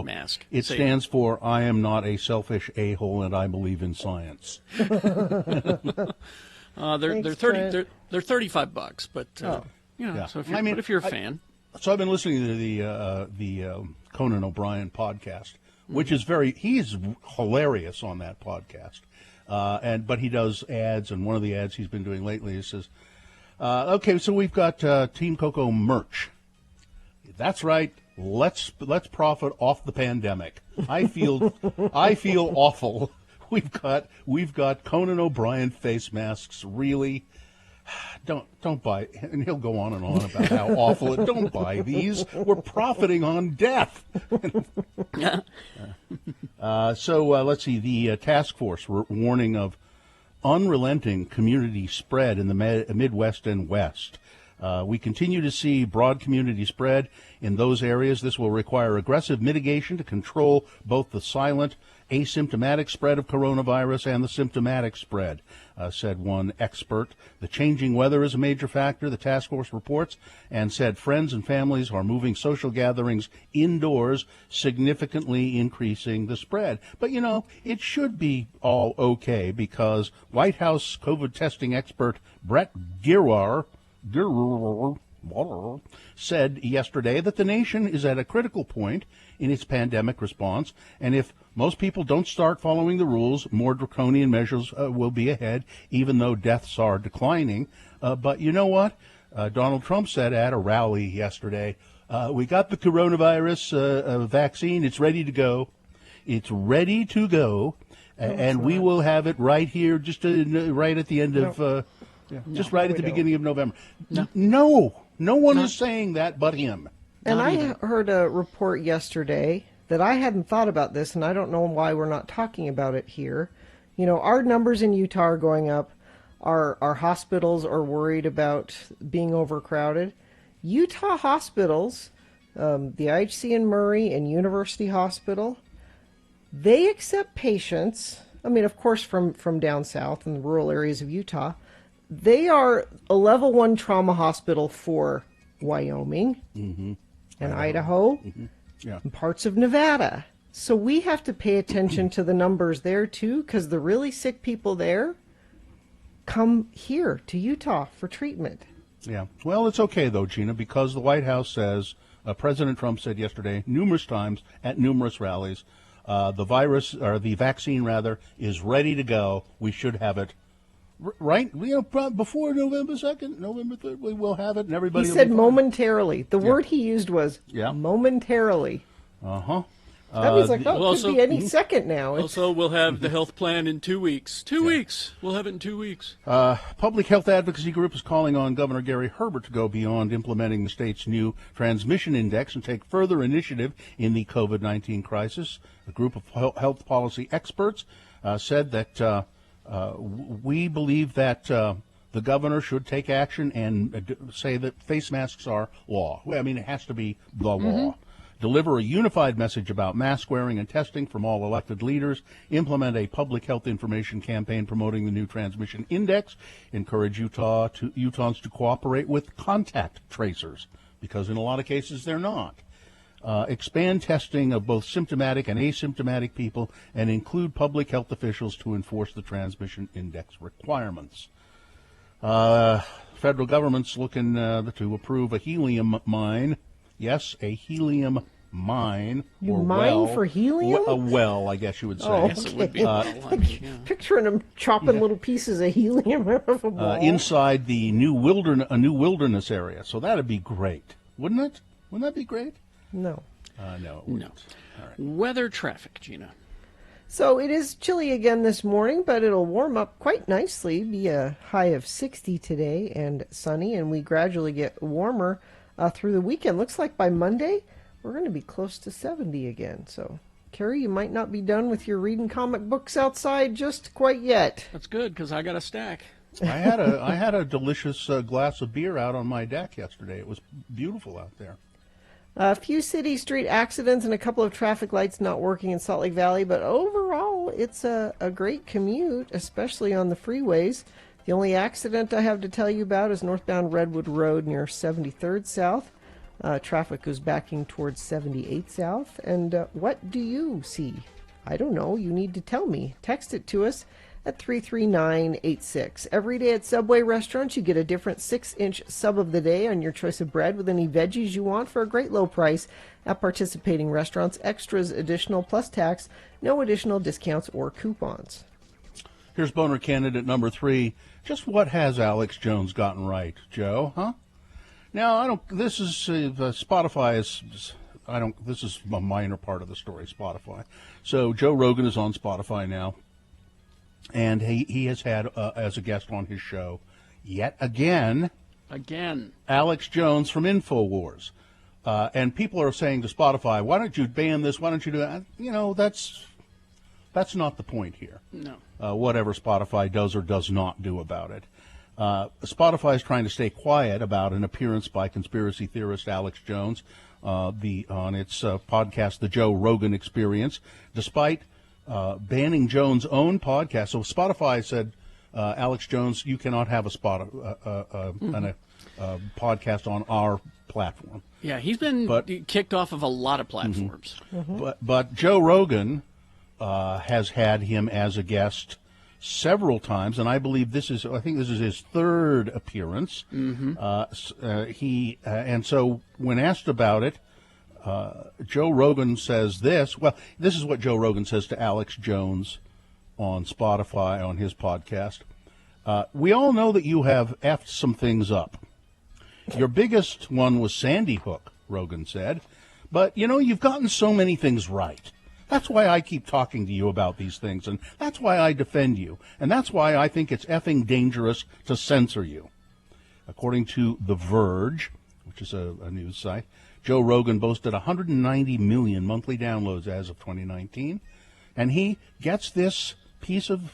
mask. It Say- stands for I am not a selfish a-hole and I believe in science. They're Thanks, 30. Trent. They're $35, but you know. Yeah. So if you're a fan, So I've been listening to the Conan O'Brien podcast, which is he's hilarious on that podcast. But he does ads, and one of the ads he's been doing lately, he says, okay, so we've got Team Coco merch. That's right. Let's profit off the pandemic. I feel awful. We've got Conan O'Brien face masks. Really, don't buy. And he'll go on and on about how awful it. Don't buy these. We're profiting on death. So let's see. The task force warning of unrelenting community spread in the Midwest and West. We continue to see broad community spread in those areas. This will require aggressive mitigation to control both the silent, asymptomatic spread of coronavirus and the symptomatic spread, said one expert. The changing weather is a major factor, the task force reports, and said friends and families are moving social gatherings indoors, significantly increasing the spread. But, you know, it should be all okay because White House COVID testing expert Brett Giroir said yesterday that the nation is at a critical point in its pandemic response, and if most people don't start following the rules, more draconian measures will be ahead, even though deaths are declining. But you know what? Donald Trump said at a rally yesterday, we got the coronavirus vaccine. It's ready to go. It's ready to go, and we will have it right here, just right at the end of... just right at the beginning of November. No one is saying that but him. And I heard a report yesterday that I hadn't thought about this, and I don't know why we're not talking about it here. You know, our numbers in Utah are going up. Our hospitals are worried about being overcrowded. Utah hospitals, the IHC in Murray and University Hospital, they accept patients, I mean, of course, from down south in the rural areas of Utah. They are a level 1 trauma hospital for Wyoming and Idaho and parts of Nevada. So we have to pay attention to the numbers there too, because the really sick people there come here to Utah for treatment. Yeah. Well, it's okay, though, Gina, because the White House says, President Trump said yesterday numerous times at numerous rallies, the vaccine, is ready to go. We should have it, right? Before November 2nd, November 3rd, we will have it, and everybody He will said be fine. momentarily. The word he used was Yeah. momentarily. Uh-huh. That means like, Well, it could be any second now. Also, we'll have the health plan in 2 weeks. 2 weeks. We'll have it in 2 weeks. Public health advocacy group is calling on Governor Gary Herbert to go beyond implementing the state's new transmission index and take further initiative in the COVID-19 crisis. A group of health policy experts said that we believe that the governor should take action and say that face masks are law. I mean, it has to be the law. Deliver a unified message about mask wearing and testing from all elected leaders, implement a public health information campaign promoting the new transmission index, encourage Utahns to cooperate with contact tracers, because in a lot of cases they're not. Expand testing of both symptomatic and asymptomatic people, and include public health officials to enforce the transmission index requirements. Federal government's looking to approve a helium mine. Yes, a helium mine. You or mine well. for helium? A well, I guess you would say. Oh, okay. Picturing them chopping little pieces of helium out of a wall. Inside the new wilderness area. So that'd be great, wouldn't it? Wouldn't that be great? No. No, it wouldn't. All right. Weather traffic, Gina. So it is chilly again this morning, but it'll warm up quite nicely. Be a high of 60 today and sunny, and we gradually get warmer through the weekend. Looks like by Monday, we're going to be close to 70 again. So, Carrie, you might not be done with your reading comic books outside just quite yet. That's good, because I got a stack. I had a delicious glass of beer out on my deck yesterday. It was beautiful out there. A few city street accidents and a couple of traffic lights not working in Salt Lake Valley, but overall, it's a great commute, especially on the freeways. The only accident I have to tell you about is northbound Redwood Road near 73rd South. Traffic goes backing towards 78th South. And what do you see? I don't know. You need to tell me. Text it to us at 33986. Every day at Subway restaurants, you get a different 6-inch sub of the day on your choice of bread with any veggies you want for a great low price at participating restaurants. Extras additional plus tax. No additional discounts or coupons. Here's boner candidate number 3. Just what has Alex Jones gotten right, Joe? Huh? Now, this is Spotify is. This is a minor part of the story. Spotify. So Joe Rogan is on Spotify now, and he has had as a guest on his show yet again. Alex Jones from InfoWars, and people are saying to Spotify, "Why don't you ban this? Why don't you do that?" You know, that's not the point here. No. Whatever Spotify does or does not do about it. Spotify is trying to stay quiet about an appearance by conspiracy theorist Alex Jones on its podcast, The Joe Rogan Experience, despite banning Jones' own podcast. So Spotify said, Alex Jones, you cannot have a podcast on our platform. Yeah, he's been kicked off of a lot of platforms. But Joe Rogan has had him as a guest several times, and I believe this is his third appearance. And so when asked about it, Joe Rogan says this. Well, this is what Joe Rogan says to Alex Jones on Spotify on his podcast. We all know that you have effed some things up. Your biggest one was Sandy Hook, Rogan said. But, you've gotten so many things right. That's why I keep talking to you about these things, and that's why I defend you, and that's why I think it's effing dangerous to censor you. According to The Verge, which is a news site, Joe Rogan boasted 190 million monthly downloads as of 2019, and he gets this piece of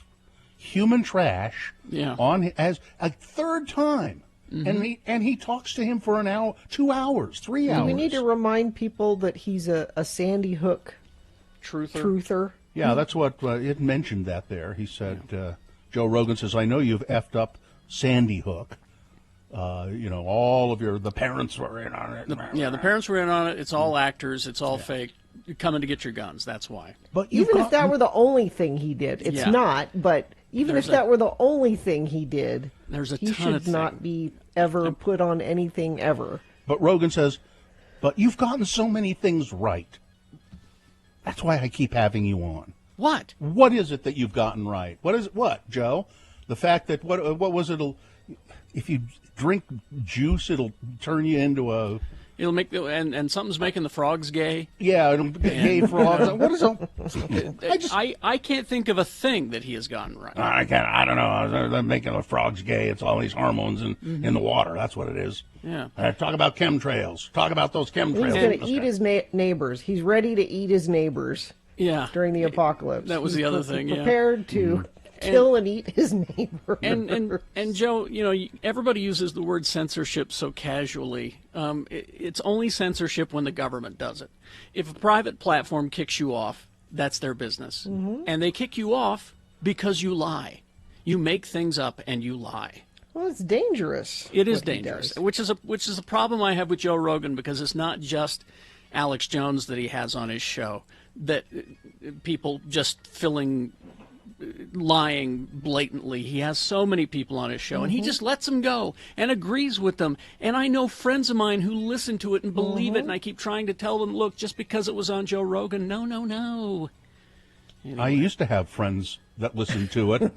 human trash on as a third time. And he talks to him for an hour, 2 hours, 3 hours. We need to remind people that he's a Sandy Hook truther. Yeah, that's what it mentioned that there. He said, Joe Rogan says, I know you've effed up Sandy Hook. All of the parents were in on it. The parents were in on it. It's all actors. It's all fake. coming to get your guns. That's why. But even if that were the only thing he did, it's Yeah. not. But even There's if that were the only thing he did, There's a he ton of should not be ever put on anything ever. But Rogan says, but you've gotten so many things right. That's why I keep having you on. What? What is it that you've gotten right? What is it? What, Joe? The fact that what was it? If you drink juice, it'll turn you into a. It'll make and something's making the frogs gay. Yeah, it'll gay frogs. What is it? I can't think of a thing that he has gotten right. I can't. I don't know. They're making the frogs gay. It's all these hormones in the water. That's what it is. Yeah. Talk about chemtrails. Talk about those chemtrails. He's going to eat his neighbors. He's ready to eat his neighbors. Yeah. During the apocalypse. That was the other thing. Prepared to kill and eat his neighbors. And Joe, everybody uses the word censorship so casually. It's only censorship when the government does it. If a private platform kicks you off, that's their business. And they kick you off because you lie. You make things up and you lie. Well, it's dangerous. It is dangerous, which is a problem I have with Joe Rogan, because it's not just Alex Jones that he has on his show, that people just lying blatantly. He has so many people on his show, and he just lets them go and agrees with them. And I know friends of mine who listen to it and believe it, and I keep trying to tell them, look, just because it was on Joe Rogan, no. Anyway. I used to have friends that listened to it.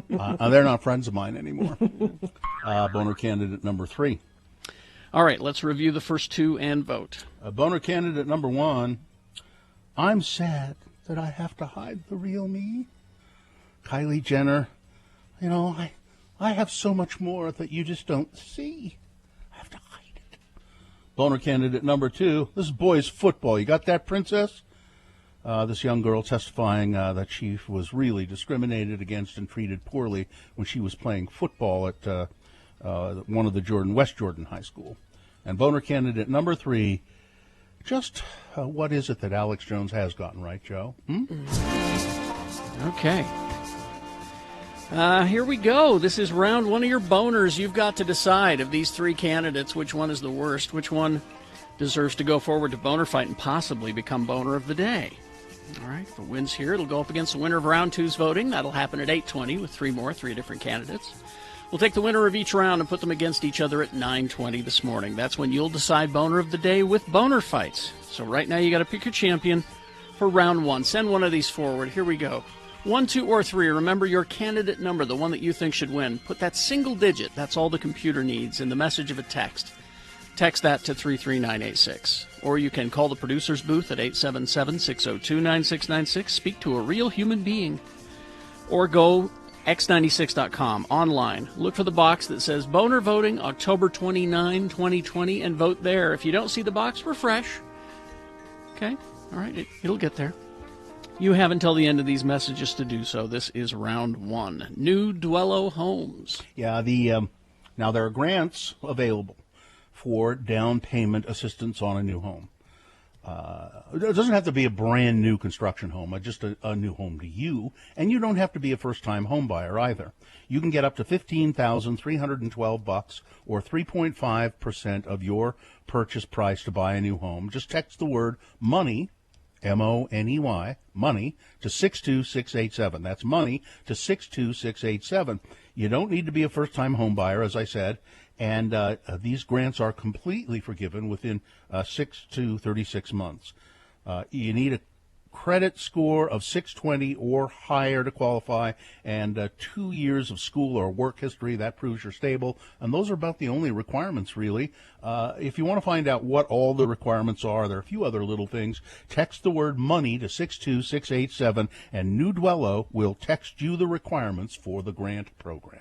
They're not friends of mine anymore. Boner candidate number 3. All right, let's review the first two and vote. Boner candidate number 1. I'm sad that I have to hide the real me. Kylie Jenner, I have so much more that you just don't see. I have to hide it. Boner candidate number 2. This is boys football. You got that, princess? This young girl testifying that she was really discriminated against and treated poorly when she was playing football at one of the West Jordan High School. And boner candidate number 3, just what is it that Alex Jones has gotten right, Joe? Okay. Here we go. This is round 1 of your boners. You've got to decide of these 3 candidates which one is the worst, which one deserves to go forward to boner fight and possibly become boner of the day. All right, if it wins here, it'll go up against the winner of round 2's voting. That'll happen at 8:20 with 3 different candidates. We'll take the winner of each round and put them against each other at 9:20 this morning. That's when you'll decide boner of the day with boner fights. So right now you got to pick your champion for round 1. Send one of these forward. Here we go. 1, 2, or 3. Remember your candidate number, the one that you think should win. Put that single digit, that's all the computer needs, in the message of a text. Text that to 33986. Or you can call the producer's booth at 877-602-9696. Speak to a real human being. Or go x96.com online. Look for the box that says Boner Voting October 29, 2020, and vote there. If you don't see the box, refresh. Okay? All right, it'll get there. You have until the end of these messages to do so. This is round 1. New Dwello Homes. Yeah, now there are grants available for down payment assistance on a new home. It doesn't have to be a brand new construction home, just a new home to you, and you don't have to be a first-time home buyer either. You can get up to $15,312 or 3.5% of your purchase price to buy a new home. Just text the word MONEY, M-O-N-E-Y, money, to 62687. That's money to 62687. You don't need to be a first-time home buyer, as I said, and these grants are completely forgiven within 6 to 36 months. You need a credit score of 620 or higher to qualify, and 2 years of school or work history. That proves you're stable, and those are about the only requirements, really. If you want to find out what all the requirements are, there are a few other little things. Text the word MONEY to 62687, and New Dwello will text you the requirements for the grant program.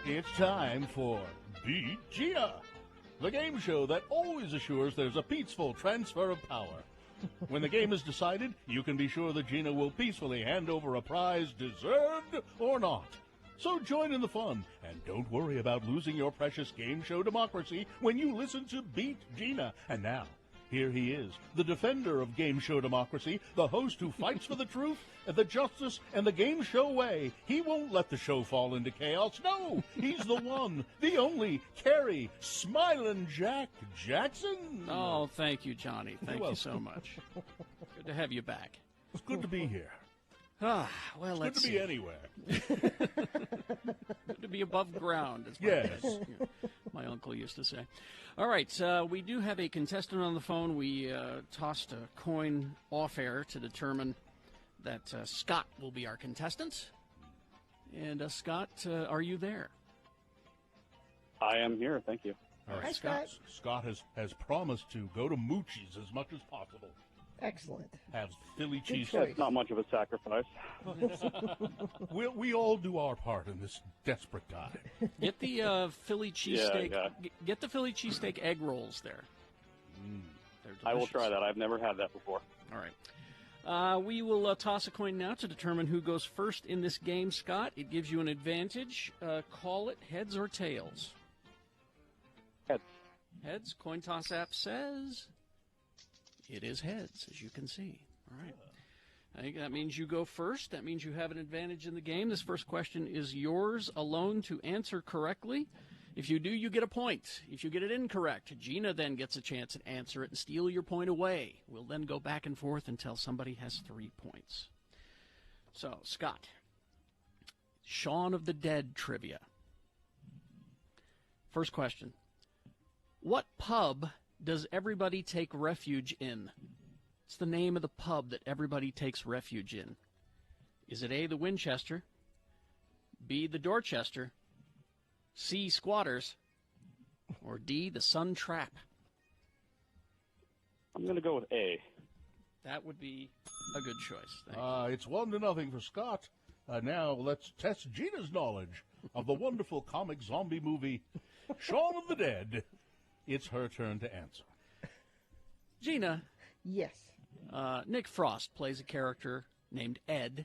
It's time for Beat Gina, the game show that always assures there's a peaceful transfer of power. When the game is decided, you can be sure that Gina will peacefully hand over a prize, deserved or not. So join in the fun, and don't worry about losing your precious game show democracy when you listen to Beat Gina. And now, Here he is, the defender of game show democracy, the host who fights for the truth, the justice, and the game show way. He won't let the show fall into chaos. No, he's the one, the only, Kerry Smilin' Jack Jackson. Oh, thank you, Johnny. Thank you so welcome. much. Good to have you back. It's good to be here. Well, It's let's good to see. be anywhere. Good to be above ground, as Yes. my uncle used to say. All right, we do have a contestant on the phone. We tossed a coin off air to determine that Scott will be our contestant. And Scott, are you there? I am here. Thank you. All right, Hi, Scott. Scott has promised to go to Moochie's as much as possible. Excellent. Have Philly Good cheese. choice. Not much of a sacrifice. we all do our part in this desperate time. Get the Philly cheesesteak. Yeah. Get the Philly cheesesteak egg rolls there. They're I will delicious. try that. I've never had that before. All right. We will toss a coin now to determine who goes first in this game, Scott. It gives you an advantage. Call it heads or tails. Heads. Heads. Coin toss app says it is heads, as you can see. All right. I think that means you go first. That means you have an advantage in the game. This first question is yours alone to answer correctly. If you do, you get a point. If you get it incorrect, Gina then gets a chance to answer it and steal your point away. We'll then go back and forth until somebody has 3 points. So, Scott, Shaun of the Dead trivia. First question. What pub does everybody take refuge in? It's the name of the pub that everybody takes refuge in. Is it A, the Winchester, B, the Dorchester, C, Squatters, or D, the Sun Trap? I'm going to go with A. That would be a good choice. Thank you. It's 1-0 for Scott. Now let's test Gina's knowledge of the wonderful comic zombie movie Shaun of the Dead. It's her turn to answer. Gina. Yes. Nick Frost plays a character named Ed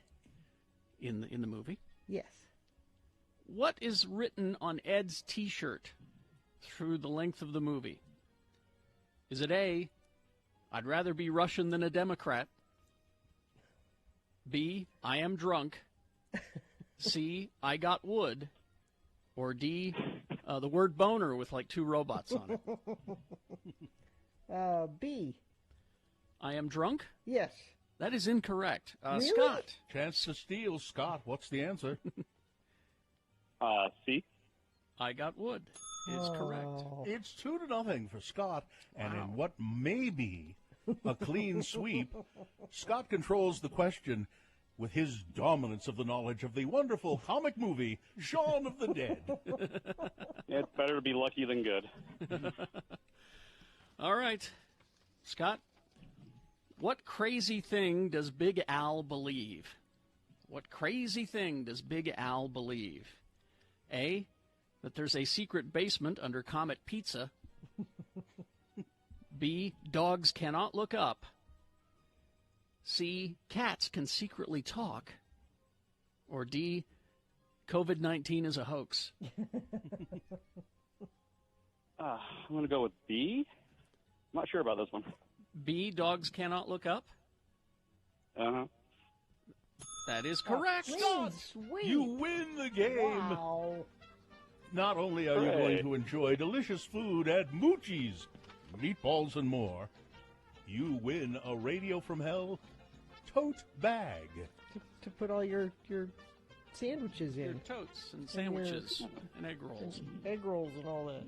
in the movie. Yes. What is written on Ed's T-shirt through the length of the movie? Is it A, I'd rather be Russian than a Democrat? B, I am drunk? C, I got wood? Or D, the word boner with like 2 robots on it? B. I am drunk? Yes. That is incorrect. Really? Scott. Chance to steal. Scott, what's the answer? C. I got wood is correct. It's 2-0 for Scott, and in what may be a clean sweep, Scott controls the question with his dominance of the knowledge of the wonderful comic movie Shaun of the Dead. It's better to be lucky than good. All right, Scott. What crazy thing does Big Al believe? What crazy thing does Big Al believe? A, that there's a secret basement under Comet Pizza. B, dogs cannot look up. C, cats can secretly talk. Or D, COVID-19 is a hoax. I'm going to go with B. I'm not sure about this one. B, dogs cannot look up. Uh-huh. That is correct. Scott, Sweet. you win the game. Wow. Not only are you Hooray. going to enjoy delicious food at Moochie's, meatballs and more, you win a Radio from Hell tote bag. To put all your sandwiches Your in. totes and And sandwiches your- and egg rolls. Egg rolls and all that.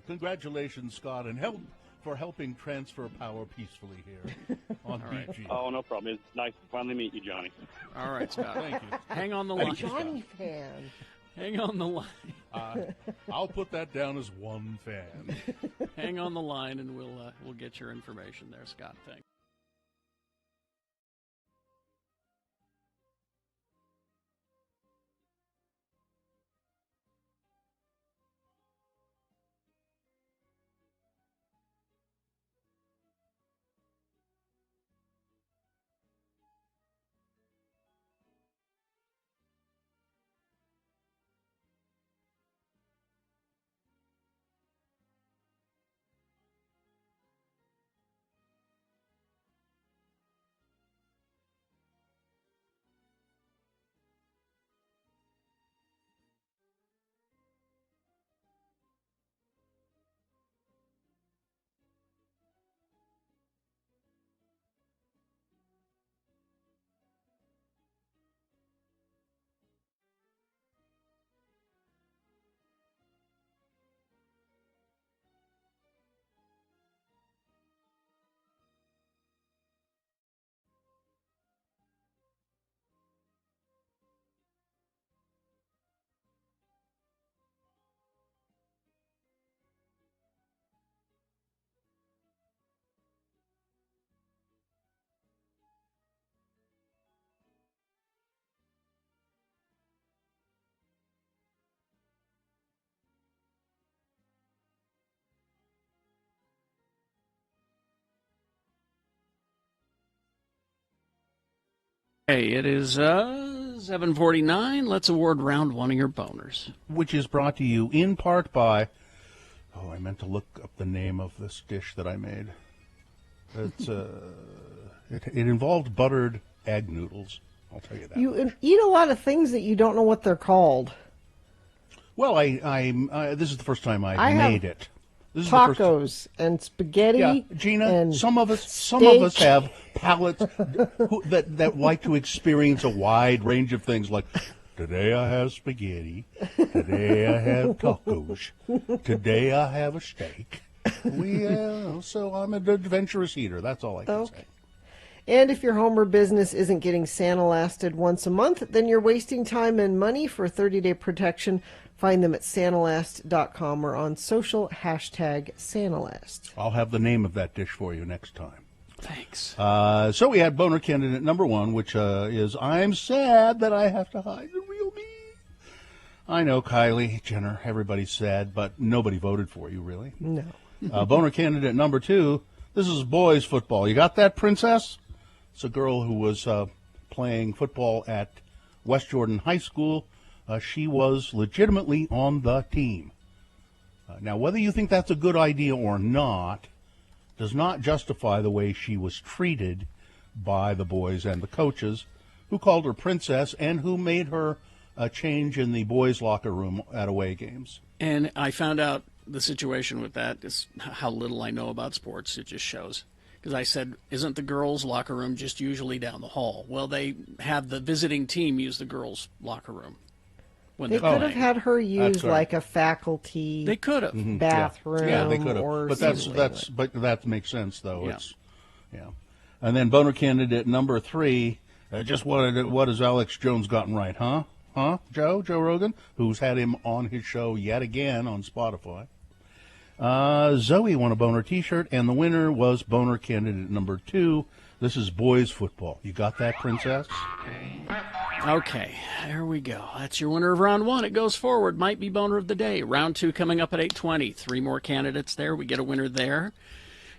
Congratulations, Scott, and helping transfer power peacefully here on right. BG. Oh, no problem. It's nice to finally meet you, Johnny. All right, Scott. Thank you. Hang on the Thank line. you, Scott. Johnny fan. Hang on the line. I'll put that down as one fan. Hang on the line, and we'll get your information there, Scott. Thanks. Hey, it is 7:49. Let's award round one of your boners. Which is brought to you in part by... Oh, I meant to look up the name of this dish that I made. It's it involved buttered egg noodles. I'll tell you that. You eat a lot of things that you don't know what they're called. Well, this is the first time I made have it. This is tacos and spaghetti. Yeah, Gina. And some of us steak. have palates that like to experience a wide range of things. Like today I have spaghetti. Today I have tacos. Today I have a steak. So I'm an adventurous eater. That's all I can say. And if your home or business isn't getting Santa-lasted once a month, then you're wasting time and money. For 30-day protection, find them at Santalast.com or on social #Santalast. I'll have the name of that dish for you next time. Thanks. So we had boner candidate number one, which is I'm sad that I have to hide the real me. I know, Kylie Jenner, everybody's sad, but nobody voted for you, really. No. Boner candidate number two, this is boys football. You got that, princess? It's a girl who was playing football at West Jordan High School. She was legitimately on the team. Now, whether you think that's a good idea or not does not justify the way she was treated by the boys and the coaches, who called her princess and who made her a change in the boys' locker room at away games. And I found out the situation with that is how little I know about sports. It just shows. Because I said, isn't the girls' locker room just usually down the hall? Well, they have the visiting team use the girls' locker room. They could have had her use like a faculty. They could have bathroom. Yeah, they could have. But that makes sense though. Yeah. And then boner candidate number three. Just what has Alex Jones gotten right, huh? Huh, Joe Rogan, who's had him on his show yet again on Spotify. Zoe won a boner T-shirt, and the winner was boner candidate number two. This is boys football. You got that, princess? Okay, there we go. That's your winner of round one. It goes forward. Might be boner of the day. Round two coming up at 8:20. 3 more candidates there. We get a winner there.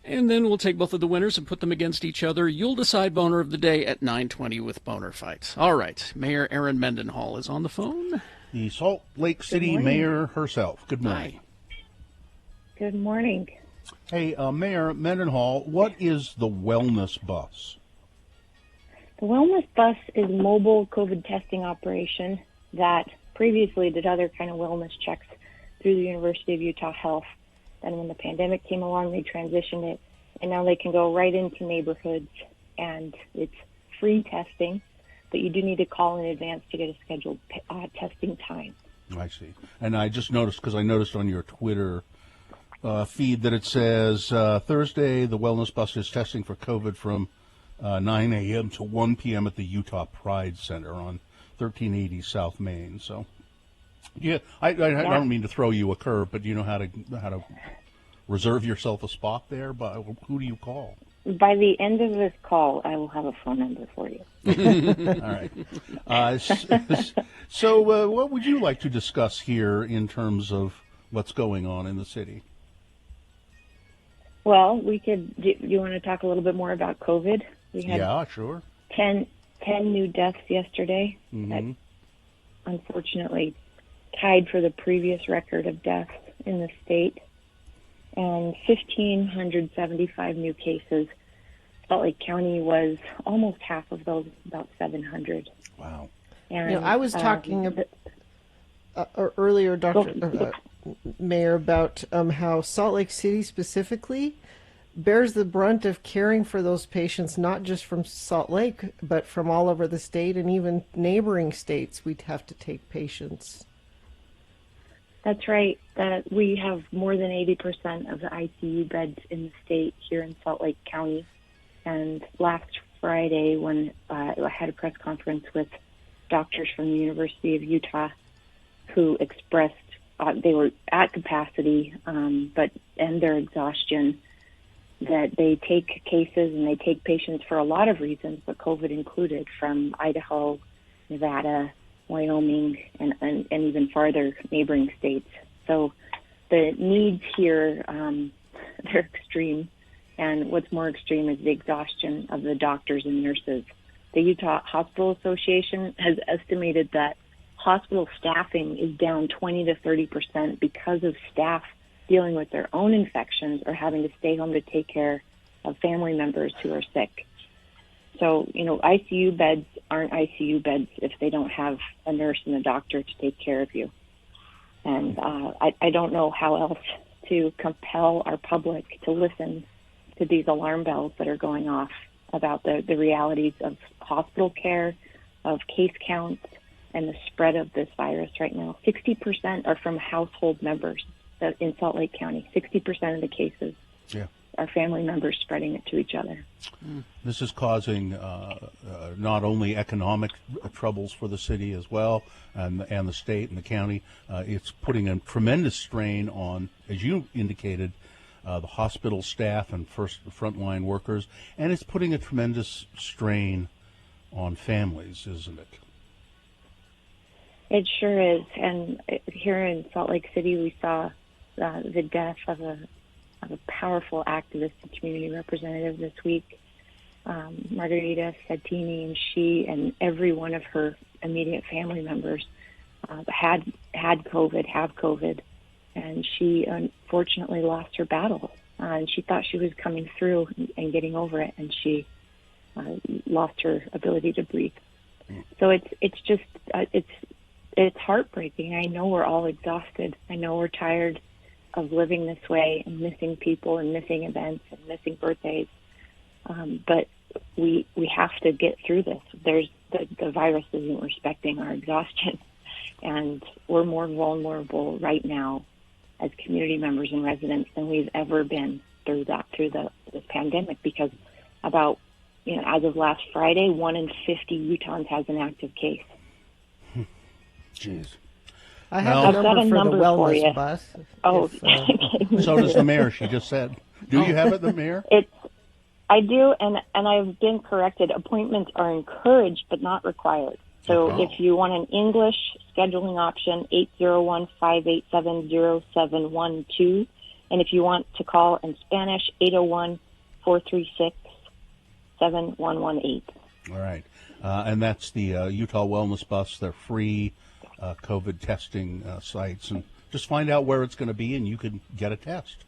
And then we'll take both of the winners and put them against each other. You'll decide boner of the day at 9:20 with boner fights. All right, Mayor Erin Mendenhall is on the phone. The Salt Lake City mayor herself. Good morning. Hi. Good morning. Hey, Mayor Mendenhall, what is the Wellness Bus? The Wellness Bus is a mobile COVID testing operation that previously did other kind of wellness checks through the University of Utah Health. Then when the pandemic came along, they transitioned it, and now they can go right into neighborhoods, and it's free testing, but you do need to call in advance to get a scheduled testing time. I see. And I just noticed, because I noticed on your Twitter feed that it says Thursday, the Wellness Bus is testing for COVID from 9 a.m. to 1 p.m. at the Utah Pride Center on 1380 South Main. So, yeah, I don't mean to throw you a curve, but do you know how to reserve yourself a spot there? But who do you call? By the end of this call, I will have a phone number for you. All right. So what would you like to discuss here in terms of what's going on in the city? Well, we could. Do you want to talk a little bit more about COVID? We had yeah, sure. 10 new deaths yesterday. Mm-hmm. That unfortunately tied for the previous record of deaths in the state. And 1,575 new cases. Salt Lake County was almost half of those, about 700. Wow. And I was talking earlier, Mayor, about how Salt Lake City specifically bears the brunt of caring for those patients, not just from Salt Lake, but from all over the state and even neighboring states. We'd have to take patients. That's right. We have more than 80% of the ICU beds in the state here in Salt Lake County. And last Friday, when I had a press conference with doctors from the University of Utah who expressed they were at capacity, but their exhaustion, that they take cases and they take patients for a lot of reasons, but COVID included, from Idaho, Nevada, Wyoming, and even farther neighboring states. So the needs here, they're extreme. And what's more extreme is the exhaustion of the doctors and nurses the Utah Hospital Association has estimated that hospital staffing is down 20 to 30% because of staff dealing with their own infections or having to stay home to take care of family members who are sick. So, ICU beds aren't ICU beds if they don't have a nurse and a doctor to take care of you. And I don't know how else to compel our public to listen to these alarm bells that are going off about the realities of hospital care, of case counts, and the spread of this virus right now. 60% are from household members in Salt Lake County. 60% of the cases are family members spreading it to each other. This is causing not only economic troubles for the city as well, and the state and the county. It's putting a tremendous strain on, as you indicated, the hospital staff and frontline workers, and it's putting a tremendous strain on families, isn't it? It sure is. And here in Salt Lake City, we saw the death of a powerful activist and community representative this week, Margarita Sattini, and she and every one of her immediate family members have COVID, and she unfortunately lost her battle. And she thought she was coming through and getting over it, and she lost her ability to breathe. So it's heartbreaking. I know we're all exhausted. I know we're tired of living this way and missing people and missing events and missing birthdays. But we have to get through this. The virus isn't respecting our exhaustion, and we're more vulnerable right now as community members and residents than we've ever been through this pandemic, because as of last Friday, 1 in 50 Utahns has an active case. Jeez. I have the number for the wellness bus. Oh, so does the mayor, she just said. Do you have it, the mayor? I do, and I've been corrected. Appointments are encouraged but not required. So if you want an English scheduling option, 801-587-0712. And if you want to call in Spanish, 801-436-7118. All right. And that's the Utah Wellness Bus. They're free COVID testing sites. And just find out where it's going to be, and you can get a test.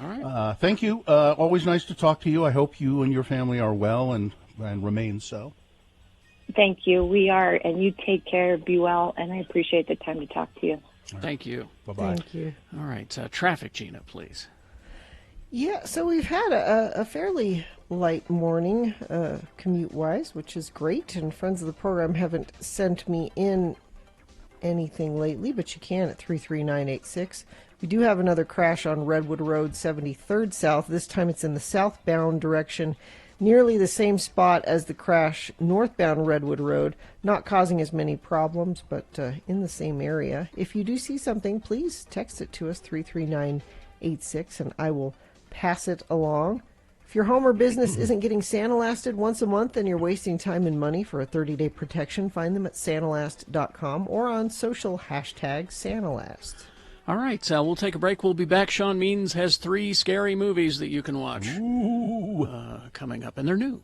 All right. Thank you. Always nice to talk to you. I hope you and your family are well and remain so. Thank you. We are, and you take care, be well, and I appreciate the time to talk to you. Right. Thank you. Bye-bye. Thank you. All right. Traffic, Gina, please. Yeah, so we've had a fairly light morning commute-wise, which is great, and friends of the program haven't sent me in anything lately, but you can at 33986. We do have another crash on Redwood Road, 73rd South. This time it's in the southbound direction, nearly the same spot as the crash northbound Redwood Road, not causing as many problems, but in the same area. If you do see something, please text it to us, 33986, and I will pass it along. If your home or business isn't getting Sanilasted once a month and you're wasting time and money for a 30-day protection, find them at sanalast.com or on social #Sanalast. All right, we'll take a break. We'll be back. Sean Means has 3 scary movies that you can watch coming up, and they're new.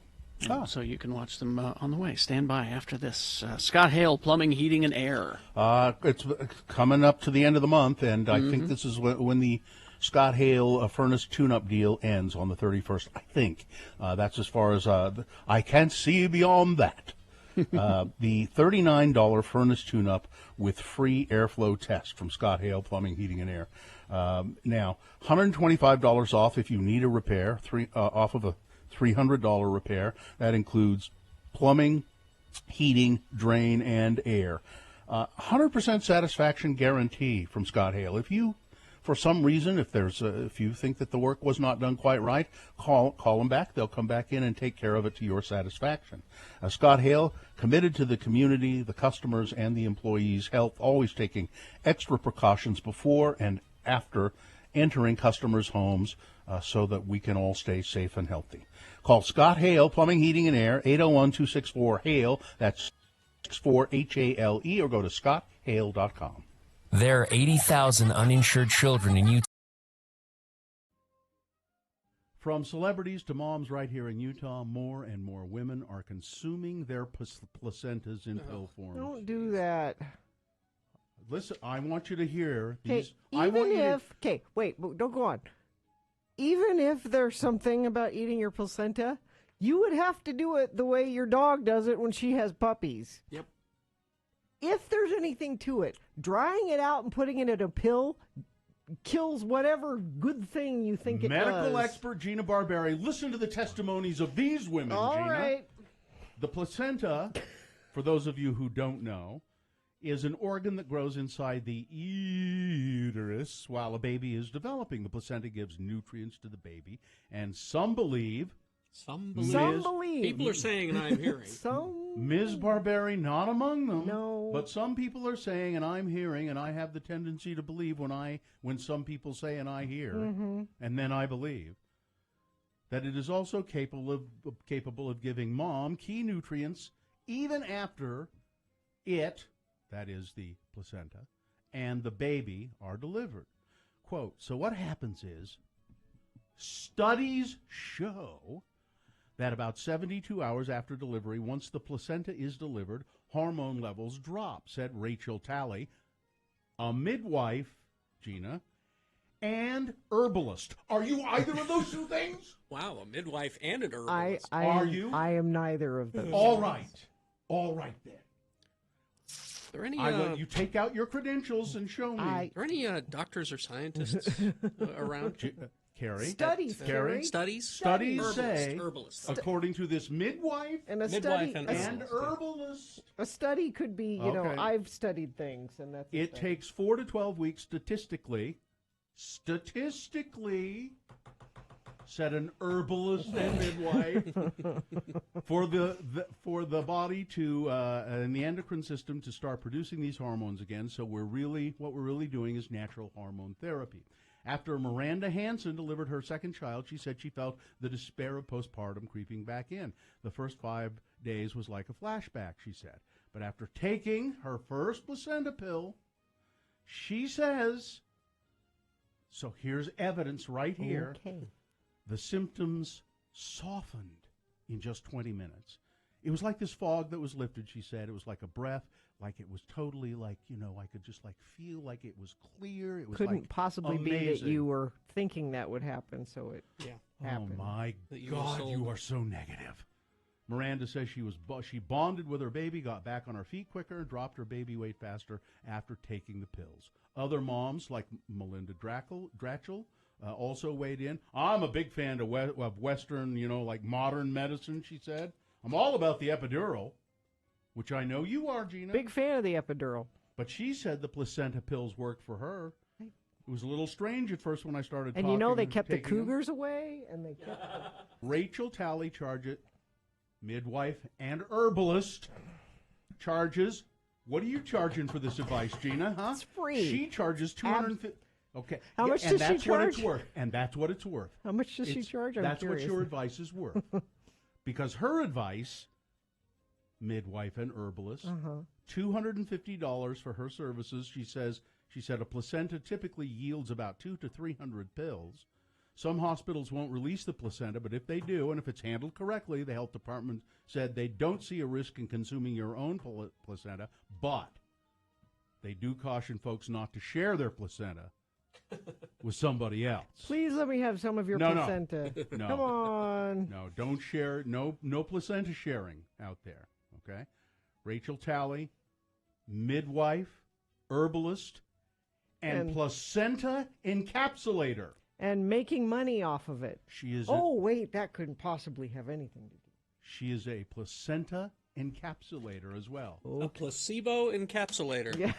So you can watch them on the way. Stand by after this. Scott Hale, Plumbing, Heating, and Air. It's coming up to the end of the month, and I think this is when the Scott Hale furnace tune-up deal ends on the 31st, I think. That's as far as I can't see beyond that. The $39 furnace tune-up with free airflow test from Scott Hale Plumbing, Heating, and Air. Now, $125 off if you need a repair, off of a $300 repair. That includes plumbing, heating, drain, and air. 100% satisfaction guarantee from Scott Hale. If you, for some reason, if you think that the work was not done quite right, call them back. They'll come back in and take care of it to your satisfaction. Scott Hale, committed to the community, the customers, and the employees' health, always taking extra precautions before and after entering customers' homes so that we can all stay safe and healthy. Call Scott Hale, Plumbing, Heating, and Air, 801-264-HALE. That's 64-HALE, or go to scotthale.com. There are 80,000 uninsured children in Utah. From celebrities to moms right here in Utah, more and more women are consuming their placentas in pill form. Don't do that. Listen, I want you to hear Okay, these. I want even you if okay, wait, don't go on. Even if there's something about eating your placenta, you would have to do it the way your dog does it when she has puppies. Yep. If there's anything to it, drying it out and putting it in a pill kills whatever good thing you think it does. Medical expert Gina Barberi, listen to the testimonies of these women, All Gina. right. The placenta, for those of you who don't know, is an organ that grows inside the uterus while a baby is developing. The placenta gives nutrients to the baby, and some believe... Some believe. People are saying, and I'm hearing. Ms. Barberi, not among them. No. But some people are saying, and I'm hearing, and I have the tendency to believe when some people say and I hear, and then I believe, that it is also capable of giving mom key nutrients even after it, that is the placenta, and the baby are delivered. Quote, so what happens is, studies show that about 72 hours after delivery, once the placenta is delivered, hormone levels drop, said Rachel Talley, a midwife, Gina, and herbalist. Are you either of those two things? Wow, a midwife and an herbalist. Are you? I am neither of them. All right then. Are there any, I want you take out your credentials and show me. Are there any doctors or scientists around? Carrie? Studies, Carrie? Studies? Studies Herbalist, say, herbalist. according to this midwife And a Midwife study, and a, herbalist, a study could be, you know, Okay. I've studied things, and that's. it takes 4 to 12 weeks statistically, said an herbalist and midwife, for the body to and the endocrine system to start producing these hormones again. So what we're really doing is natural hormone therapy. After Miranda Hansen delivered her second child, she said she felt the despair of postpartum creeping back in. The first 5 days was like a flashback, she said. But after taking her first placenta pill, she says, so here's evidence right here, Okay. the symptoms softened in just 20 minutes. It was like this fog that was lifted, she said. It was like a breath, like it was totally like, I could just like feel like it was clear. It was Couldn't like possibly be that amazing. you were thinking that would happen, so it happened. Oh my That you were God, sold. you are so negative. Miranda says she bonded with her baby, got back on her feet quicker, and dropped her baby weight faster after taking the pills. Other moms, like Melinda Dratchell, also weighed in. I'm a big fan of Western, like modern medicine, she said. I'm all about the epidural, which I know you are, Gina. Big fan of the epidural. But she said the placenta pills worked for her. It was a little strange at first when I started And talking. they kept the taking them. cougars away, and they kept. Rachel Talley midwife and herbalist, charges. What are you charging for this advice, Gina? Huh? It's free. She charges $250. Okay. How much and does she that's what it's charge? worth. And that's what it's worth. How much does she charge? I'm That's curious. what your advice is worth. Because her advice, midwife and herbalist, $250 for her services. She said a placenta typically yields about 200 to 300 pills. Some hospitals won't release the placenta, but if they do, and if it's handled correctly, the health department said they don't see a risk in consuming your own placenta, but they do caution folks not to share their placenta with somebody else. Please let me have some of your No. placenta. No. Come on. No, don't share. No placenta sharing out there. Okay, Rachel Talley, midwife, herbalist, and placenta encapsulator. And making money off of it. She is. Wait, that couldn't possibly have anything to do. She is a placenta encapsulator as well. A placebo encapsulator. Yeah.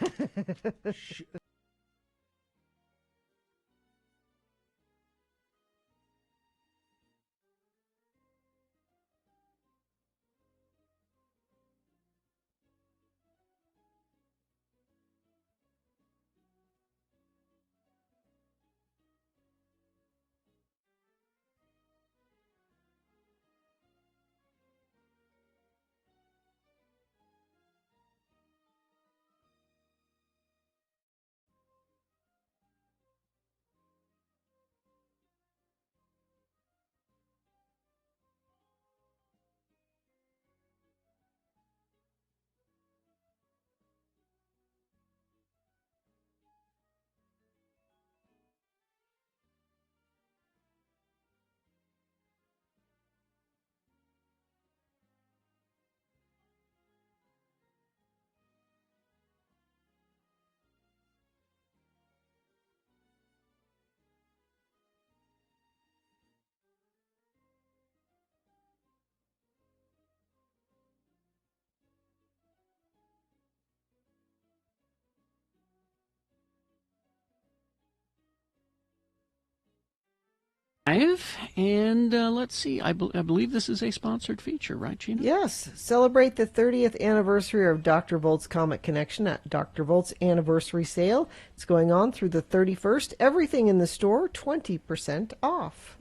And let's see, I believe this is a sponsored feature, right, Gina? Yes. Celebrate the 30th anniversary of Dr. Volt's Comic Connection at Dr. Volt's Anniversary Sale. It's going on through the 31st. Everything in the store, 20% off.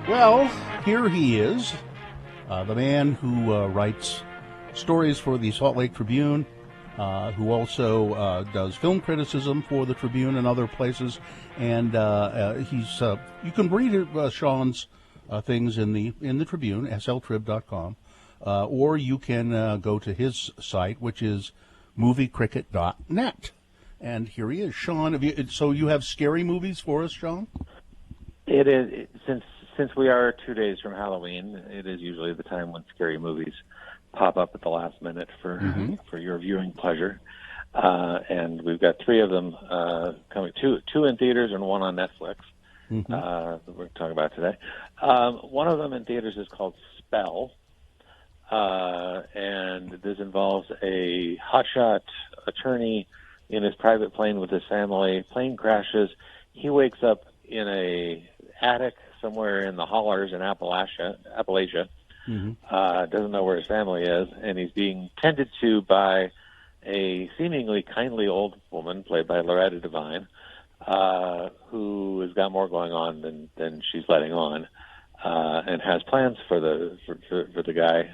Well, here he is, the man who writes stories for the Salt Lake Tribune, who also does film criticism for the Tribune and other places, and he's you can read Sean's things in the Tribune, sltrib.com, or you can go to his site, which is moviecricket.net. And here he is, Sean. So you have scary movies for us, Sean? It is since we are 2 days from Halloween. It is usually the time when scary movies pop up at the last minute for your viewing pleasure, and we've got 3 of them coming. Two in theaters and 1 on Netflix. That we're talking about today. One of them in theaters is called Spell, and this involves a hotshot attorney in his private plane with his family. Plane crashes. He wakes up in a attic somewhere in the hollers in Appalachia. Doesn't know where his family is, and he's being tended to by a seemingly kindly old woman played by Loretta Devine, who has got more going on than she's letting on, and has plans for the guy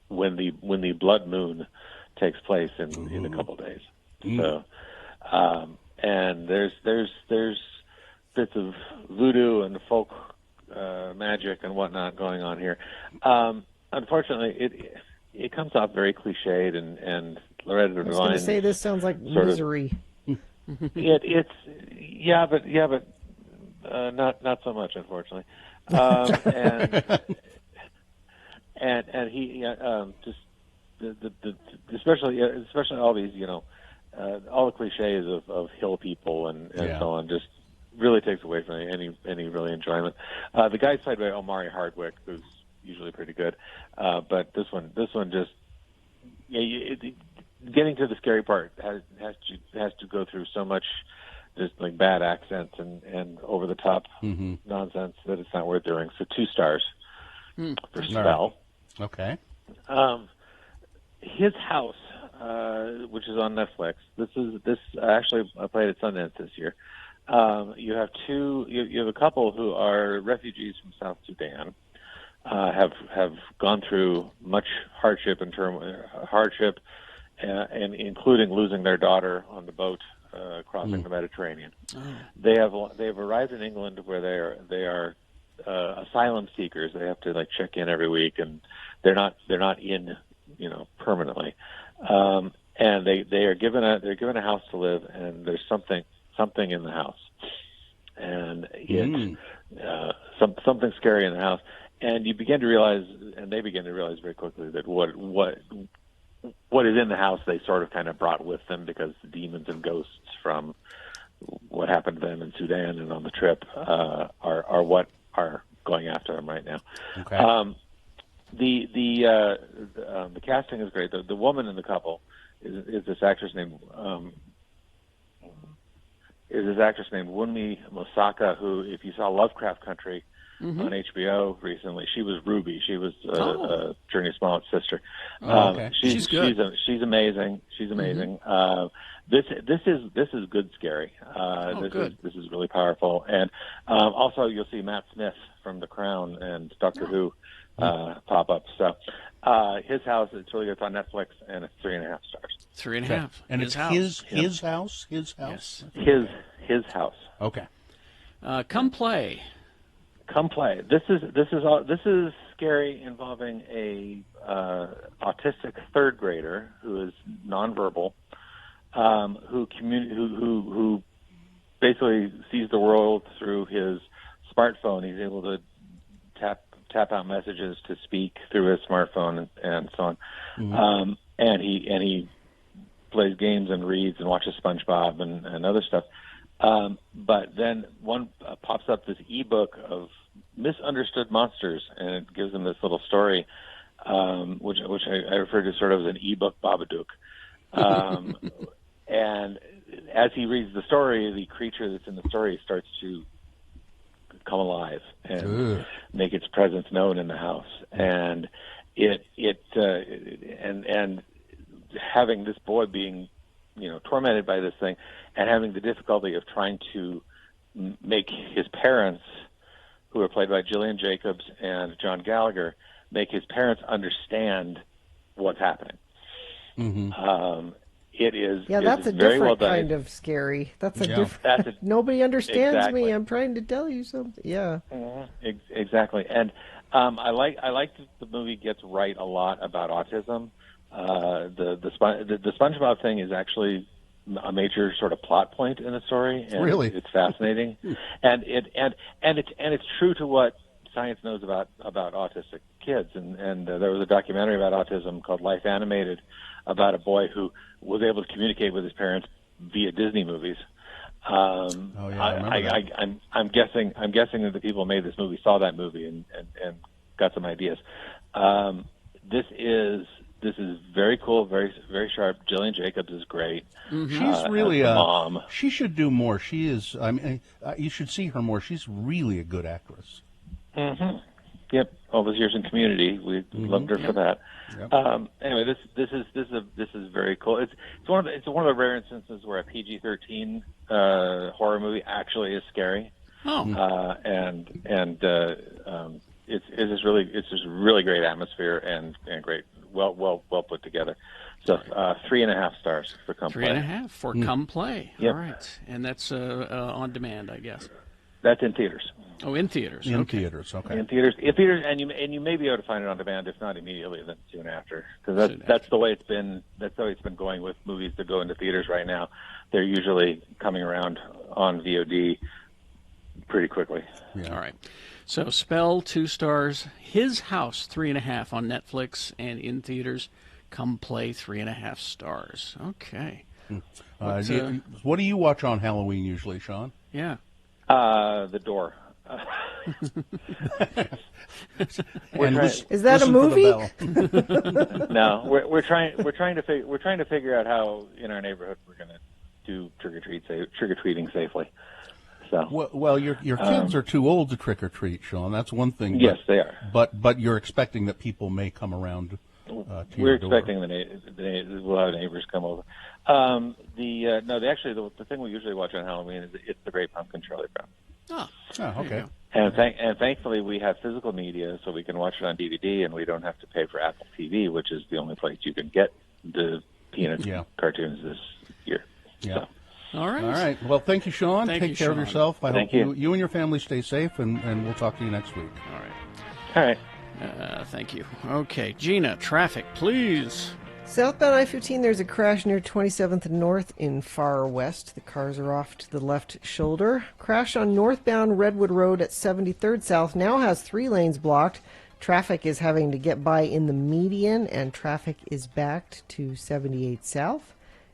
when the blood moon takes place in a couple days. So, and there's bits of voodoo and folk magic and whatnot going on here. Unfortunately, it comes off very cliched, and Loretta Devine. I was going to say this sounds like Misery. It's not so much, unfortunately. And he just especially all these all the cliches of hill people and so on just really takes away from any really enjoyment. The guy's played by Omari Hardwick, who's usually pretty good, but this one just getting to the scary part has to go through so much just like bad accents and over the top nonsense that it's not worth doing. So 2 stars for Spell. Okay. His House, which is on Netflix. This actually I played at Sundance this year. You have a couple who are refugees from South Sudan, have gone through much hardship and including losing their daughter on the boat crossing the Mediterranean. They've arrived in England where they are asylum seekers. They have to check in every week, and they're not in permanently. And they're given a house to live, and there's something in the house, and it's something scary in the house. And you begin to realize, and they begin to realize very quickly that what is in the house they sort of kind of brought with them, because the demons and ghosts from what happened to them in Sudan and on the trip are what are going after them right now. Okay. The casting is great. The woman in the couple is this actress named Wunmi Mosaka, who, if you saw Lovecraft Country on HBO recently, she was Ruby. She was Journey Smollett's sister. Okay. She's good. She's amazing. She's amazing. This is good scary. This is really powerful. And also you'll see Matt Smith from The Crown and Doctor Who pop up. So His House, it's really good. It's on Netflix, and it's 3.5 stars. 3.5. And it's his house? His house? Yes. His house. Okay. Come play. Come play. This is scary, involving a autistic 3rd grader who is nonverbal, who basically sees the world through his smartphone. He's able to tap out messages to speak through his smartphone and so on. And he plays games and reads and watches SpongeBob and other stuff. But then one pops up, this ebook of misunderstood monsters, and it gives him this little story, which I refer to sort of as an ebook Babadook. And as he reads the story, the creature that's in the story starts to come alive and Ugh. make its presence known in the house. And and having this boy being, tormented by this thing, and having the difficulty of trying to make his parents, who are played by Gillian Jacobs and John Gallagher, make his parents understand what's happening. Mm-hmm. It is. Yeah, it that's is a very well different done. kind of scary. That's a Yeah. different. Nobody understands Exactly. me. I'm trying to tell you something. Yeah. Exactly, and I like that the movie gets right a lot about autism. The SpongeBob thing is actually a major sort of plot point in the story, and Really? it's fascinating, and it's true to what science knows about autistic kids. And there was a documentary about autism called Life Animated about a boy who was able to communicate with his parents via Disney movies. I remember that. I'm guessing that the people who made this movie saw that movie and got some ideas. This is very cool, very very sharp. Gillian Jacobs is great. She's really as the mom. She should do more. She is. I mean, you should see her more. She's really a good actress. Mm-hmm. Yep, all those years in Community, we loved her for that. Yep. Anyway, this is very cool. It's one of the rare instances where a PG-13 horror movie actually is scary. Oh. It's just really great atmosphere and great, well put together. So 3.5 stars for Come Play. 3.5 for Come Play. Yep. All right, and that's on demand, I guess. That's in theaters. Oh, in theaters. In Okay. theaters, okay. In theaters, and you may be able to find it on demand, if not immediately, then soon after. Because that's the way it's been. That's the way it's been going with movies that go into theaters right now. They're usually coming around on VOD pretty quickly. Yeah. All right. So Spell 2 stars. His House 3.5 on Netflix and in theaters. Come Play 3.5 stars. Okay. What do you watch on Halloween usually, Sean? Yeah. The Door. Is that a movie? No, we're trying to figure out how in our neighborhood we're going to do trick or treating safely. So well, your kids are too old to trick or treat, Sean. That's one thing. Yes, they are. But you're expecting that people may come around to we're your door. expecting we'll have neighbors come over. The thing we usually watch on Halloween is It's the Great Pumpkin, Charlie Brown. Oh, okay. And thankfully we have physical media, so we can watch it on DVD, and we don't have to pay for Apple TV, which is the only place you can get the Peanuts cartoons this year. Yeah. So. All right. All right. Well, thank you, Sean. Thank Take you, care of Sean. yourself. I Thank hope you and your family stay safe, and we'll talk to you next week. All right. All right. Thank you. Okay, Gina, traffic, please. Southbound I-15, there's a crash near 27th North in Far West. The cars are off to the left shoulder. Crash on northbound Redwood Road at 73rd South now has 3 lanes blocked. Traffic is having to get by in the median, and traffic is backed to 78 South.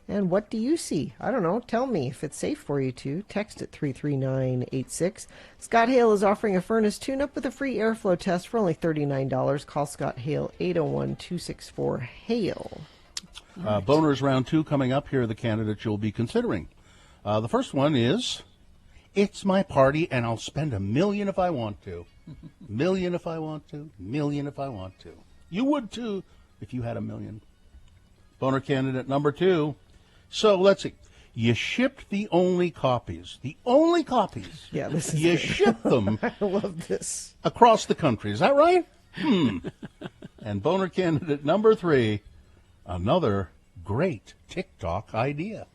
And what do you see? I don't know. Tell me if it's safe for you to. Text at 33986. Scott Hale is offering a furnace tune-up with a free airflow test for only $39. Call Scott Hale, 801-264-HALE. Boners round 2 coming up. Here are the candidates you'll be considering. The first one is, it's my party and I'll spend $1 million if I want to. $1 million if I want to. $1 million if I want to. You would too if you had $1 million. Boner candidate number 2. So let's see. You shipped the only copies. The only copies. Yeah, this is You good. shipped them. I love this. Across the country. Is that right? And boner candidate number 3. Another great TikTok idea.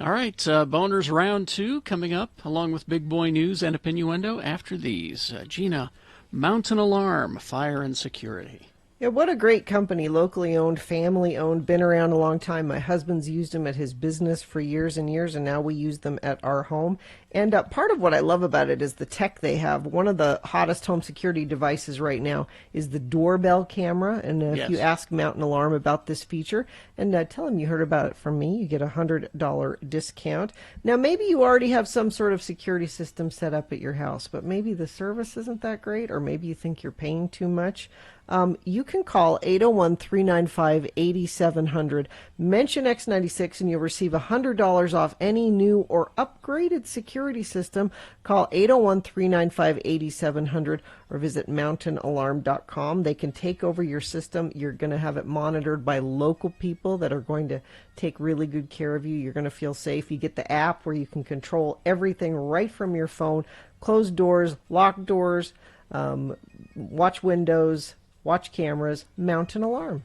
All right, Boners round 2 coming up, along with Big Boy News and Opinioendo after these. Gina, Mountain Alarm, Fire and Security. Yeah, what a great company, locally owned, family owned, been around a long time. My husband's used them at his business for years and years, and now we use them at our home. And part of what I love about it is the tech they have. One of the hottest home security devices right now is the doorbell camera. And if you ask Mountain Alarm about this feature and tell them you heard about it from me, you get a $100 discount. Now, maybe you already have some sort of security system set up at your house, but maybe the service isn't that great, or maybe you think you're paying too much. You can call 801-395-8700. Mention X96 and you'll receive $100 off any new or upgraded security system. Call 801-395-8700 or visit mountainalarm.com. They can take over your system. You're going to have it monitored by local people that are going to take really good care of you. You're going to feel safe. You get the app where you can control everything right from your phone. Close doors, lock doors, watch windows, watch cameras, mount an alarm.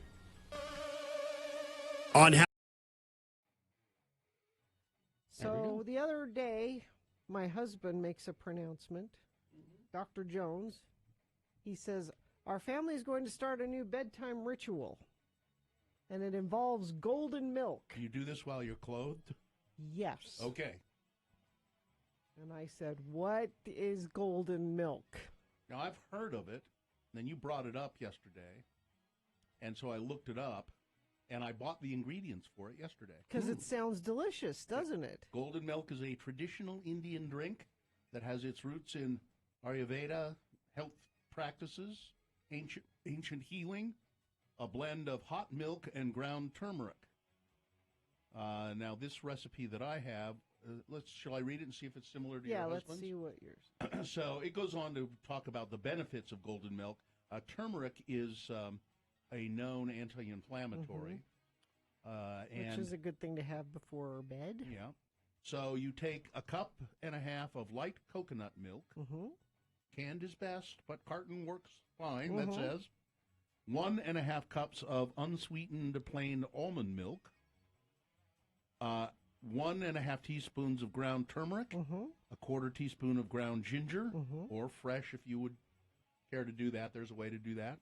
So the other day, my husband makes a pronouncement. Dr. Jones, he says, our family is going to start a new bedtime ritual, and it involves golden milk. Can you do this while you're clothed? Yes. Okay. And I said, what is golden milk? Now, I've heard of it. Then you brought it up yesterday, and so I looked it up, and I bought the ingredients for it yesterday. Because it sounds delicious, doesn't it? Golden milk is a traditional Indian drink that has its roots in Ayurveda, health practices, ancient healing, a blend of hot milk and ground turmeric. Now, this recipe that I have, shall I read it and see if it's similar to your husband's? Yeah, let's see what yours. So it goes on to talk about the benefits of golden milk. Turmeric is a known anti-inflammatory. Which is a good thing to have before bed. Yeah. So you take a cup and a half of light coconut milk. Canned is best, but carton works fine, that says. 1.5 cups of unsweetened plain almond milk. 1.5 teaspoons of ground turmeric, a 1/4 teaspoon of ground ginger, or fresh if you would care to do that. There's a way to do that.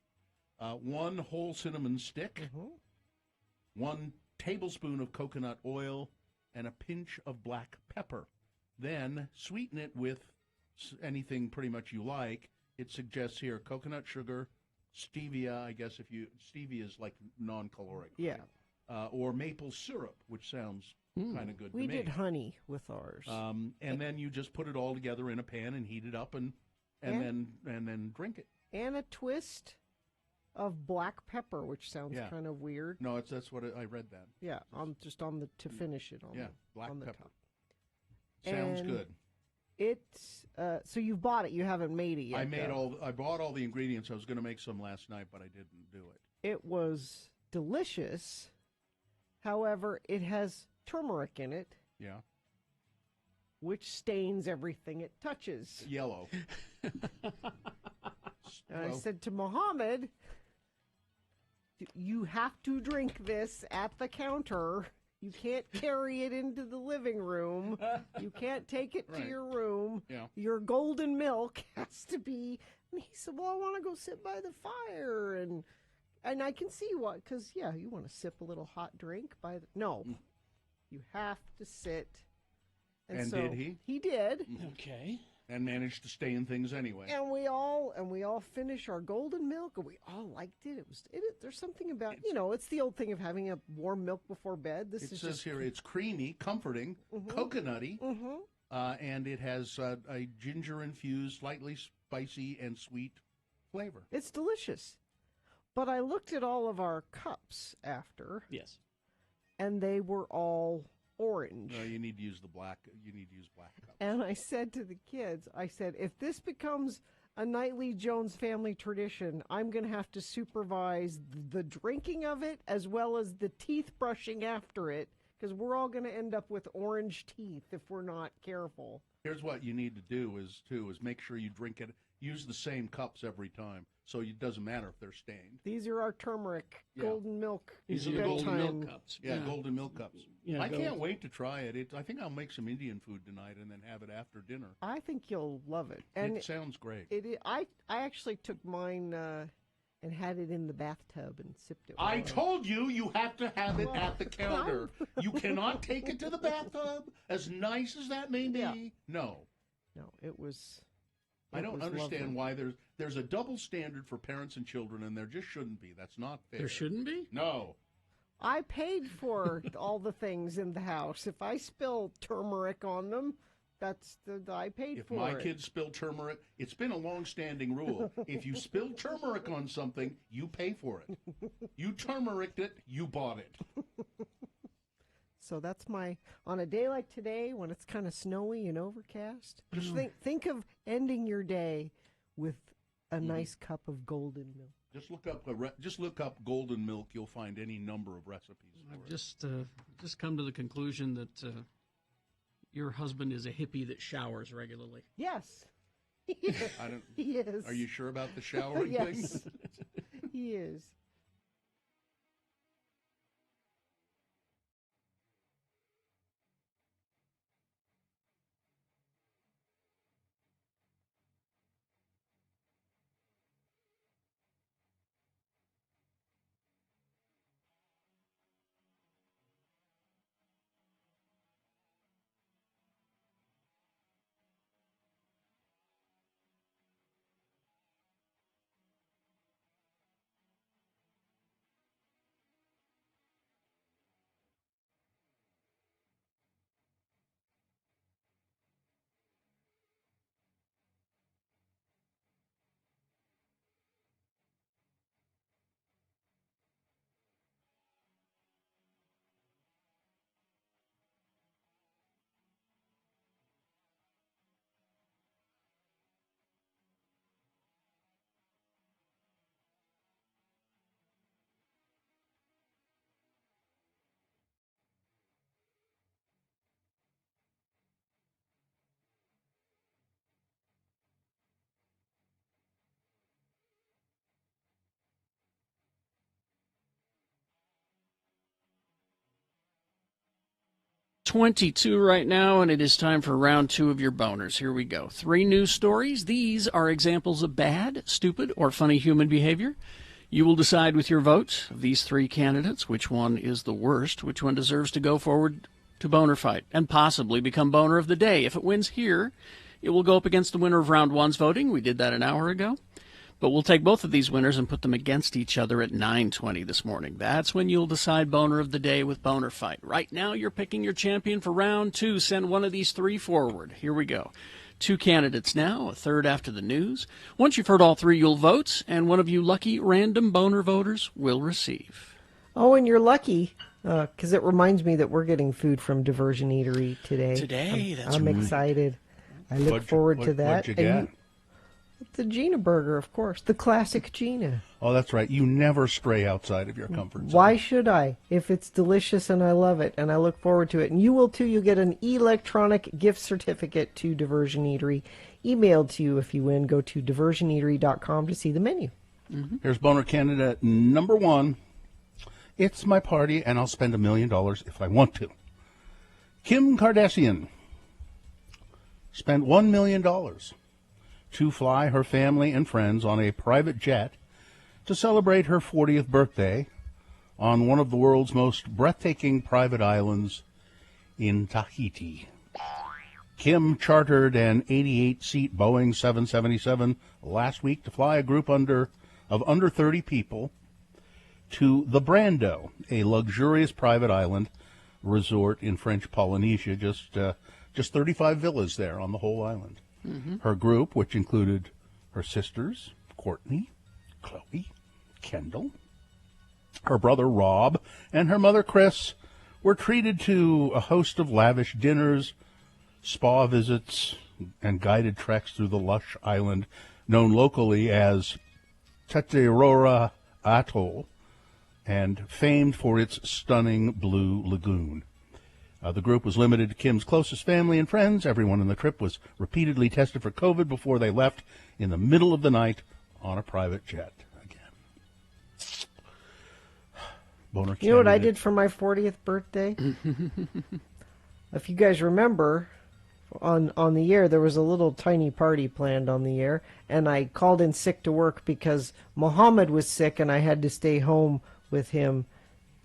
1 whole cinnamon stick, 1 tablespoon of coconut oil, and a pinch of black pepper. Then sweeten it with anything pretty much you like. It suggests here coconut sugar, stevia, I guess stevia is like non-caloric. Yeah. Or maple syrup, which sounds kind of good to me. We did honey with ours. And then you just put it all together in a pan and heat it up and then drink it. And a twist of black pepper, which sounds kind of weird. No, that's what I read that. Yeah, to finish it on black on the pepper. top. Sounds And good. It's so you've bought it. You haven't made it yet. I bought all the ingredients. I was going to make some last night, but I didn't do it. It was delicious. However, it has turmeric in it. Yeah. Which stains everything it touches. Yellow. And I said to Mohammed, you have to drink this at the counter. You can't carry it into the living room. You can't take it to your room. Yeah. Your golden milk has to be. And he said, well, I want to go sit by the fire. And I can see what, because, you want to sip a little hot drink by the. No. You have to sit. And so did he? He did. Okay. And managed to stay in things anyway. And we all finished our golden milk, and we all liked it. There's something about it's the old thing of having a warm milk before bed. It says here it's creamy, comforting, coconutty, and it has a ginger infused, slightly spicy and sweet flavor. It's delicious. But I looked at all of our cups after. Yes. And they were all orange. No, you need to use black cups. And I said to the kids, if this becomes a nightly Jones family tradition, I'm going to have to supervise the drinking of it as well as the teeth brushing after it, because we're all going to end up with orange teeth if we're not careful. Here's what you need to do is make sure you drink it. Use the same cups every time, so it doesn't matter if they're stained. These are our turmeric golden milk. These are the golden milk cups. Yeah, golden milk cups. Yeah, I can't wait to try it. I think I'll make some Indian food tonight and then have it after dinner. I think you'll love it. And it sounds great. I actually took mine and had it in the bathtub and sipped it. I told you have to have it at the counter. You cannot take it to the bathtub, as nice as that may be. Yeah. No, it was. I don't understand lovely. why there's a double standard for parents and children, and there just shouldn't be. That's not fair. There shouldn't be? No. I paid for all the things in the house. If I spill turmeric on them, I paid If for my it. kids spill turmeric, it's been a long-standing rule. If you spill turmeric on something, you pay for it. You turmericed it, you bought it. So that's on a day like today when it's kind of snowy and overcast. Just think of ending your day with a nice cup of golden milk. Just look up golden milk. You'll find any number of recipes. I've just come to the conclusion that your husband is a hippie that showers regularly. Yes. I don't. He is. Are you sure about the showering Yes. thing? He is. .22 right now, and it is time for round 2 of your boners. Here we go. 3 news stories. These are examples of bad, stupid, or funny human behavior. You will decide with your vote of these 3 candidates which one is the worst, which one deserves to go forward to boner fight, and possibly become boner of the day. If it wins here, it will go up against the winner of round 1's voting. We did that an hour ago. But we'll take both of these winners and put them against each other at 9:20 this morning. That's when you'll decide boner of the day with Boner Fight. Right now, you're picking your champion for round 2. Send one of these 3 forward. Here we go. 2 candidates now, a third after the news. Once you've heard all 3, you'll vote, and one of you lucky random boner voters will receive. Oh, and you're lucky, because it reminds me that we're getting food from Diversion Eatery today. I'm right. excited. I look forward to that. What'd you get? The Gina Burger, of course. The classic Gina. Oh, that's right. You never stray outside of your comfort zone. Why should I? If it's delicious and I love it and I look forward to it. And you will too. You'll get an electronic gift certificate to Diversion Eatery emailed to you if you win. Go to diversioneatery.com to see the menu. Here's boner candidate number 1. It's my party and I'll spend $1 million if I want to. Kim Kardashian spent $1 million to fly her family and friends on a private jet to celebrate her 40th birthday on one of the world's most breathtaking private islands in Tahiti. Kim chartered an 88-seat Boeing 777 last week to fly a group of under 30 people to the Brando, a luxurious private island resort in French Polynesia, just 35 villas there on the whole island. Her group, which included her sisters, Courtney, Chloe, Kendall, her brother Rob, and her mother Chris, were treated to a host of lavish dinners, spa visits, and guided treks through the lush island known locally as Tetiaroa Atoll and famed for its stunning blue lagoon. The group was limited to Kim's closest family and friends. Everyone on the trip was repeatedly tested for COVID before they left in the middle of the night on a private jet. Again. Boner You know what I did for my 40th birthday? If you guys remember, on the air, there was a little tiny party planned on the air, and I called in sick to work because Muhammad was sick and I had to stay home with him,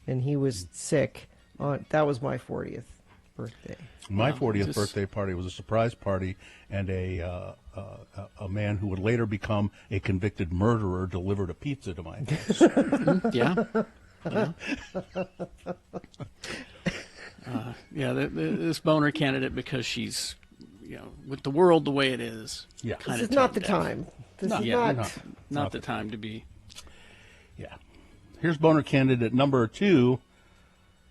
and he was sick. That was my 40th birthday. My 40th birthday party was a surprise party, and a man who would later become a convicted murderer delivered a pizza to my house. This boner candidate, because she's with the world the way it is, Yeah. kind This of is not the time. This is not the time to be. Yeah. Here's Boner candidate number 2.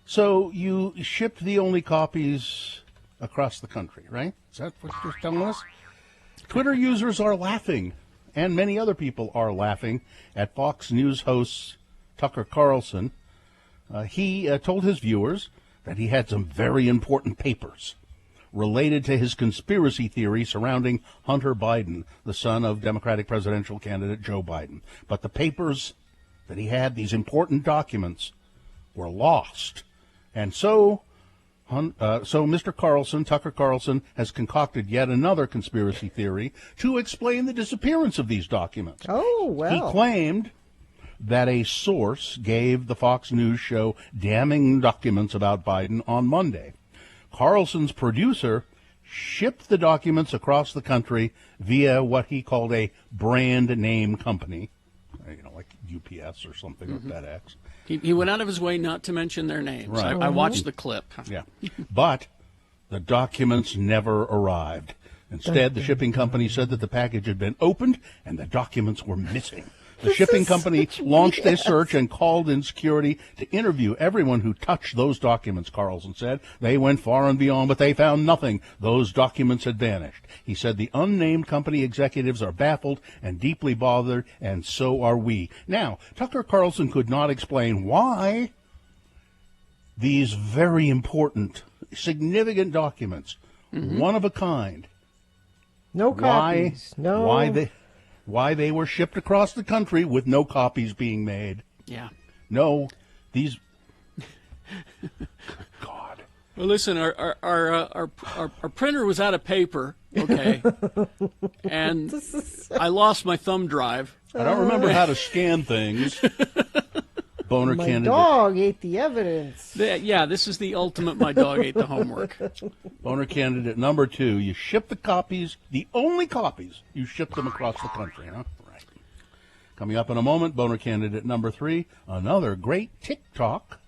So you shipped the only copies across the country, right? Is that what you're telling us? Twitter users are laughing, and many other people are laughing at Fox News host Tucker Carlson. He told his viewers that he had some very important papers related to his conspiracy theory surrounding Hunter Biden, the son of Democratic presidential candidate Joe Biden. But the papers that he had, these important documents, were lost. And so Mr. Carlson, Tucker Carlson, has concocted yet another conspiracy theory to explain the disappearance of these documents. Oh, well. He claimed that a source gave the Fox News show damning documents about Biden on Monday. Carlson's producer shipped the documents across the country via what he called a brand name company, like UPS or something, or FedEx. He went out of his way not to mention their names. Right. I watched the clip. Yeah. But the documents never arrived. Instead, the shipping company said that the package had been opened and the documents were missing. The shipping company launched a search and called in security to interview everyone who touched those documents, Carlson said. They went far and beyond, but they found nothing. Those documents had vanished. He said the unnamed company executives are baffled and deeply bothered, and so are we. Now, Tucker Carlson could not explain why these very important, significant documents, one of a kind, no copies, why they were shipped across the country with no copies being made. Yeah. No, these. God. Well, listen, our printer was out of paper. Okay. And I lost my thumb drive. I don't remember how to scan things. Boner my candidate. dog ate the evidence. Yeah, this is the ultimate my dog ate the homework. Boner candidate number 2. You ship the copies, the only copies, you ship them across the country, huh? Right. Coming up in a moment, Boner candidate number 3, another great TikTok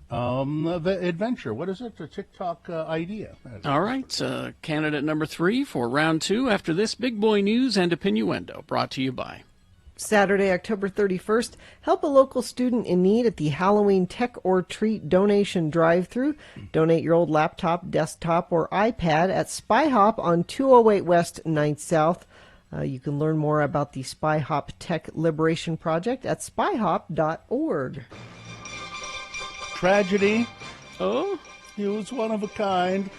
adventure. What is it? A TikTok idea. All right. Candidate number 3 for round 2 after this big boy news and opinioendo brought to you by Saturday, October 31st, help a local student in need at the Halloween Tech or Treat donation drive-thru. Donate your old laptop, desktop, or iPad at Spy Hop on 208 West 9th South. You can learn more about the Spy Hop Tech Liberation Project at spyhop.org. Tragedy. Oh? He was one of a kind.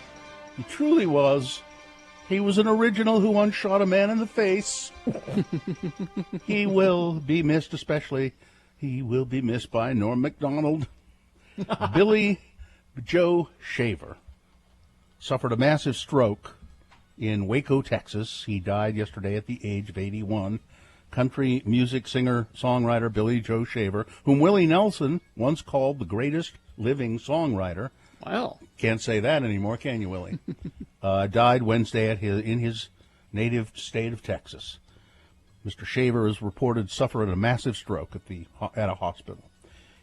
He truly was. He was an original who once shot a man in the face. He will be missed, especially he will be missed by Norm Macdonald. Billy Joe Shaver suffered a massive stroke in Waco, Texas. He died yesterday at the age of 81. Country music singer-songwriter Billy Joe Shaver, whom Willie Nelson once called the greatest living songwriter. Wow. Can't say that anymore, can you, Willie? Died Wednesday in his native state of Texas. Mr. Shaver is reported suffering a massive stroke at a hospital.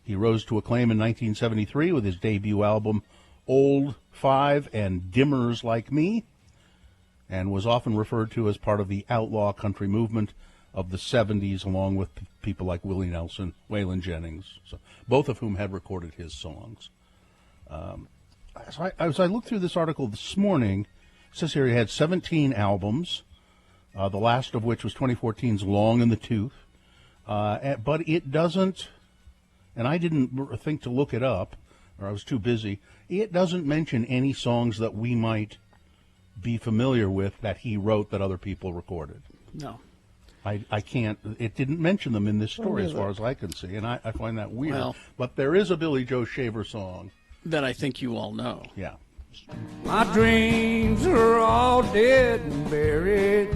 He rose to acclaim in 1973 with his debut album Old 5 and Dimmers Like Me, and was often referred to as part of the outlaw country movement of the 70s, along with people like Willie Nelson, Waylon Jennings, both of whom had recorded his songs. As I looked through this article this morning, it says here he had 17 albums, the last of which was 2014's Long in the Tooth. But it doesn't, and I didn't think to look it up, or I was too busy, it doesn't mention any songs that we might be familiar with that he wrote that other people recorded. No. I can't, it didn't mention them in this story as far as I can see, and I find that weird. Well, but there is a Billy Joe Shaver song that I think you all know. Yeah. My dreams are all dead and buried.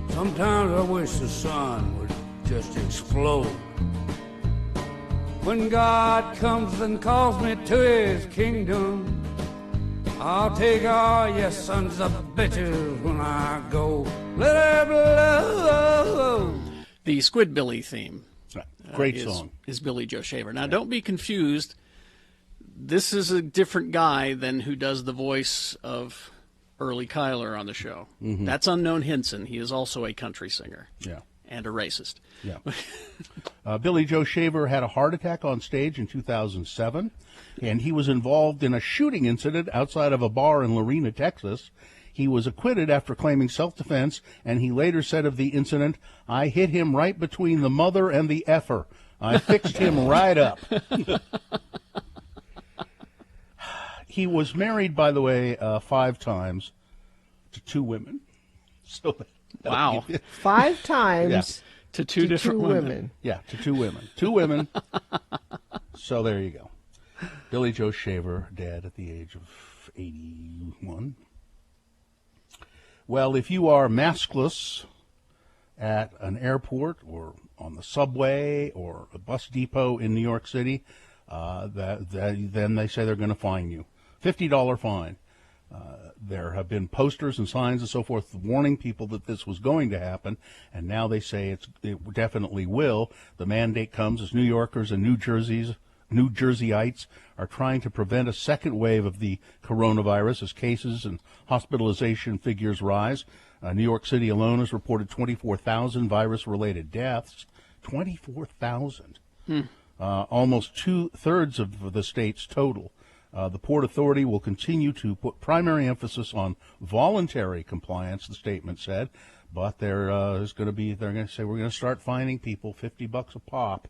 Sometimes I wish the sun would just explode. When God comes and calls me to his kingdom, I'll take all your sons of bitches when I go. Let her blow. The Squidbilly theme. Great song. Is Billy Joe Shaver. Now, don't be confused. this is a different guy than who does the voice of Early Kyler on the show. Mhm. That's Unknown Hinson. He is also a country singer. Yeah. And a racist. Yeah. Billy Joe Shaver had a heart attack on stage in 2007, and he was involved in a shooting incident outside of a bar in Lorena, Texas. He was acquitted after claiming self-defense, and he later said of the incident, "I hit him right between the mother and the effer. I fixed him right up." He was married, by the way, 5 times to 2 women. So Wow. 5 times Yeah. to two different women. Yeah, to 2 women. 2 women. So there you go. Billy Joe Shaver, dead at the age of 81. Well, if you are maskless at an airport or on the subway or a bus depot in New York City, then they say they're going to fine you. $50 fine. There have been posters and signs and so forth warning people that this was going to happen, and now they say it definitely will. The mandate comes as New Yorkers and New Jerseyites are trying to prevent a second wave of the coronavirus as cases and hospitalization figures rise. New York City alone has reported 24,000 virus-related deaths. 24,000. Almost 2/3 of the state's total. The Port Authority will continue to put primary emphasis on voluntary compliance, the statement said, but they're going to say we're going to start fining people $50 a pop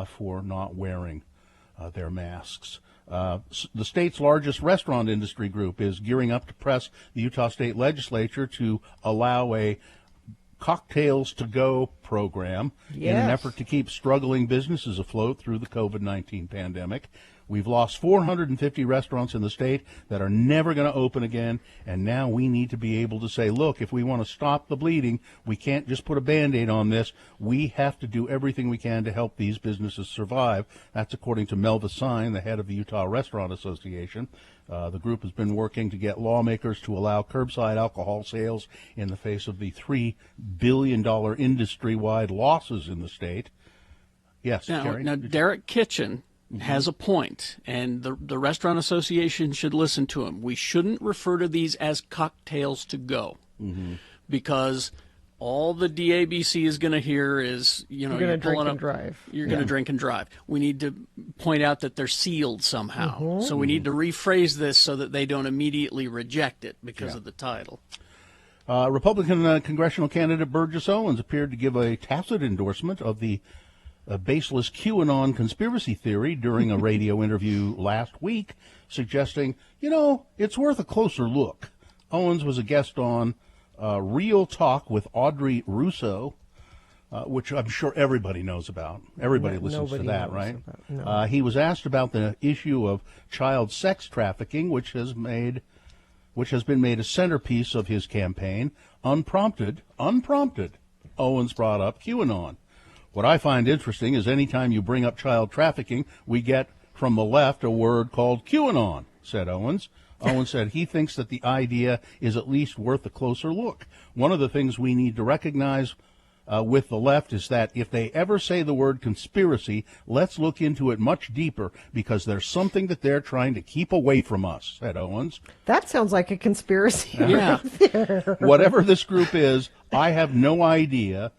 for not wearing their masks. The state's largest restaurant industry group is gearing up to press the Utah State Legislature to allow a cocktails to go program in an effort to keep struggling businesses afloat through the COVID-19 pandemic. We've lost 450 restaurants in the state that are never going to open again, and now we need to be able to say, look, if we want to stop the bleeding, we can't just put a Band-Aid on this. We have to do everything we can to help these businesses survive. That's according to Melva Sine, the head of the Utah Restaurant Association. The group has been working to get lawmakers to allow curbside alcohol sales in the face of the $3 billion industry-wide losses in the state. Yes, Jerry? Now Derek Kitchen has a point, and the Restaurant Association should listen to him. We shouldn't refer to these as cocktails to go, because all the DABC is going to hear is, you're going to drink and drive. You're going to drink and drive. We need to point out that they're sealed somehow. So we need to rephrase this so that they don't immediately reject it because of the title. Republican congressional candidate Burgess Owens appeared to give a tacit endorsement of the baseless QAnon conspiracy theory during a radio interview last week, suggesting, it's worth a closer look. Owens was a guest on Real Talk with Audrey Russo, which I'm sure everybody knows about. Everybody listens to that, right? He was asked about the issue of child sex trafficking, which has been made a centerpiece of his campaign. Unprompted, Owens brought up QAnon. What I find interesting is anytime you bring up child trafficking, we get from the left a word called QAnon, said Owens. Owens said he thinks that the idea is at least worth a closer look. One of the things we need to recognize with the left is that if they ever say the word conspiracy, let's look into it much deeper, because there's something that they're trying to keep away from us, said Owens. That sounds like a conspiracy. Yeah. Right there. Whatever this group is, I have no idea.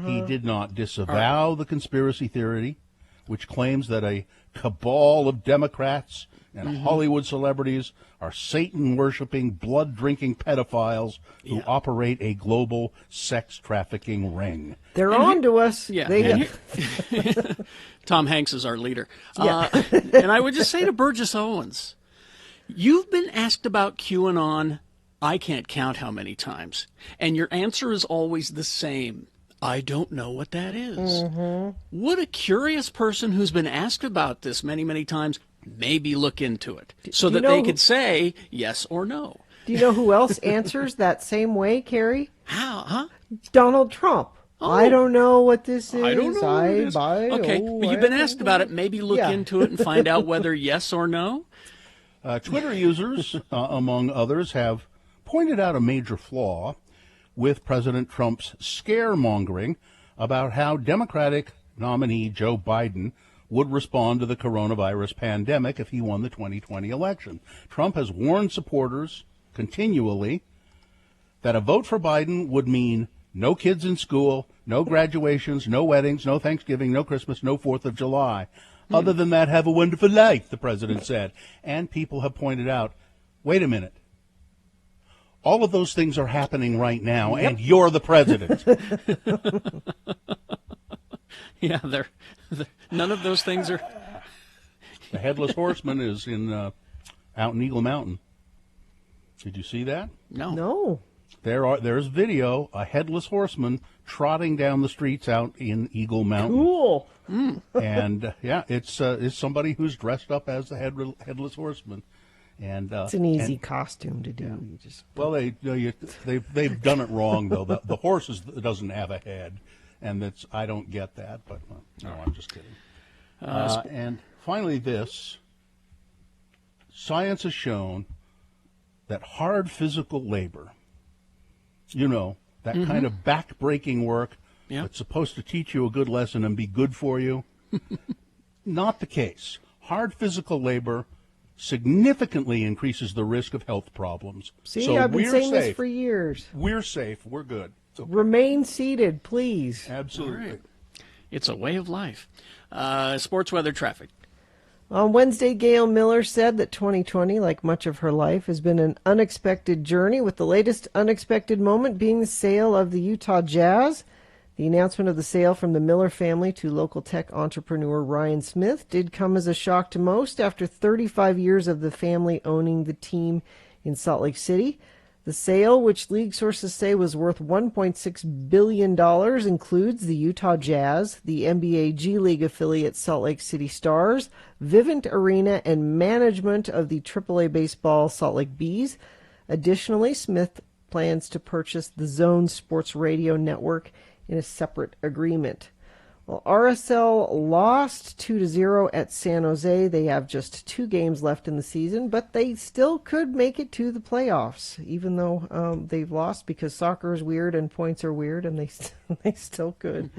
He did not disavow the conspiracy theory, which claims that a cabal of Democrats and Hollywood celebrities are Satan-worshiping, blood-drinking pedophiles who operate a global sex trafficking ring. They're on to us. Yeah. Tom Hanks is our leader. And I would just say to Burgess Owens, you've been asked about QAnon, I can't count how many times, and your answer is always the same. I don't know what that is. What a curious person who's been asked about this many, many times. Maybe look into it so that they could say yes or no. Do you know who else answers that same way, Carrie? How? Huh? Donald Trump. I don't know what this is. I don't know what it is. Okay, but you've been asked about it. Maybe look into it and find out whether yes or no. Twitter users, among others, have pointed out a major flaw with President Trump's scaremongering about how Democratic nominee Joe Biden would respond to the coronavirus pandemic if he won the 2020 election. Trump has warned supporters continually that a vote for Biden would mean no kids in school, no graduations, no weddings, no Thanksgiving, no Christmas, no 4th of July. Other than that, have a wonderful life, the president said. And people have pointed out, wait a minute. All of those things are happening right now, and you're the president. Yeah, none of those things are. The Headless Horseman is out in Eagle Mountain. Did you see that? No. There's video, a Headless Horseman trotting down the streets out in Eagle Mountain. Cool. And it's somebody who's dressed up as the Headless Horseman. And it's an easy costume to do. Yeah. They've done it wrong though. The horse doesn't have a head, and I don't get that. But no, I'm just kidding. And finally, science has shown that hard physical labor, that kind of back-breaking work that's supposed to teach you a good lesson and be good for you, not the case. Hard physical labor significantly increases the risk of health problems. See, so I've been saying safe. this for years. We're safe. We're good. So, remain seated, please. Absolutely. Right. It's a way of life. Sports weather traffic. On Wednesday, Gail Miller said that 2020, like much of her life, has been an unexpected journey, with the latest unexpected moment being the sale of the Utah Jazz. The announcement of the sale from the Miller family to local tech entrepreneur Ryan Smith did come as a shock to most after 35 years of the family owning the team in Salt Lake City. The sale, which league sources say was worth $1.6 billion, includes the Utah Jazz, the NBA G League affiliate Salt Lake City Stars, Vivint Arena, and management of the AAA baseball Salt Lake Bees. Additionally, Smith plans to purchase the Zone Sports Radio Network in a separate agreement. Well, RSL lost 2-0 at San Jose. They have just 2 games left in the season, but they still could make it to the playoffs, even though they've lost, because soccer is weird and points are weird, and they still could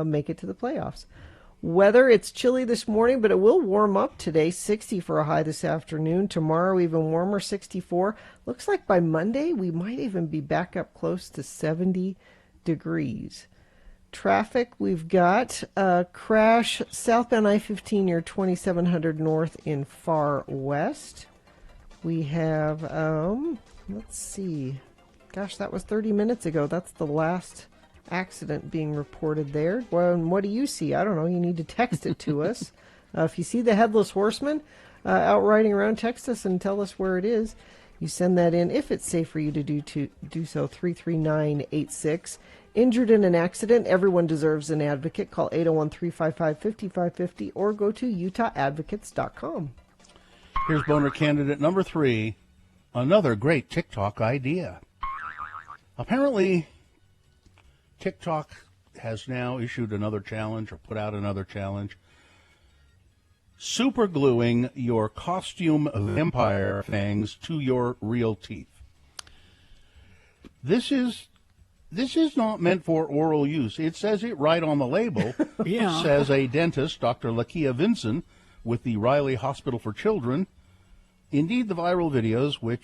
make it to the playoffs. Weather, it's chilly this morning, but it will warm up today. 60 for a high this afternoon. Tomorrow, even warmer, 64. Looks like by Monday, we might even be back up close to 70 degrees. Traffic, we've got a crash southbound I-15 near 2700 North in Far West. We have, let's see. Gosh, that was 30 minutes ago. That's the last accident being reported there. Well, and what do you see? I don't know. You need to text it to us. If you see the Headless Horseman out riding around, text us and tell us where it is. You send that in, if it's safe for you to do so, 33986. Injured in an accident, everyone deserves an advocate. Call 801-355-5550 or go to utahadvocates.com. Here's boner candidate number 3, another great TikTok idea. Apparently, TikTok has now issued another challenge, or put out another challenge. Super gluing your costume vampire fangs to your real teeth. This is not meant for oral use. It says it right on the label. Yeah. Says a dentist, Dr. Lakia Vinson, with the Riley Hospital for Children. Indeed, the viral videos, which,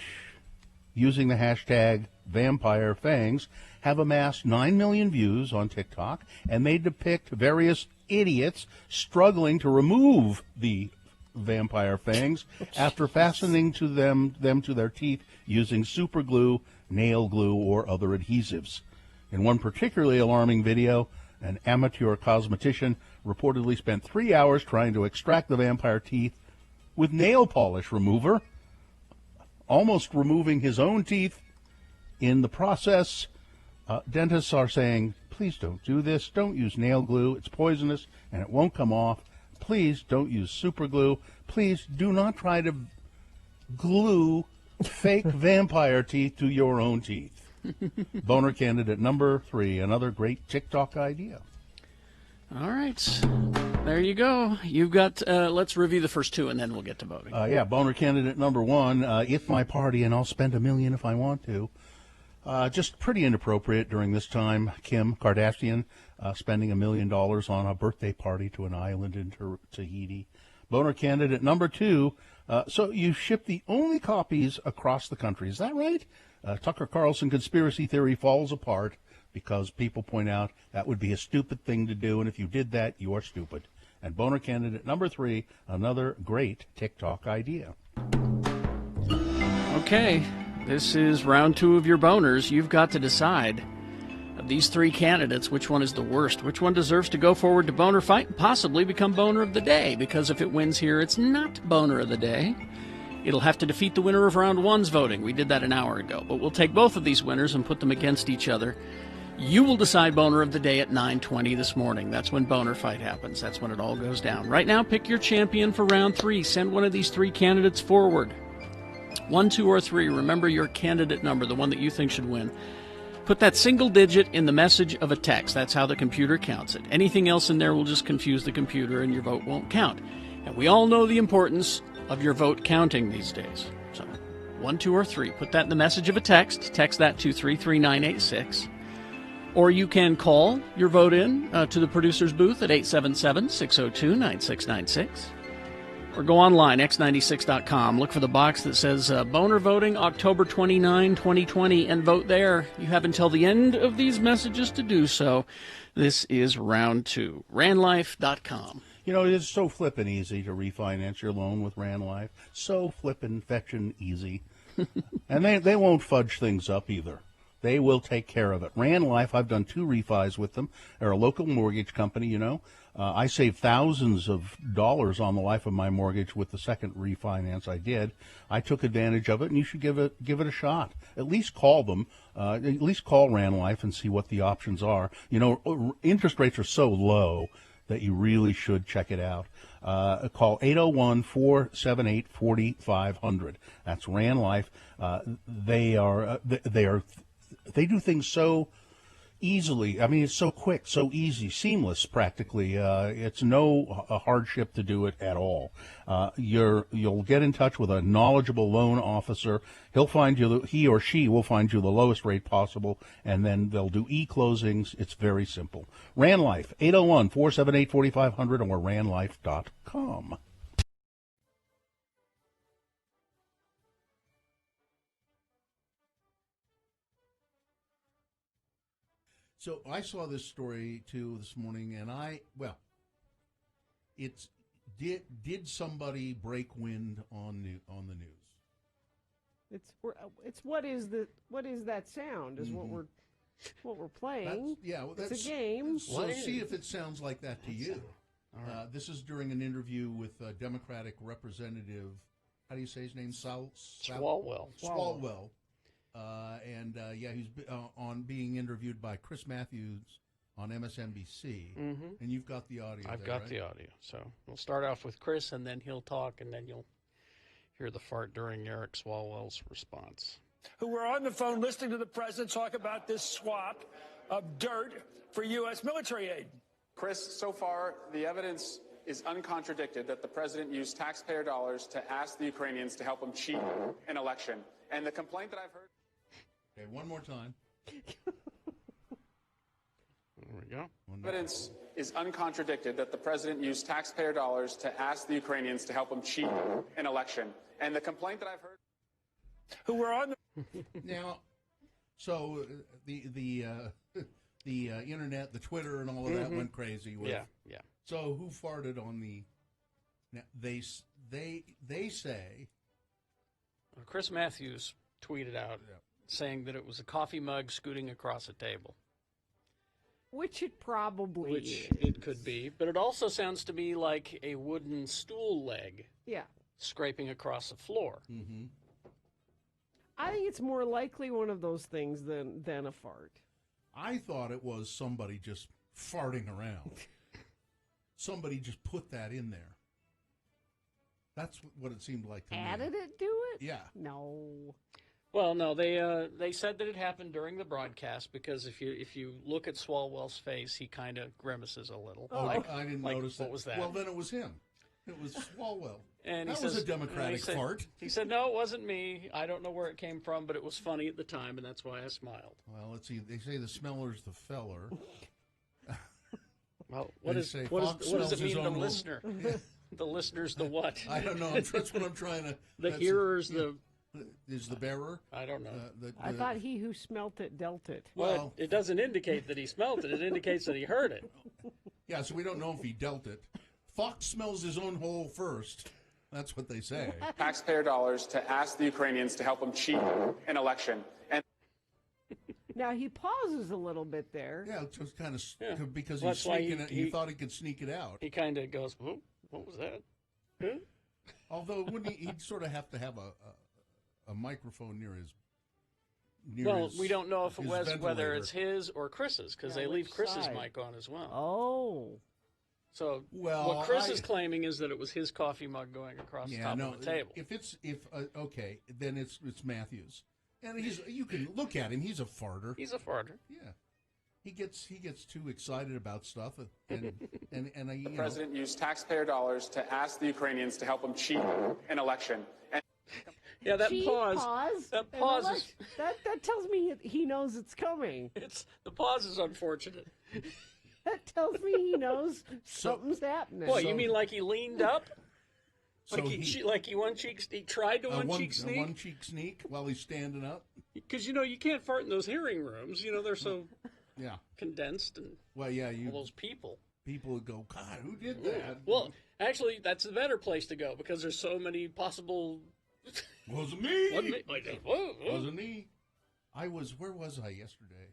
using the hashtag vampire fangs, have amassed 9 million views on TikTok, and they depict various idiots struggling to remove the vampire fangs after fastening to them to their teeth using super glue, nail glue, or other adhesives. In one particularly alarming video, an amateur cosmetician reportedly spent 3 hours trying to extract the vampire teeth with nail polish remover, almost removing his own teeth in the process. Dentists are saying, please don't do this. Don't use nail glue. It's poisonous and it won't come off. Please don't use super glue. Please do not try to glue fake vampire teeth to your own teeth. Boner candidate number 3, another great TikTok idea. All right. There you go. You've got, let's review the first 2 and then we'll get to voting. Boner candidate number 1, it's my party and I'll spend $1 million if I want to. Just pretty inappropriate during this time. Kim Kardashian spending $1 million on a birthday party to an island in Tahiti. Boner candidate number 2. So you ship the only copies across the country. Is that right? Tucker Carlson conspiracy theory falls apart because people point out that would be a stupid thing to do, and if you did that, you are stupid. And boner candidate number 3, another great TikTok idea. Okay, this is round 2 of your boners. You've got to decide. Of these 3 candidates, which one is the worst? Which one deserves to go forward to boner fight and possibly become boner of the day? Because if it wins here, it's not boner of the day. It'll have to defeat the winner of round 1's voting. We did that an hour ago. But we'll take both of these winners and put them against each other. You will decide boner of the day at 9:20 this morning. That's when boner fight happens. That's when it all goes down. Right now, pick your champion for round 3. Send one of these 3 candidates forward. 1, 2, or 3. Remember your candidate number, the one that you think should win. Put that single digit in the message of a text. That's how the computer counts it. Anything else in there will just confuse the computer and your vote won't count. And we all know the importance of your vote counting these days. So 1, 2, or 3. Put that in the message of a text. Text that to 33986. Or you can call your vote in to the producer's booth at 877-602-9696. Or go online, x96.com. Look for the box that says Boner Voting October 29, 2020, and vote there. You have until the end of these messages to do so. This is round 2. Ranlife.com. You know, it is so flippin' easy to refinance your loan with RanLife. So flippin' fetchin' easy. And they won't fudge things up either. They will take care of it. RanLife, I've done 2 refis with them. They're a local mortgage company, you know. I saved thousands of dollars on the life of my mortgage with the second refinance I did. I took advantage of it, and you should give it a shot. At least call them. At least call RanLife and see what the options are. You know, interest rates are so low that you really should check it out. Call 801-478-4500. That's RanLife. They do things so easily. I mean, it's so quick, so easy, seamless practically. It's no hardship to do it at all. You'll get in touch with a knowledgeable loan officer. He or she will find you the lowest rate possible, and then they'll do e-closings. It's very simple. RanLife, 801-478-4500 or ranlife.com. So I saw this story too this morning, and did somebody break wind on the news? It's what is that sound? Is what we're playing. It's a game. So see if it sounds like that to you. Right. This is during an interview with Democratic Representative. How do you say his name? Swalwell. Swalwell. He's being interviewed by Chris Matthews on MSNBC, and you've got the audio. I've got the audio, so we'll start off with Chris, and then he'll talk, and then you'll hear the fart during Eric Swalwell's response. Who were on the phone listening to the president talk about this swap of dirt for U.S. military aid. Chris, so far the evidence is uncontradicted that the president used taxpayer dollars to ask the Ukrainians to help him cheat an election. And the complaint that I've heard... Okay, one more time. There we go. Evidence is uncontradicted that the president used taxpayer dollars to ask the Ukrainians to help him cheat an election. And the complaint that I've heard... Who were on the... Now, so the internet, the Twitter, and all of that went crazy. Yeah. So who farted on the... Now, they say... Chris Matthews tweeted out saying that it was a coffee mug scooting across a table. Which it probably is. It could be. But it also sounds to me like a wooden stool leg scraping across the floor. Mm-hmm. I think it's more likely one of those things than a fart. I thought it was somebody just farting around. Somebody just put that in there. That's what it seemed like to me. Added it to it? Yeah. No. Well, no, they said that it happened during the broadcast because if you look at Swalwell's face, he kind of grimaces a little. Oh, I didn't notice that. What was that? Well, then it was him. It was Swalwell. And that he was says, a Democratic fart. He said, no, it wasn't me. I don't know where it came from, but it was funny at the time, and that's why I smiled. Well, let's see. They say the smeller's the feller. Well, what does it mean, the listener? The listener's the what? I don't know. That's what I'm trying to... The hearer's is the bearer? I don't know. I thought he who smelt it dealt it. Well, it doesn't indicate that he smelt it. It indicates that he heard it. Yeah, so we don't know if he dealt it. Fox smells his own hole first. That's what they say. Taxpayer dollars to ask the Ukrainians to help him cheat an election. And now he pauses a little bit there. Yeah, just kind of because Well, he's that's why sneaking it. He thought he could sneak it out. He kind of goes, "Whoa, what was that?" Huh? Although, wouldn't he'd sort of have to have a microphone near his. We don't know if it was whether ventilator. it's his or Chris's, because they leave Chris's mic on as well. Oh. So Well, what Chris is claiming is that it was his coffee mug going across the top of the table. Okay, then it's Matthews, and you can look at him. He's a farter. He's a farter. Yeah, he gets too excited about stuff, and the president used taxpayer dollars to ask the Ukrainians to help him cheat an election. And yeah, that Cheat, pause. That pause is that tells me he knows it's coming. The pause is unfortunate. That tells me he knows something's happening. Boy, you mean like he leaned up? Like So he tried to one-cheek sneak? A one-cheek sneak while he's standing up? Because, you can't fart in those hearing rooms. They're so condensed. And all those people. People would go, God, who did that? Well, actually, that's a better place to go because there's so many possible... Wasn't me. Whoa. Wasn't me. Where was I yesterday?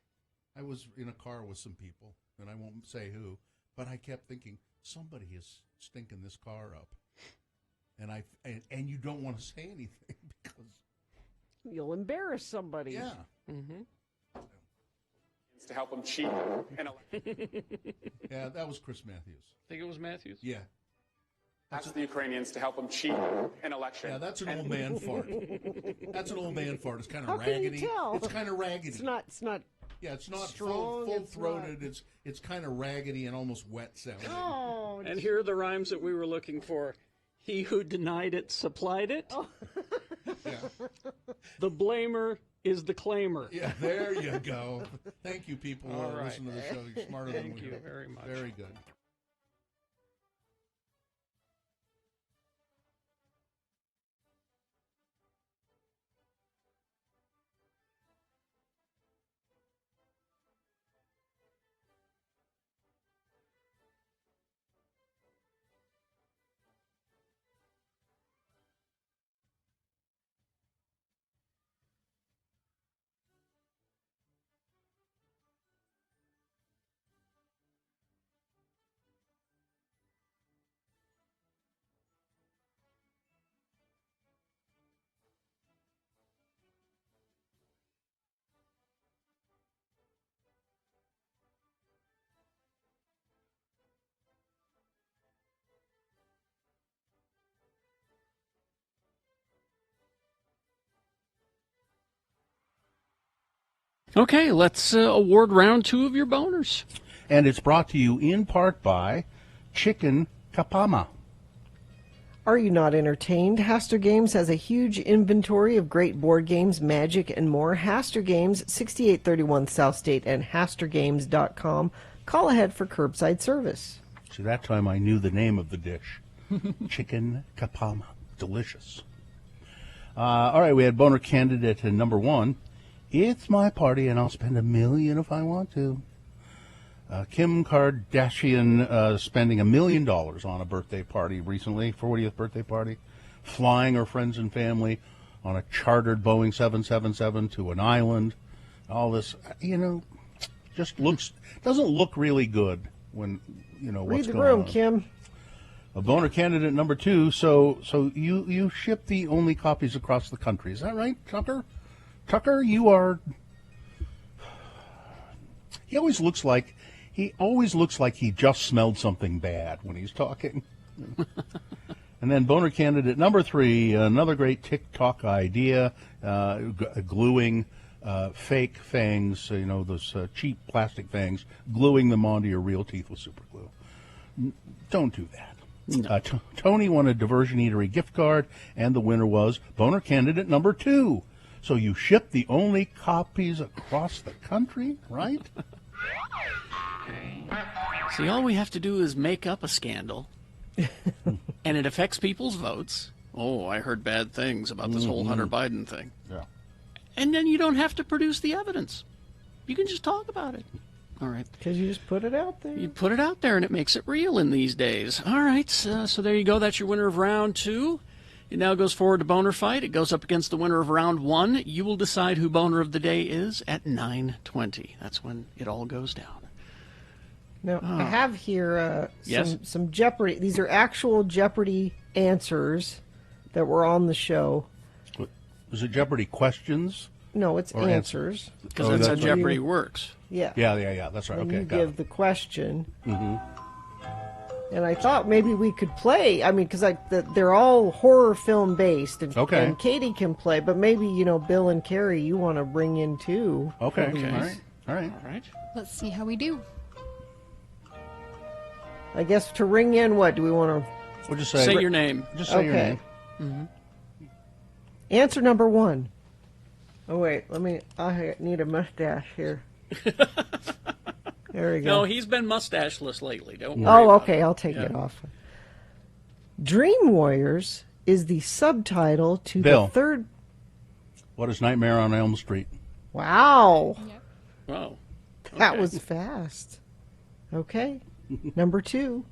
I was in a car with some people, and I won't say who, but I kept thinking, somebody is stinking this car up. And you don't want to say anything because you'll embarrass somebody. Yeah. Mm-hmm. to help him cheat an election. Yeah, that was Chris Matthews. Think it was Matthews? Yeah. Ask the Ukrainians to help him cheat an election. Yeah, that's an old man fart. That's an old man fart. It's kind of How raggedy. Can you tell? It's kind of raggedy. It's not. Yeah, it's not strong, full throated. It's kind of raggedy and almost wet sounding. Oh. And here are the rhymes that we were looking for. He who denied it supplied it. Oh. Yeah. The blamer is the claimer. Yeah, there you go. Thank you, people who All right. listen to the show. You're smarter than we Thank you are. very much. Very good. Okay, let's award round 2 of your boners. And it's brought to you in part by Chicken Kapama. Are you not entertained? Haster Games has a huge inventory of great board games, magic, and more. Haster Games, 6831 South State and HasterGames.com. Call ahead for curbside service. So that time I knew the name of the dish. Chicken Kapama. Delicious. All right, we had boner candidate number 1. It's my party, and I'll spend $1 million if I want to. Kim Kardashian spending $1 million on a birthday party recently, 40th birthday party, flying her friends and family on a chartered Boeing 777 to an island. All this, just doesn't look really good when what's Read the going room, on. Kim. A boner candidate number 2. So you ship the only copies across the country. Is that right, Tucker? Tucker, you are. He always looks like he just smelled something bad when he's talking. And then boner candidate number 3, another great TikTok idea, gluing fake fangs, those cheap plastic fangs, gluing them onto your real teeth with super glue. Don't do that. Tony won a Diversion Eatery gift card, and the winner was Boner Candidate number 2. So you shipped the only copies across the country, right? See, all we have to do is make up a scandal, and it affects people's votes. Oh, I heard bad things about this whole Hunter Biden thing. Yeah. And then you don't have to produce the evidence. You can just talk about it. All right. Because you just put it out there. You put it out there, and it makes it real in these days. All right, so there you go. That's your winner of round 2. It now goes forward to Boner Fight. It goes up against the winner of round 1. You will decide who Boner of the Day is at 9:20. That's when it all goes down. Now, I have here Yes? some Jeopardy. These are actual Jeopardy answers that were on the show. Was it Jeopardy questions? No, it's Or answers. Because that's how Jeopardy works. Yeah. Yeah. That's right. And Okay, you got give it. the question. Mm-hmm. And I thought maybe we could play. I mean, because they're all horror film based, and, Okay. and Katie can play. But maybe Bill and Carrie, you want to bring in too. Okay. Okay. All right. All right. Let's see how we do. I guess to ring in, what do we want to? We'll just Say your name. Just say your name. Answer number 1. Oh wait, I need a mustache here. There we go. No, he's been mustacheless lately. Don't worry. Oh, about okay. it. I'll take Yeah. it off. Dream Warriors is the subtitle to Bill. the third. What is Nightmare on Elm Street? Wow, Wow. that Okay. was fast. Okay, number 2.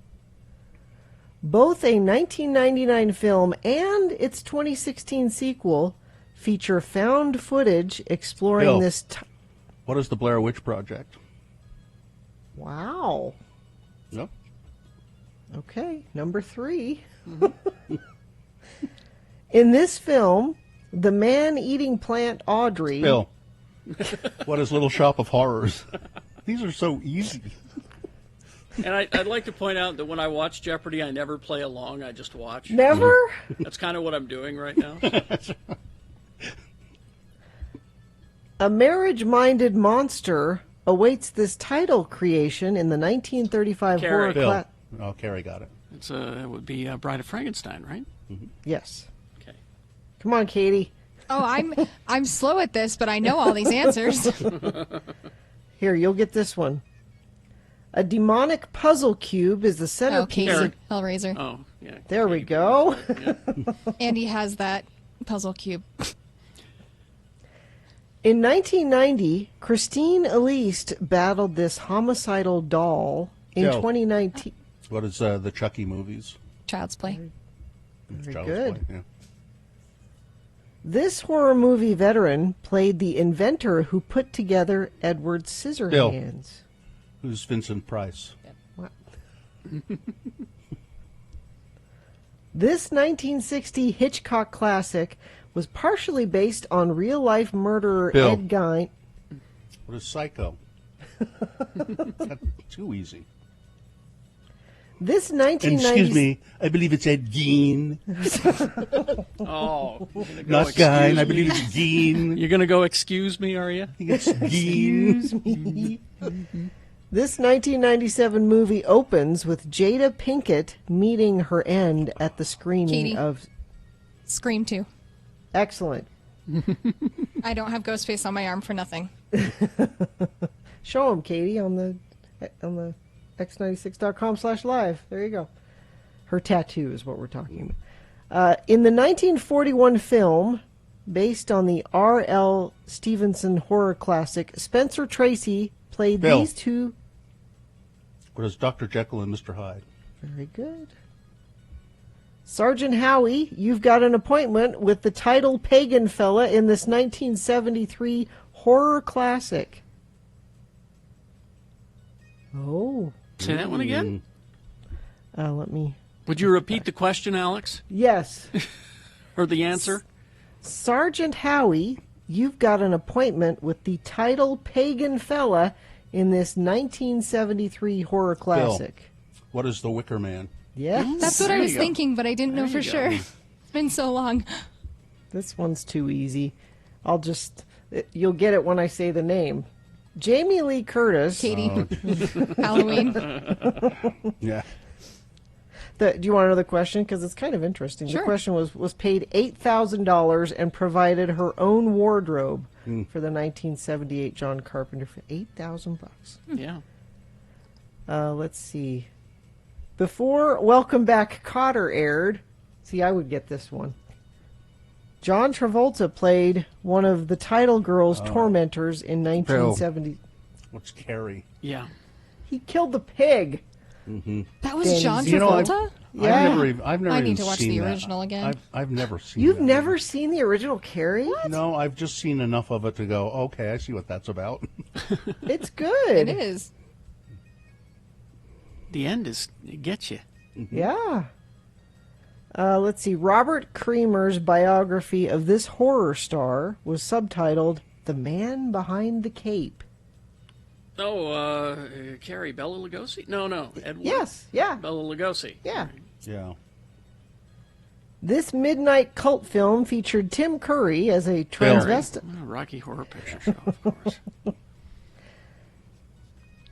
Both a 1999 film and its 2016 sequel feature found footage exploring Bill. this. What is the Blair Witch Project? Wow. Yep. Okay, number 3. In this film, the man-eating plant Audrey. Bill. What is Little Shop of Horrors? These are so easy. And I'd like to point out that when I watch Jeopardy, I never play along. I just watch. Never? That's kind of what I'm doing right now. A marriage-minded monster awaits this title creation in the 1935 Carrie. horror Bill. class. Oh, Carrie got it. It would be Bride of Frankenstein, right? Yes. Okay. Come on, Katie. Oh, I'm slow at this, but I know all these answers. Here, you'll get this one. A demonic puzzle cube is the Oh, centerpiece. Katie. of- Hellraiser. Oh, yeah. There we go. Andy has that puzzle cube. In 1990, Christine Elise battled this homicidal doll. In Joe. 2019, What is the Chucky movies? Child's Play. Very Child's good. Play, yeah. this horror movie veteran played the inventor who put together Edward Scissorhands. Who's Vincent Price? What? This 1960 Hitchcock classic was partially based on real-life murderer Bill. Ed Gein. What is Psycho? That's too easy. This 1990s... Excuse me, I believe it's Ed Gein. Oh. you're gonna go, Not Gein, "Excuse I believe me." it's Gein. You're going to go, excuse me, are you? I think it's Gein. Excuse me. This 1997 movie opens with Jada Pinkett meeting her end at the screening Katie. of... Scream 2. Excellent. I don't have Ghostface on my arm for nothing. Show them, Katie, on the x96.com/live. There you go. Her tattoo is what we're talking about. In the 1941 film, based on the R.L. Stevenson horror classic, Spencer Tracy played Bill. these two. What is Dr. Jekyll and Mr. Hyde? Very good. Sergeant Howie, you've got an appointment with the title pagan fella in this 1973 horror classic. Oh. Say that one again? Let me... Would you repeat the question, Alex? Yes. Or the answer? Sergeant Howie, you've got an appointment with the title pagan fella in this 1973 horror classic. What is The Wicker Man? Yes. That's what I was thinking, but I didn't know There for you sure. go. It's been so long. This one's too easy. You'll get it when I say the name. Jamie Lee Curtis. Katie. Halloween. Yeah. Do you want to know the question? Because it's kind of interesting. Sure. The question was paid $8,000 and provided her own wardrobe for the 1978 John Carpenter for $8,000. Yeah. Let's see. Before Welcome Back Kotter aired, see, I would get this one. John Travolta played one of the title girl's tormentors in 1970. What's Carrie? Yeah. He killed the pig. Mm-hmm. That was John Travolta? I've never I even need to watch seen the that. original again. I've never seen. You've that. never seen the original Carrie? No, I've just seen enough of it to go, okay, I see what that's about. It's good. It is. The end it gets you. Yeah. Let's see. Robert Creamer's biography of this horror star was subtitled "The Man Behind the Cape." Oh, Carrie, Bela Lugosi? No, Edward. Yes, yeah. Bela Lugosi. Yeah. Yeah. This midnight cult film featured Tim Curry as a transvestite. Rocky Horror Picture Show, of course.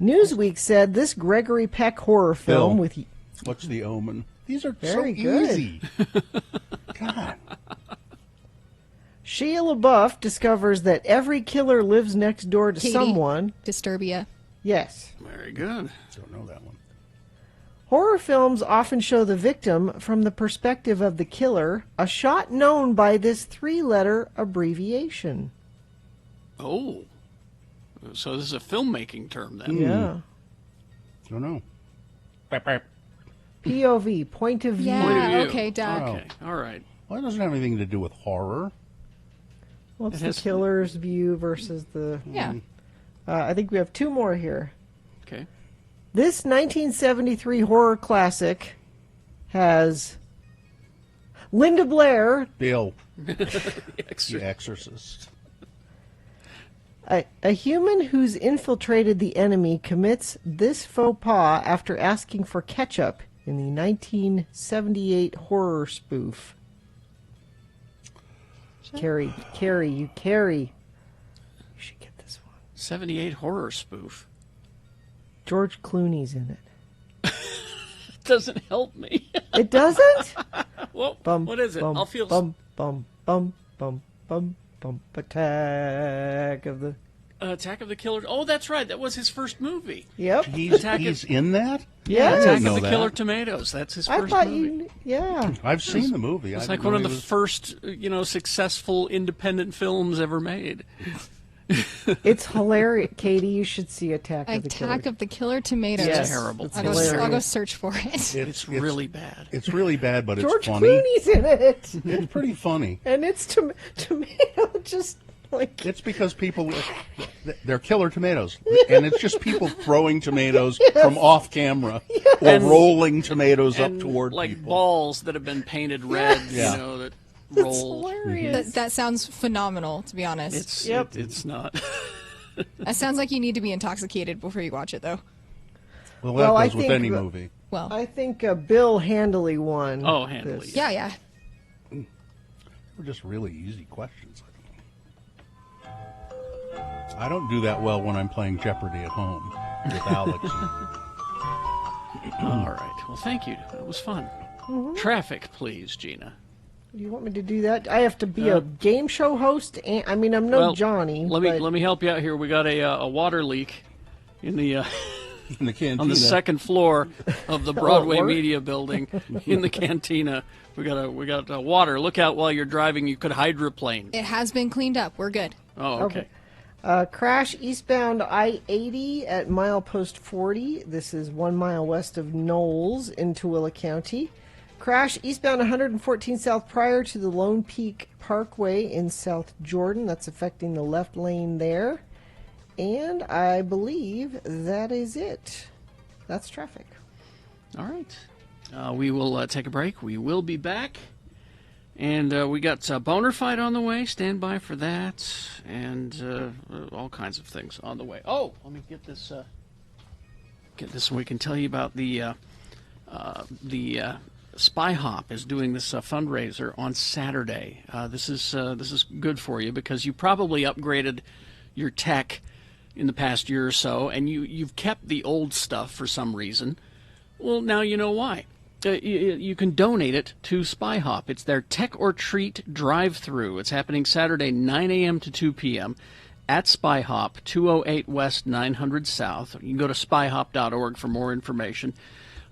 Newsweek said this Gregory Peck horror film with... What's The Omen? These are Very so good. easy. God. Shia LaBeouf discovers that every killer lives next door to Katie, someone. Disturbia. Yes. Very good. Don't know that one. Horror films often show the victim from the perspective of the killer, a shot known by this three-letter abbreviation. Oh. So this is a filmmaking term then. Yeah. Don't know. POV, point of view. Yeah, okay, Doc. Okay, all right. Well, it doesn't have anything to do with horror. Well, it's It the has- killer's view versus the... Yeah. I think we have two more here. Okay. This 1973 horror classic has Linda Blair, Bill. The The Exorcist. a human who's infiltrated the enemy, commits this faux pas after asking for ketchup in the 1978 horror spoof. Carrie. You should get this one. 78 horror spoof. George Clooney's in it. Doesn't help me. It doesn't? Well, Bum, what is it? bum, I'll feel... bum, bum, bum, bum, bum, bum, Attack of the... Attack of the Killer... Oh, that's right. That was his first movie. Yep. He's in that? Yes. I didn't Attack know of the that. Killer Tomatoes. That's his I first thought movie. you... Yeah. I've seen the movie. It's I like didn't one know of he the was- first, successful independent films ever made. It's hilarious. Katie, you should see Attack of the Killer. Attack of the Killer Tomatoes. Yes, terrible. it's I'll go hilarious. search for it. It's really bad. It's really bad, but George it's funny. Clooney's in it. It's pretty funny. And it's tomato just like... It's because people, they're killer tomatoes. And it's just people throwing tomatoes from off camera or And- rolling tomatoes up And toward like people. balls that have been painted red, Yeah. that roll. That sounds phenomenal, to be honest. It's not. That sounds like you need to be intoxicated before you watch it, though. Well, that Well, I goes with think any the- movie. Well, I think Bill Handley won. Oh, Handley, this. yeah. They're just really easy questions. I don't do that well when I'm playing Jeopardy at home with Alex. All right. Well, thank you. It was fun. Traffic, please, Gina. Do you want me to do that? I have to be a game show host? And, I mean, I'm no Well, Johnny. Let but- me help you out here. We got a water leak in the in the cantina on the second floor of the Broadway work? Media Building in the cantina. We got water. Look out while you're driving. You could hydroplane. It has been cleaned up. We're good. Oh, okay. Crash eastbound I-80 at milepost 40. This is 1 mile west of Knowles in Tooele County. Crash eastbound 114 south prior to the Lone Peak Parkway in South Jordan. That's affecting the left lane there. And I believe that is it. That's traffic. All right. We will take a break. We will be back. And we got Boner Fight on the way. Stand by for that. And all kinds of things on the way. Oh, let me get this. Get this so we can tell you about the Spy Hop is doing this fundraiser on Saturday. This is good for you because you probably upgraded your tech in the past year or so, and you've kept the old stuff for some reason. Well, now you know why. You can donate it to SpyHop. It's their Tech or Treat drive-through. It's happening Saturday, 9 a.m. to 2 p.m. at SpyHop, 208 West 900 South. You can go to spyhop.org for more information.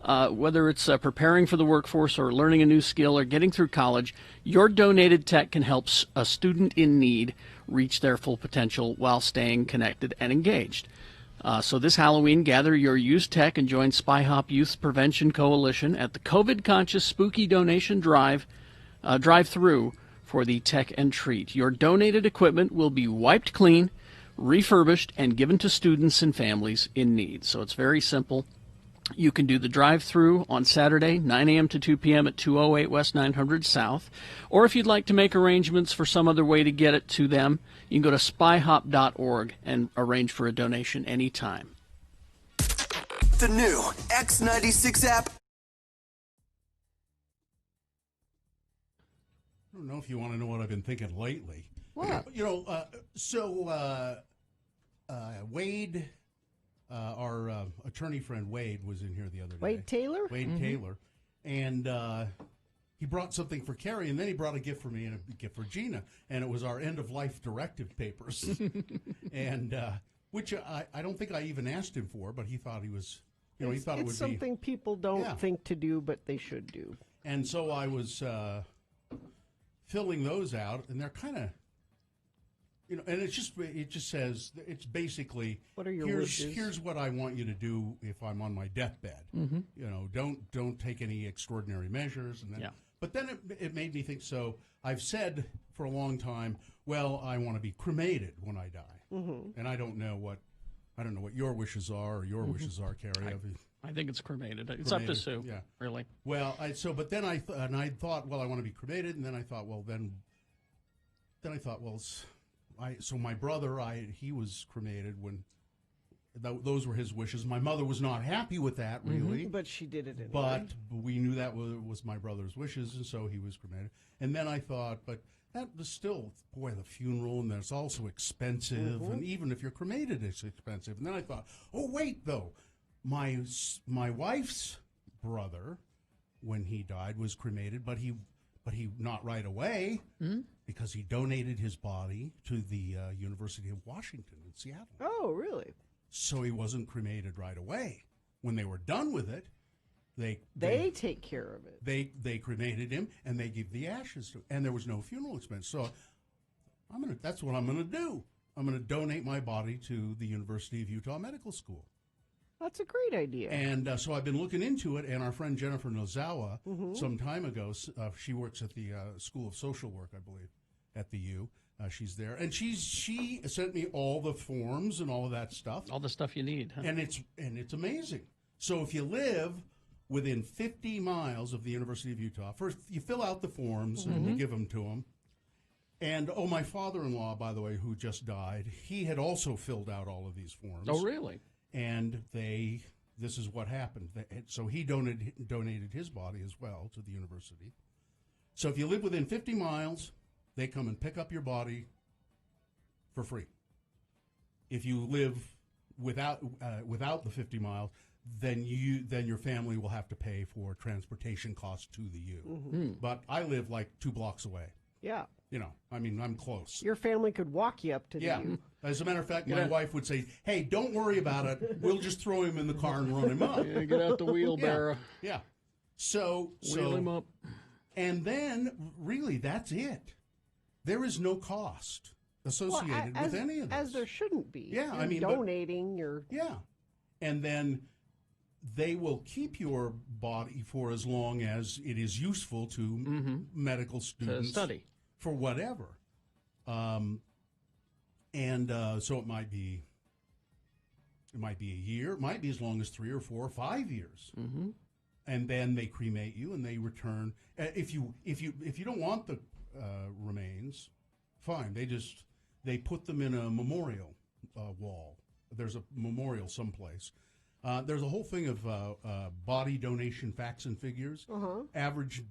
Whether it's preparing for the workforce or learning a new skill or getting through college, your donated tech can help a student in need reach their full potential while staying connected and engaged. So this Halloween, gather your used tech and join SpyHop Youth Prevention Coalition at the COVID-conscious Spooky Donation drive-through for the Tech and Treat. Your donated equipment will be wiped clean, refurbished, and given to students and families in need. So it's very simple. You can do the drive-through on Saturday, 9 a.m. to 2 p.m. at 208 West 900 South. Or if you'd like to make arrangements for some other way to get it to them, you can go to spyhop.org and arrange for a donation anytime. The new X96 app. I don't know if you want to know what I've been thinking lately. What? Wade... our attorney friend Wade was in here the other day. Wade Taylor? Wade Taylor. And he brought something for Carrie, and then he brought a gift for me and a gift for Gina. And it was our end-of-life directive papers. And which I don't think I even asked him for, but he thought he was, he thought it would be. It's something people don't think to do, but they should do. And so I was filling those out, and they're kind of, and it just says, it's basically, what are your wishes? Here's what I want you to do if I'm on my deathbed. Mm-hmm. Don't take any extraordinary measures. And then, but then it made me think. So I've said for a long time, well, I want to be cremated when I die, and I don't know what your wishes are or your wishes are, Carrie. I think it's cremated. It's up to Sue. Yeah, really. Well, but then I thought, well, I want to be cremated, and then I thought, well, so my brother, he was cremated when those were his wishes. My mother was not happy with that, really. But she did it anyway. But we knew that was my brother's wishes, and so he was cremated. And then I thought, but that was still, boy, the funeral, and that's also expensive. And even if you're cremated, it's expensive. And then I thought, oh, wait, though. My wife's brother, when he died, was cremated, but he not right away, because he donated his body to the University of Washington in Seattle. Oh, really? So he wasn't cremated right away. When they were done with it, they take care of it. They cremated him, and they give the ashes to him, and there was no funeral expense. So that's what I'm gonna do. I'm gonna donate my body to the University of Utah Medical School. That's a great idea. And so I've been looking into it, and our friend Jennifer Nozawa, some time ago, she works at the School of Social Work, I believe, at the U. She's there, and she sent me all the forms and all of that stuff. All the stuff you need. Huh? And it's amazing. So if you live within 50 miles of the University of Utah, first you fill out the forms and you give them to them. And, my father-in-law, by the way, who just died, he had also filled out all of these forms. Oh, really? And this is what happened. So he donated his body as well to the university. So if you live within 50 miles, they come and pick up your body for free. If you live without the 50 miles, then your family will have to pay for transportation costs to the U. But I live like 2 blocks away. Yeah. I'm close. Your family could walk you up to the U. As a matter of fact, my wife would say, hey, don't worry about it. We'll just throw him in the car and run him up. Yeah, get out the wheelbarrow. Yeah. So wheel him up. And then, really, that's it. There is no cost associated with any of this. As there shouldn't be. Yeah, You're donating your... Yeah. And then they will keep your body for as long as it is useful to medical students. To study. For whatever. So it might be a year. It might be as long as 3 or 4 or 5 years. And then they cremate you and they return. If you don't want the remains, fine. They put them in a memorial wall. There's a memorial someplace. There's a whole thing of body donation facts and figures. Average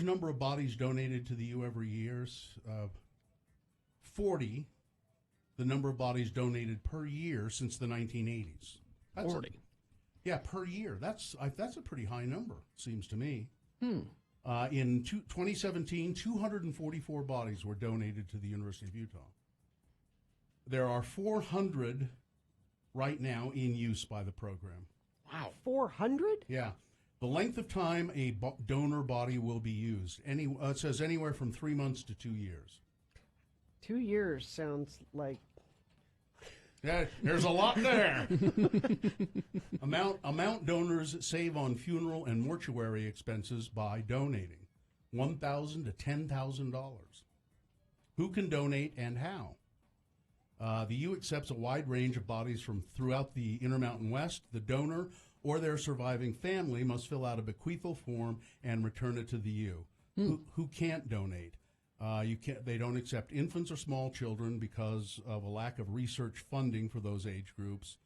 number of bodies donated to the U every year is 40. The number of bodies donated per year since the 1980s. That's 40. Yeah, per year. That's a pretty high number, seems to me. Hmm. In 2017, 244 bodies were donated to the University of Utah. There are 400 right now in use by the program. Wow. 400? Yeah. The length of time a donor body will be used. It says anywhere from 3 months to 2 years. 2 years sounds like... Yeah, there's a lot there. Amount donors save on funeral and mortuary expenses by donating $1,000 to $10,000. Who can donate and how? The U accepts a wide range of bodies from throughout the Intermountain West. The donor or their surviving family must fill out a bequeathal form and return it to the U. Who can't donate? They don't accept infants or small children because of a lack of research funding for those age groups.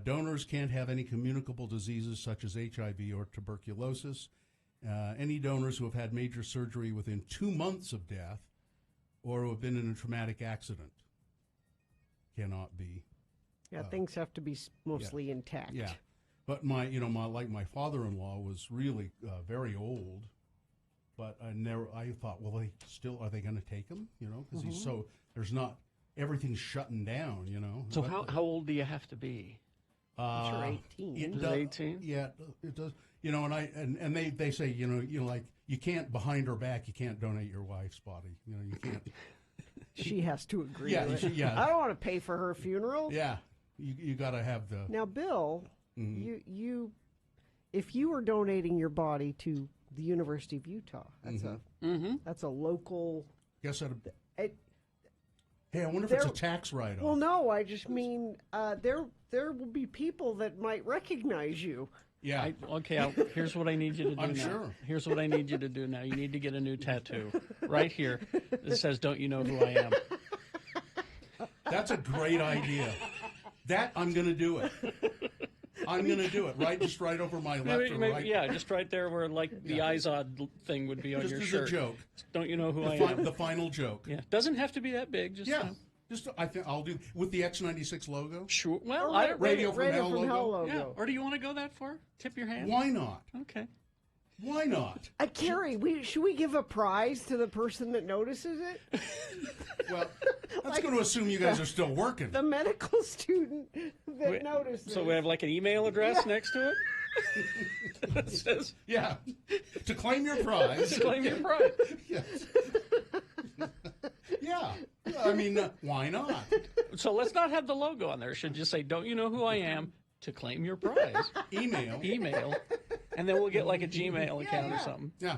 Donors can't have any communicable diseases such as HIV or tuberculosis. Any donors who have had major surgery within 2 months of death or who have been in a traumatic accident cannot be. Yeah, things have to be mostly intact. Yeah, but my father-in-law was really very old. But I thought, well, are they going to take him? Because he's so, everything's shutting down, So how old do you have to be? I'm sure 18. It Is does, it 18? Yeah, it does. And they say, like you can't behind her back, you can't donate your wife's body. You can't. She has to agree. Yeah, to it. yeah. I don't want to pay for her funeral. Yeah, you got to have the. Now, Bill, you, if you were donating your body to the University of Utah, that's a local. Guess that. Hey, I wonder if it's a tax write-off. Well, no, I just mean there will be people that might recognize you. Yeah. Here's what I need you to do I'm now. sure. Here's what I need you to do now. You need to get a new tattoo right here that says, "Don't you know who I am?" That's a great idea. I'm going to do it. I'm going to do it just right over my left or right. Yeah, just right there where the Izod thing would be on your shirt. Just as a joke. Don't you know who I am? The final joke. Yeah, doesn't have to be that big. Just I think I'll do with the X96 logo. Sure. Well, Radio from Hell logo. Yeah. Or do you want to go that far? Tip your hand. Why not? Okay. Why not? Carrie, should we give a prize to the person that notices it? Well, that's going to assume you guys are still working. The medical student that notices. So we have like an email address next to it? That says, yeah, to claim your prize. To claim your prize. Yes. Yeah. I mean, why not? So let's not have the logo on there. It should just say, "Don't you know who I am?" to claim your prize. Email. And then we'll get like a Gmail account or something. Yeah.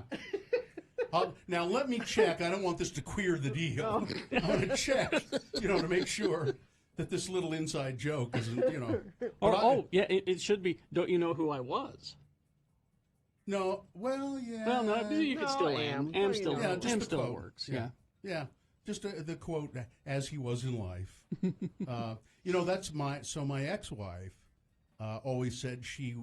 Now let me check. I don't want this to queer the deal. I want to check, to make sure that this little inside joke isn't, it should be, "Don't you know who I was?" No, well, yeah. Well, no, you could still am. Am still, yeah, just am the still quote. works. Yeah. Just the quote, "as he was in life." That's my ex-wife always said she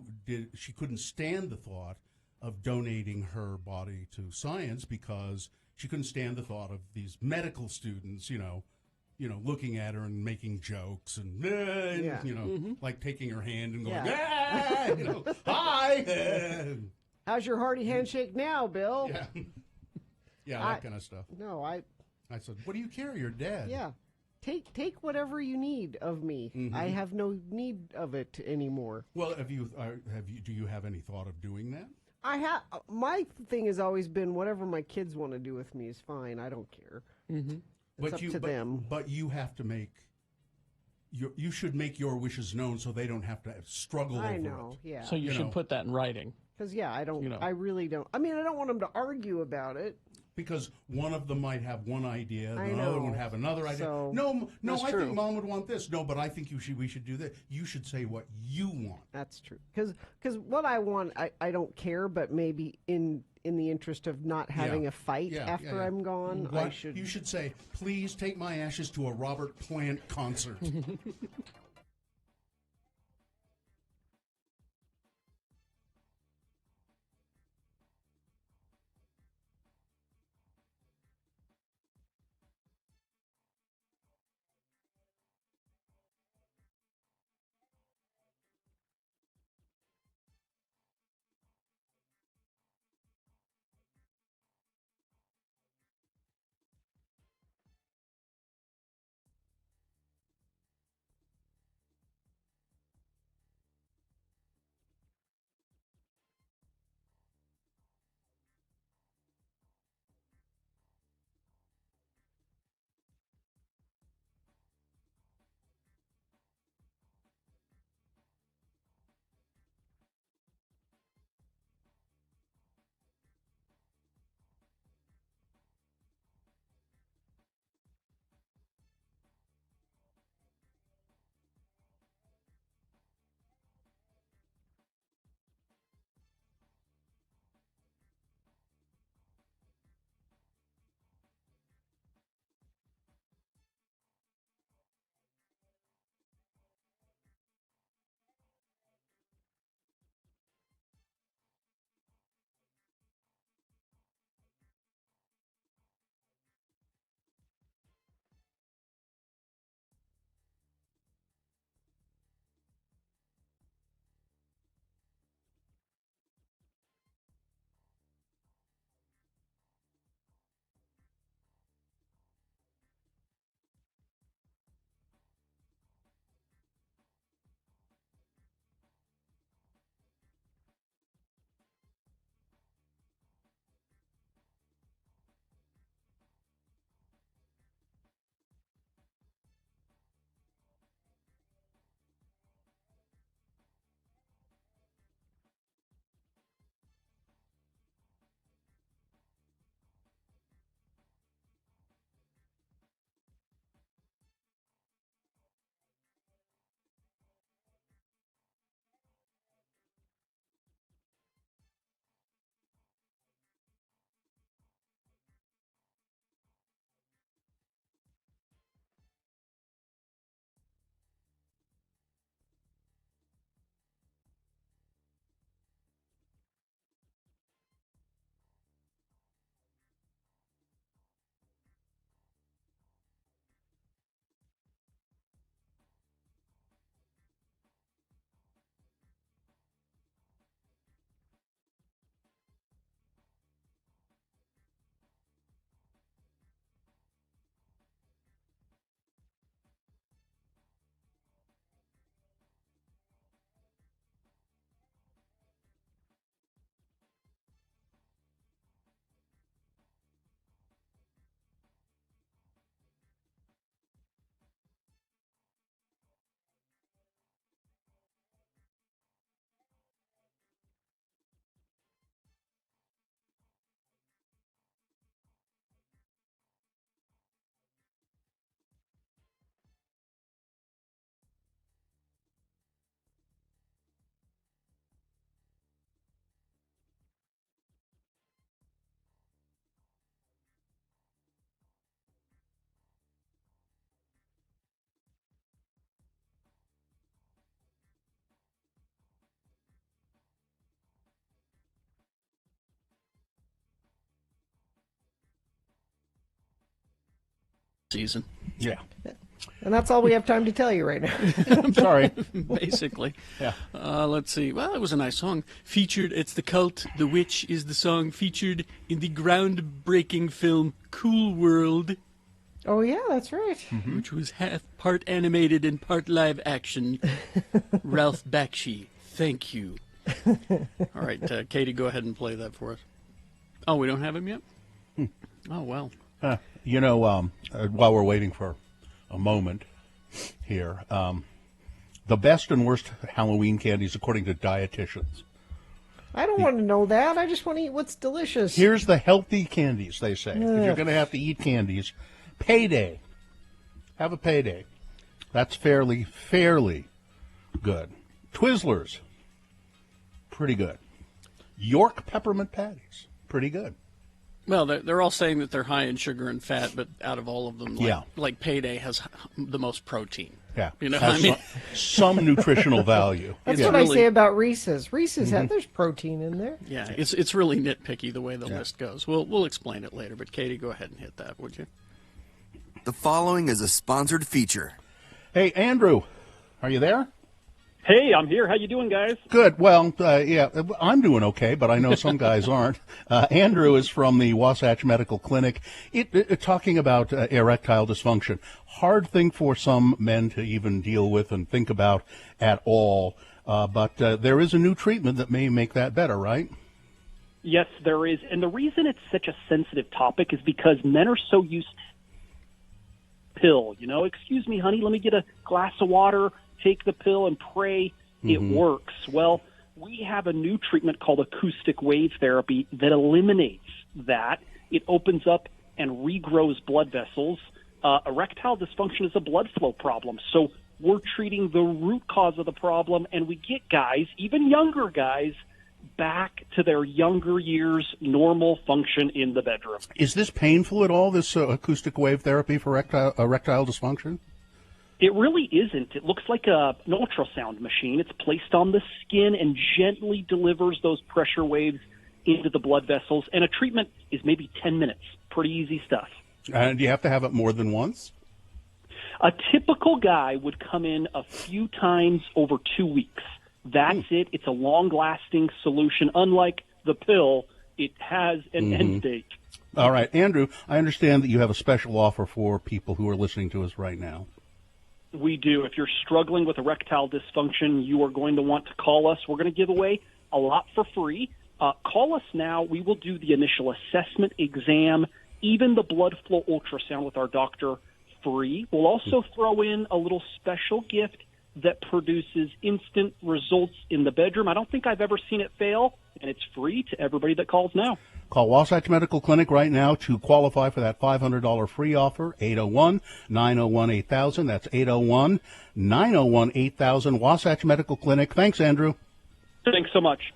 couldn't stand the thought of donating her body to science because she couldn't stand the thought of these medical students, looking at her and making jokes and, like taking her hand and going, hi. How's your hearty handshake now, Bill? Yeah, that kind of stuff. No, I said, what do you care? You're dead. Yeah. Take whatever you need of me. Mm-hmm. I have no need of it anymore. Well, do you have any thought of doing that? I have. My thing has always been whatever my kids want to do with me is fine. I don't care. Mm-hmm. It's up to them. But you have to make. You should make your wishes known so they don't have to struggle over it. I know. Yeah. So you should put that in writing. Because I don't. I really don't. I mean, I don't want them to argue about it. Because one of them might have one idea, I the other know. would have another idea. So, no, that's I true. think Mom would want this. No, but I think we should do that. You should say what you want. That's true. Because what I want, I don't care. But maybe in the interest of not having a fight after I'm gone, I should. You should say, please take my ashes to a Robert Plant concert. season. Yeah. And that's all we have time to tell you right now. I'm sorry. Basically. Yeah. Let's see. Well, it was a nice song. It's The Cult, The Witch is the song featured in the groundbreaking film Cool World. Oh, yeah, that's right. Which was half part animated and part live action. Ralph Bakshi, thank you. All right, Katie, go ahead and play that for us. Oh, we don't have him yet? Oh, well. While we're waiting for a moment here, the best and worst Halloween candies according to dietitians. I don't want to know that. I just want to eat what's delicious. Here's the healthy candies, they say. If you're going to have to eat candies, payday. Have a payday. That's fairly good. Twizzlers, pretty good. York peppermint patties, pretty good. Well, they're all saying that they're high in sugar and fat, but out of all of them, like Payday has the most protein. Yeah, you know, has some nutritional value. That's what I say about Reese's. Reese's there's protein in there. Yeah, it's really nitpicky the way the list goes. We'll explain it later, but Katie, go ahead and hit that, would you? The following is a sponsored feature. Hey, Andrew, are you there? Hey, I'm here. How you doing, guys? Good. Well, I'm doing okay, but I know some guys aren't. Andrew is from the Wasatch Medical Clinic, talking about erectile dysfunction. Hard thing for some men to even deal with and think about at all. But there is a new treatment that may make that better, right? Yes, there is. And the reason it's such a sensitive topic is because men are so used to pill. Excuse me, honey, let me get a glass of water. Take the pill and pray it works. Well, we have a new treatment called acoustic wave therapy that eliminates that. It opens up and regrows blood vessels. Erectile dysfunction is a blood flow problem. So we're treating the root cause of the problem, and we get guys, even younger guys, back to their younger years' normal function in the bedroom. Is this painful at all, this acoustic wave therapy for erectile dysfunction? It really isn't. It looks like an ultrasound machine. It's placed on the skin and gently delivers those pressure waves into the blood vessels. And a treatment is maybe 10 minutes. Pretty easy stuff. And do you have to have it more than once? A typical guy would come in a few times over 2 weeks. That's it. It's a long-lasting solution. Unlike the pill, it has an end date. All right. Andrew, I understand that you have a special offer for people who are listening to us right now. We do. If you're struggling with erectile dysfunction, you are going to want to call us. We're going to give away a lot for free. Call us now. We will do the initial assessment exam, even the blood flow ultrasound with our doctor free. We'll also throw in a little special gift that produces instant results in the bedroom. I don't think I've ever seen it fail, and it's free to everybody that calls now. Call Wasatch Medical Clinic right now to qualify for that $500 free offer, 801-901-8000. That's 801-901-8000, Wasatch Medical Clinic. Thanks, Andrew. Thanks so much.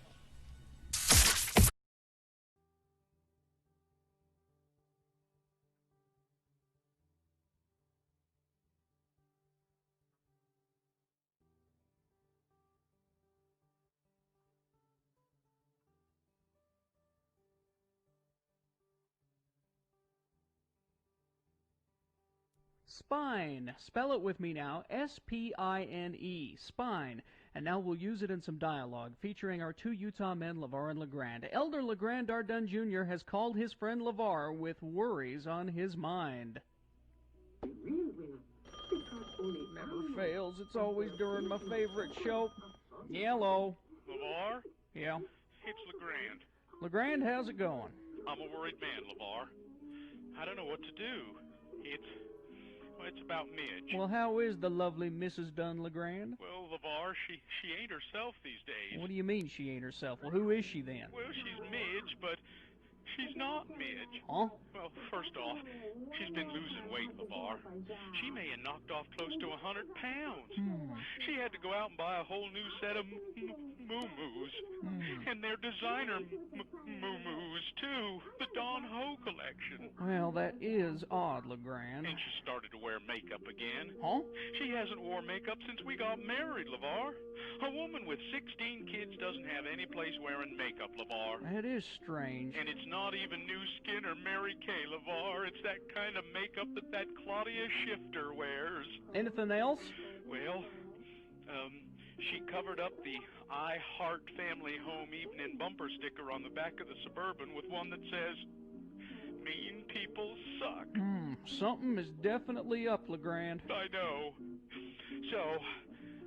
Spine. Spell it with me now. S-P-I-N-E. Spine. And now we'll use it in some dialogue, featuring our two Utah men, LeVar and LeGrand. Elder LeGrand Dardun Jr. has called his friend LeVar with worries on his mind. Never fails. It's always during my favorite show. Yellow. LeVar? Yeah. It's LeGrand. LeGrand, how's it going? I'm a worried man, LeVar. I don't know what to do. It's about Midge. Well, how is the lovely Mrs. Dunn LeGrand? Well, LeVar, she ain't herself these days. What do you mean she ain't herself? Well, who is she then? Well, she's Midge, but she's not Midge. Huh? Well, first off, she's been losing weight, LeVar. She may have knocked off close to 100 pounds. She had to go out and buy a whole new set of moo-moos. And they're designer moo-moos, too. The Don Ho collection. Well, that is odd, LeGrand. And she started to wear makeup again. Huh? She hasn't worn makeup since we got married, LeVar. A woman with 16 kids doesn't have any place wearing makeup, LeVar. That is strange. And it's not even new skin or Mary Kay, LeVar. It's that kind of makeup that Claudia Schifter wears. Anything else? Well, she covered up the I Heart Family Home Evening bumper sticker on the back of the Suburban with one that says, "Mean people suck." Something is definitely up, LeGrand. I know. So,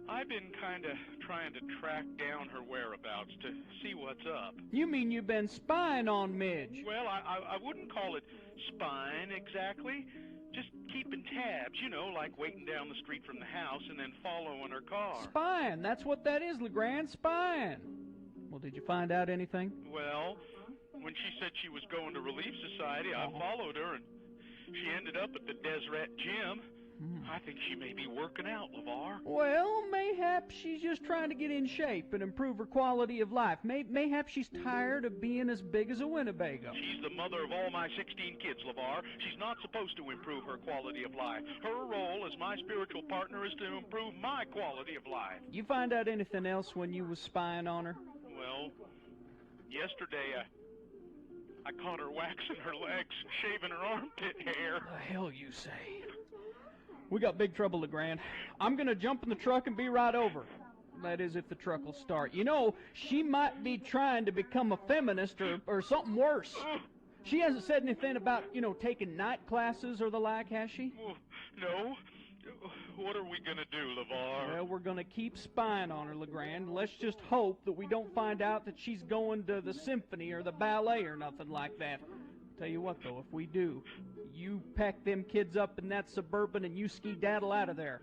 I've been kind of trying to track down her whereabouts to see what's up. You mean you've been spying on Midge? Well, I wouldn't call it spying exactly. Just keeping tabs, you know, like waiting down the street from the house and then following her car. Spying, that's what that is, LeGrand, spying. Well, did you find out anything? Well, when she said she was going to Relief Society, I followed her, and she ended up at the Deseret Gym. I think she may be working out, LeVar. Well, mayhap she's just trying to get in shape and improve her quality of life. Mayhap she's tired of being as big as a Winnebago. She's the mother of all my 16 kids, LeVar. She's not supposed to improve her quality of life. Her role as my spiritual partner is to improve my quality of life. You find out anything else when you was spying on her? Well, yesterday I caught her waxing her legs, shaving her armpit hair. The hell you say? We got big trouble, LeGrand. I'm going to jump in the truck and be right over. That is, if the truck will start. You know, she might be trying to become a feminist or something worse. She hasn't said anything about, you know, taking night classes or the like, has she? No. What are we going to do, LeVar? Well, we're going to keep spying on her, LeGrand. Let's just hope that we don't find out that she's going to the symphony or the ballet or nothing like that. Tell you what, though, if we do, you pack them kids up in that Suburban and you ski-daddle out of there.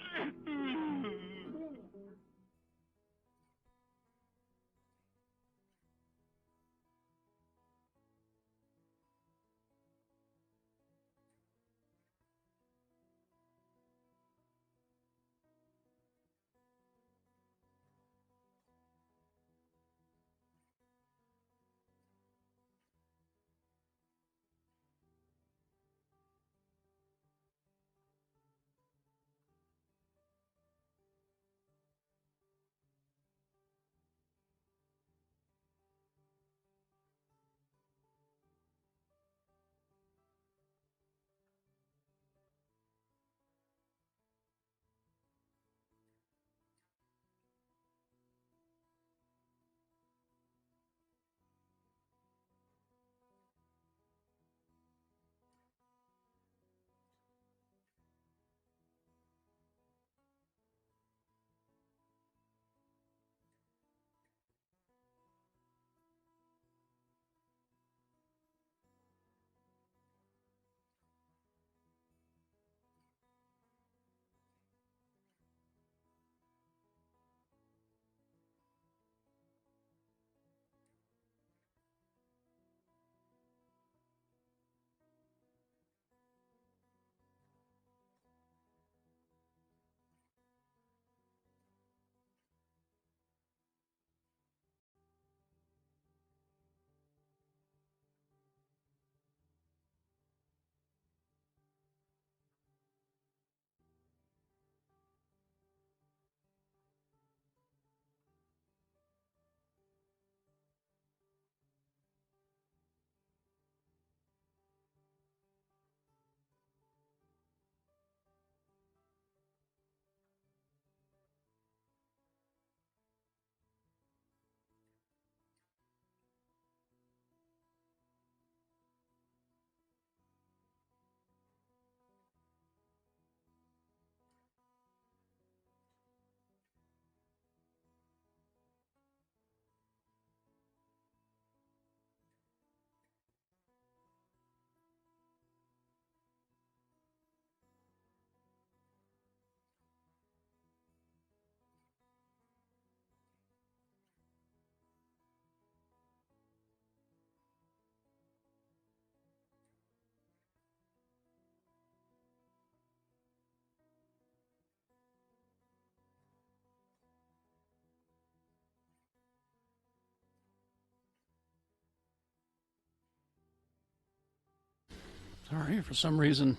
Sorry, for some reason,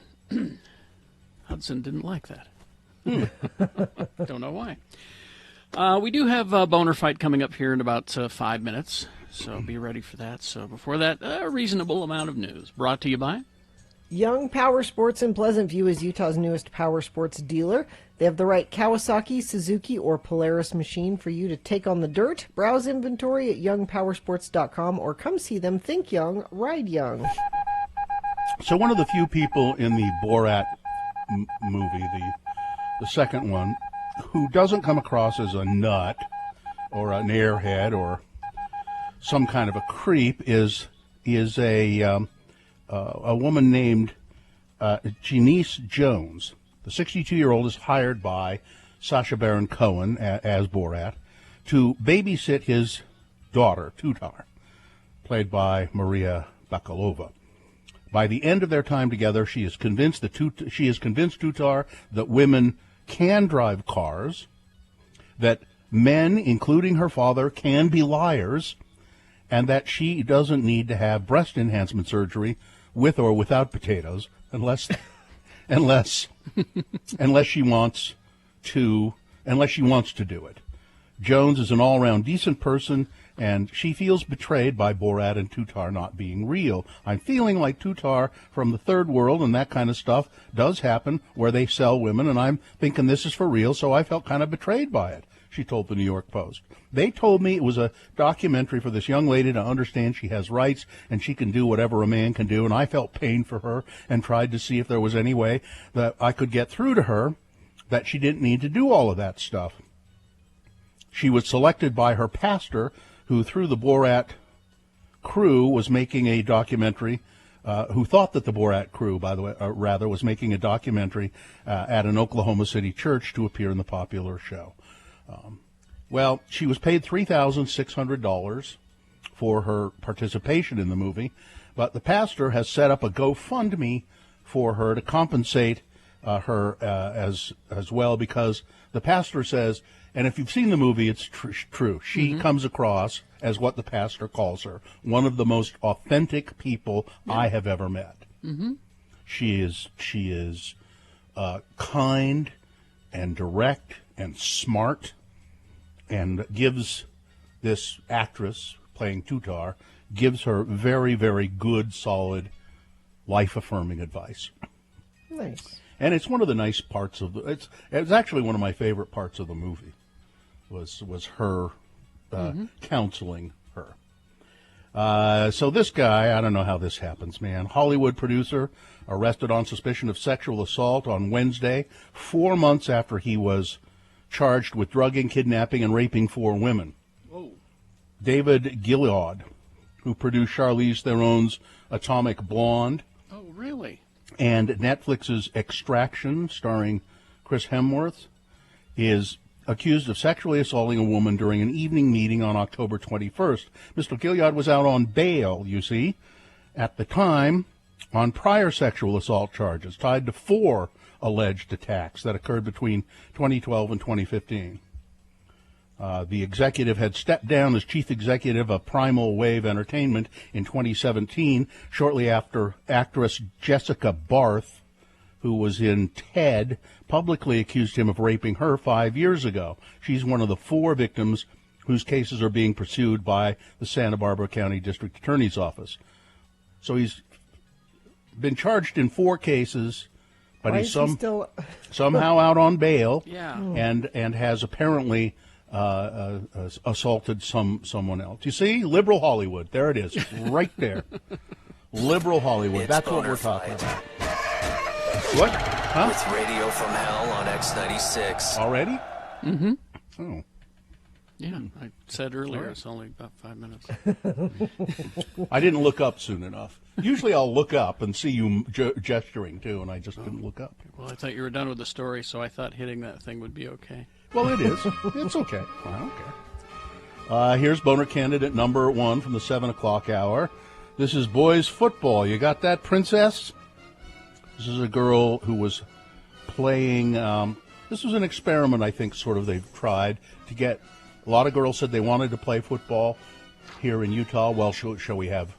Hudson didn't like that. Don't know why. We do have a boner fight coming up here in about 5 minutes, so be ready for that. So before that, a reasonable amount of news. Brought to you by Young Power Sports in Pleasant View is Utah's newest power sports dealer. They have the right Kawasaki, Suzuki, or Polaris machine for you to take on the dirt. Browse inventory at youngpowersports.com or come see them. Think young, ride young. So one of the few people in the Borat movie, the second one, who doesn't come across as a nut or an airhead or some kind of a creep is a woman named Janice Jones. The 62-year-old is hired by Sacha Baron Cohen as Borat to babysit his daughter, Tutar, played by Maria Bakalova. By the end of their time together, she is convinced Tutar that women can drive cars, that men, including her father, can be liars, and that she doesn't need to have breast enhancement surgery with or without potatoes unless she wants to do it. Jones is an all-round decent person, and she feels betrayed by Borat and Tutar not being real. I'm feeling like Tutar from the third world and that kind of stuff does happen where they sell women, and I'm thinking this is for real, so I felt kind of betrayed by it, she told the New York Post. They told me it was a documentary for this young lady to understand she has rights and she can do whatever a man can do, and I felt pain for her and tried to see if there was any way that I could get through to her that she didn't need to do all of that stuff. She was selected by her pastor, who through the Borat crew was making a documentary, who thought that the Borat crew, by the way, was making a documentary at an Oklahoma City church to appear in the popular show. Well, she was paid $3,600 for her participation in the movie, but the pastor has set up a GoFundMe for her to compensate her as well, because the pastor says, and if you've seen the movie, it's true. She comes across as what the pastor calls her, one of the most authentic people I have ever met. Mm-hmm. She is kind and direct and smart, and gives this actress playing Tutar, gives her very, very good, solid, life-affirming advice. Nice. And it's one of the nice parts of it's actually one of my favorite parts of the movie was her counseling her. So this guy, I don't know how this happens, man. Hollywood producer arrested on suspicion of sexual assault on Wednesday, 4 months after he was charged with drugging, kidnapping, and raping 4 women. Whoa. David Gilliard, who produced Charlize Theron's Atomic Blonde. Oh, really? And Netflix's Extraction, starring Chris Hemsworth, is accused of sexually assaulting a woman during an evening meeting on October 21st. Mr. Gilliard was out on bail, you see, at the time, on prior sexual assault charges tied to 4 alleged attacks that occurred between 2012 and 2015. The executive had stepped down as chief executive of Primal Wave Entertainment in 2017, shortly after actress Jessica Barth, who was in Ted, publicly accused him of raping her 5 years ago. She's one of the 4 victims whose cases are being pursued by the Santa Barbara County District Attorney's Office. So he's been charged in 4 cases, but he's somehow out on bail, and has apparently assaulted someone else. You see, liberal Hollywood. There it is, right there. Liberal Hollywood. It's That's what we're talking about. What? Huh? With Radio from Hell on X96. Already? Mm-hmm. Oh. Yeah, I said earlier it's only about 5 minutes. I didn't look up soon enough. Usually I'll look up and see you gesturing, too, and I just didn't look up. Well, I thought you were done with the story, so I thought hitting that thing would be okay. Well, it is. It's okay. I don't care. Here's Boner Candidate number 1 from the 7 o'clock hour. This is boys football. You got that, Princess? This is a girl who was playing, this was an experiment, I think, sort of they've tried to get, a lot of girls said they wanted to play football here in Utah. Well, shall we have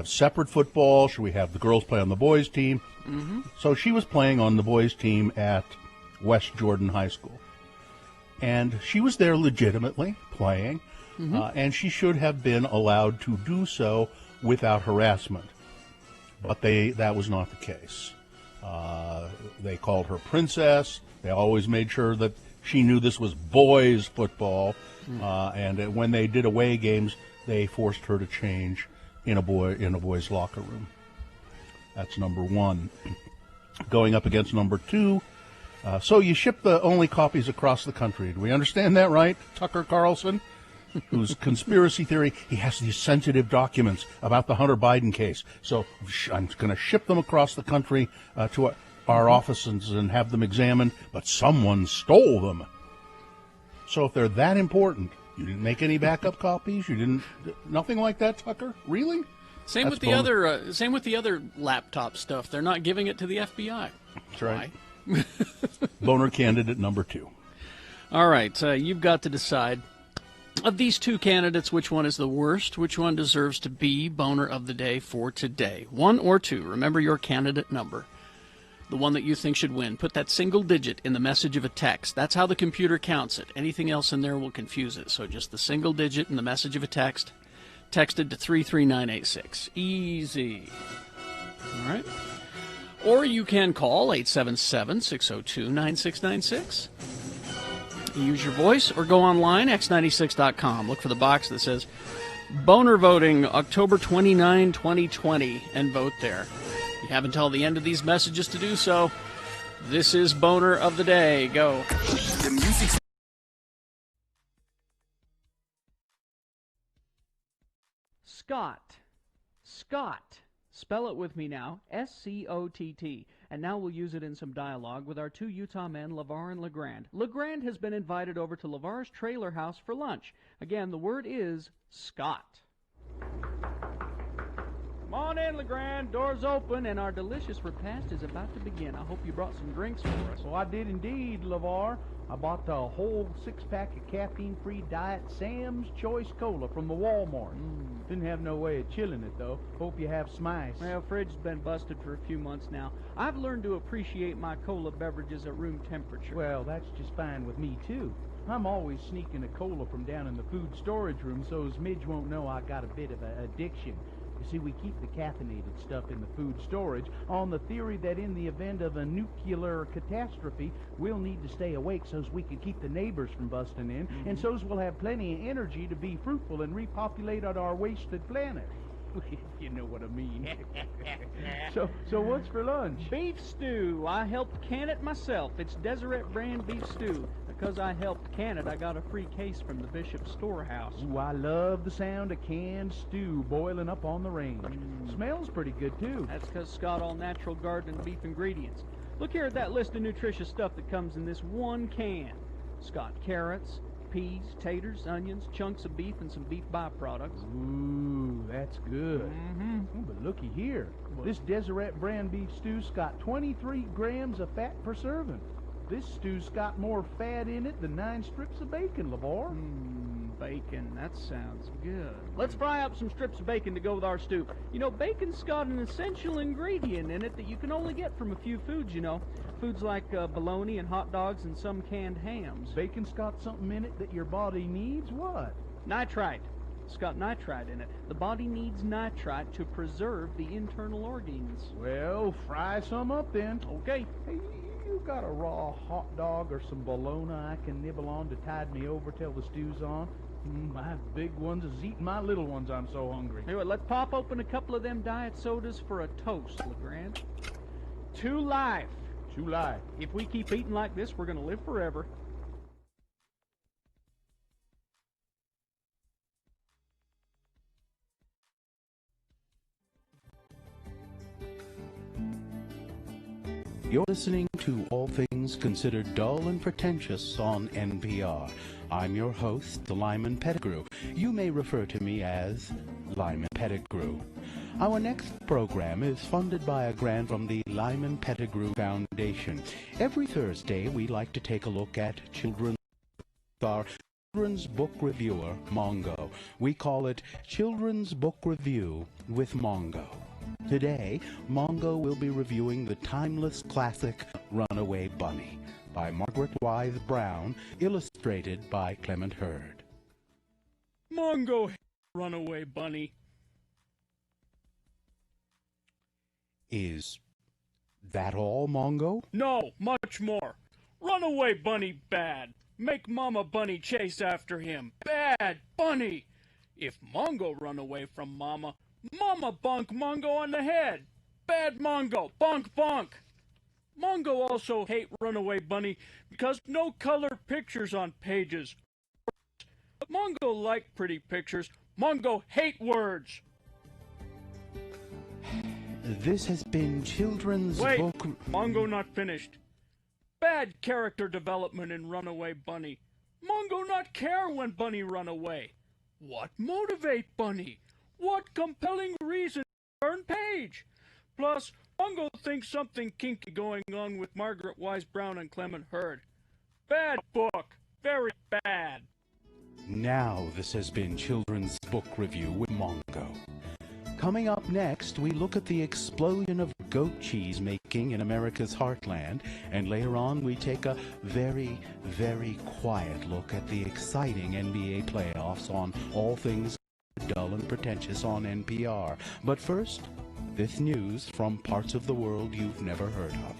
separate football? Should we have the girls play on the boys' team? Mm-hmm. So she was playing on the boys' team at West Jordan High School. And she was there legitimately playing, and she should have been allowed to do so without harassment. But that was not the case. They called her princess. They always made sure that she knew this was boys' football. And when they did away games, they forced her to change in a boys' locker room. That's number one. Going up against number two. So you ship the only copies across the country. Do we understand that, right? Tucker Carlson, whose conspiracy theory, he has these sensitive documents about the Hunter Biden case. So I'm going to ship them across the country to our offices and have them examined, but someone stole them. So if they're that important, you didn't make any backup copies? You didn't, nothing like that, Tucker? Really? Same with the other laptop stuff. They're not giving it to the FBI. That's right. Boner candidate number two. All right, you've got to decide. Of these two candidates, which one is the worst? Which one deserves to be Boner of the Day for today? 1 or 2. Remember your candidate number. The one that you think should win. Put that single digit in the message of a text. That's how the computer counts it. Anything else in there will confuse it. So just the single digit in the message of a text. Texted to 33986. Easy. All right. Or you can call 877-602-9696. Use your voice or go online, x96.com. Look for the box that says Boner Voting October 29, 2020, and vote there. You have until the end of these messages to do so. This is Boner of the Day. Go. The music's Scott. Spell it with me now. S-C-O-T-T. And now we'll use it in some dialogue with our two Utah men, LeVar and LeGrand. LeGrand has been invited over to LeVar's trailer house for lunch. Again, the word is Scott. Come on in, LeGrand. Door's open, and our delicious repast is about to begin. I hope you brought some drinks for us. Well, I did indeed, LeVar. I bought the whole 6-pack of caffeine-free Diet Sam's Choice Cola from the Walmart. Didn't have no way of chilling it, though. Hope you have smice. Well, fridge's been busted for a few months now. I've learned to appreciate my cola beverages at room temperature. Well, that's just fine with me, too. I'm always sneaking a cola from down in the food storage room so as Midge won't know I got a bit of an addiction. You see, we keep the caffeinated stuff in the food storage on the theory that in the event of a nuclear catastrophe, we'll need to stay awake so as we can keep the neighbors from busting in, and so as we'll have plenty of energy to be fruitful and repopulate on our wasted planet. You know what I mean. So what's for lunch? Beef stew. I helped can it myself. It's Deseret brand beef stew. Because I helped can it, I got a free case from the Bishop's Storehouse. Ooh, I love the sound of canned stew boiling up on the range. Smells pretty good, too. That's because Scott All Natural Garden and Beef Ingredients. Look here at that list of nutritious stuff that comes in this one can. Scott carrots, peas, taters, onions, chunks of beef, and some beef byproducts. Ooh, that's good. Oh, but looky here. What? This Deseret brand beef stew's got 23 grams of fat per serving. This stew's got more fat in it than 9 strips of bacon, LeVar. Bacon, that sounds good. Let's fry up some strips of bacon to go with our stew. You know, bacon's got an essential ingredient in it that you can only get from a few foods, you know. Foods like bologna and hot dogs and some canned hams. Bacon's got something in it that your body needs? What? Nitrite. It's got nitrite in it. The body needs nitrite to preserve the internal organs. Well, fry some up then. Okay. Hey, you got a raw hot dog or some bologna I can nibble on to tide me over till the stew's on? My big ones is eating my little ones. I'm so hungry. Hey, well, let's pop open a couple of them diet sodas for a toast, LeGrand. To life. To life. If we keep eating like this, we're going to live forever. You're listening to All Things Considered Dull and Pretentious on NPR. I'm your host, Lyman Pettigrew. You may refer to me as Lyman Pettigrew. Our next program is funded by a grant from the Lyman Pettigrew Foundation. Every Thursday, we like to take a look at children's book reviewer, Mongo. We call it Children's Book Review with Mongo. Today, Mongo will be reviewing the timeless classic Runaway Bunny. by Margaret Wise Brown, illustrated by Clement Hurd. Mongo, runaway bunny. Is that all, Mongo? No, much more. Runaway bunny bad. Make Mama Bunny chase after him. Bad bunny. If Mongo run away from Mama, Mama bonk Mongo on the head. Bad Mongo, bonk bonk. Mongo also hate runaway bunny because no color pictures on pages. Mongo like pretty pictures. Mongo hate words. This has been Children's Wait, Book... Mongo not finished. Bad character development in Runaway Bunny. Mongo not care when Bunny run away. What motivate Bunny? What compelling reason turn page? Plus, Mongo thinks something kinky going on with Margaret Wise Brown and Clement Hurd. Bad book. Very bad. Now this has been Children's Book Review with Mongo. Coming up next, we look at the explosion of goat cheese making in America's heartland, and later on we take a very, very quiet look at the exciting NBA playoffs on All Things Dull and Pretentious on NPR. But first, this news from parts of the world you've never heard of.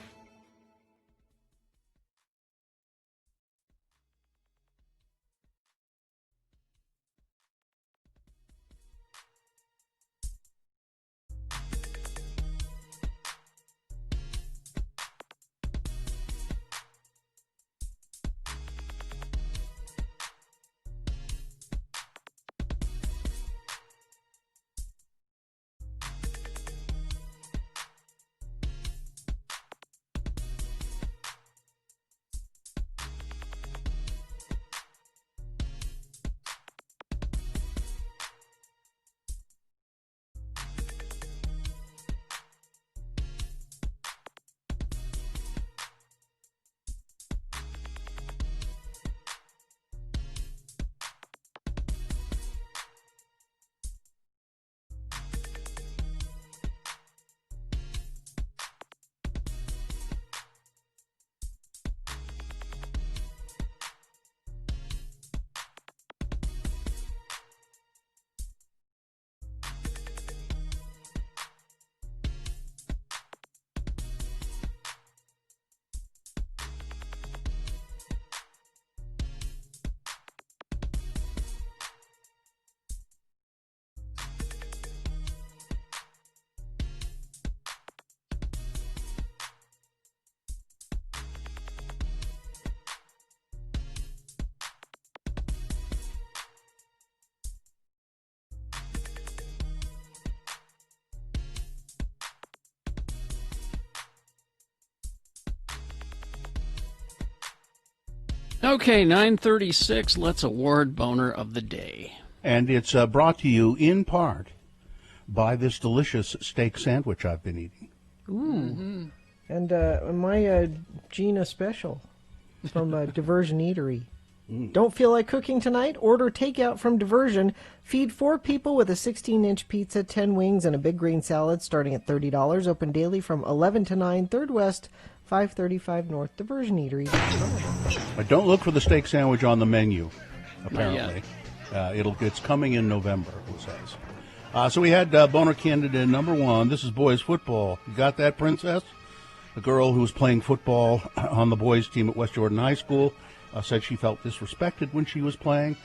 Okay, 9:36. Let's award Boner of the Day. And it's brought to you in part by this delicious steak sandwich I've been eating. Ooh. And my Gina special from Diversion Eatery. Don't feel like cooking tonight? Order takeout from Diversion. Feed 4 people with a 16-inch pizza, 10 wings, and a big green salad starting at $30. Open daily from 11 to 9, 3rd West, 535 North, Diversion Eatery. But don't look for the steak sandwich on the menu, apparently. It's coming in November, it says. So we had Boner candidate number 1. This is boys football. You got that, Princess? The girl who was playing football on the boys team at West Jordan High School said she felt disrespected when she was playing.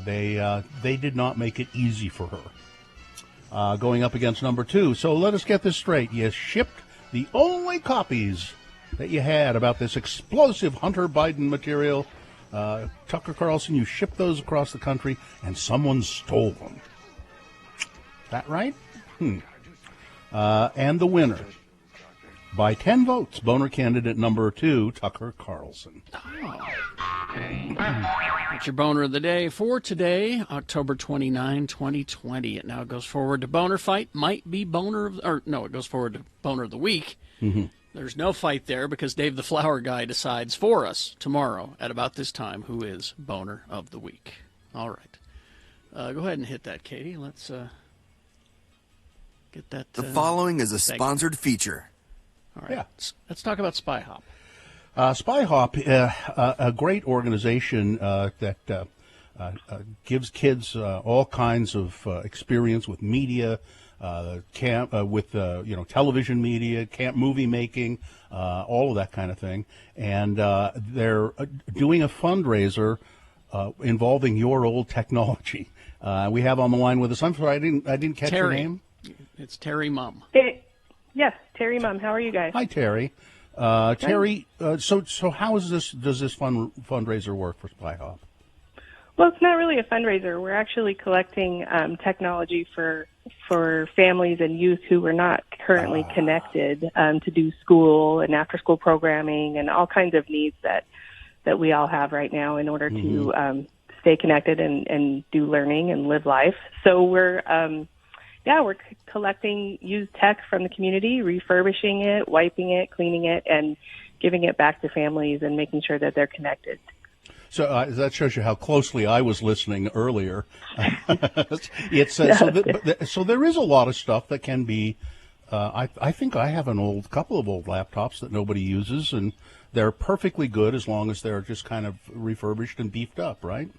They did not make it easy for her. Going up against number 2. So let us get this straight. You shipped the only copies that you had about this explosive Hunter Biden material. Tucker Carlson, you shipped those across the country, and someone stole them. Is that right? And the winner, by 10 votes, Boner candidate number 2, Tucker Carlson. That's your Boner of the Day for today, October 29, 2020. It now goes forward to Boner Fight. Might be Boner of... Or, no, it goes forward to Boner of the Week. There's no fight there because Dave the Flower Guy decides for us tomorrow at about this time who is Boner of the Week. All right. Go ahead and hit that, Katie. Let's get that. The following is a sponsored feature. All right. Let's talk about Spy Hop. SpyHop, a great organization that gives kids all kinds of experience with media, television media, movie making, all of that kind of thing. And they're doing a fundraiser involving your old technology. We have on the line with us. I'm sorry, I didn't catch your name. It's Terry Mum. Yes, Terry Mum. How are you guys? Hi, Terry. Terry, so how does this fundraiser work for SpyHop? Well, it's not really a fundraiser. We're actually collecting technology for families and youth who are not currently connected to do school and after-school programming and all kinds of needs that we all have right now in order to stay connected and do learning and live life. So we're collecting used tech from the community, refurbishing it, wiping it, cleaning it, and giving it back to families and making sure that they're connected. So that shows you how closely I was listening earlier. So there is a lot of stuff that can be. I think I have couple of old laptops that nobody uses, and they're perfectly good as long as they're just kind of refurbished and beefed up, right?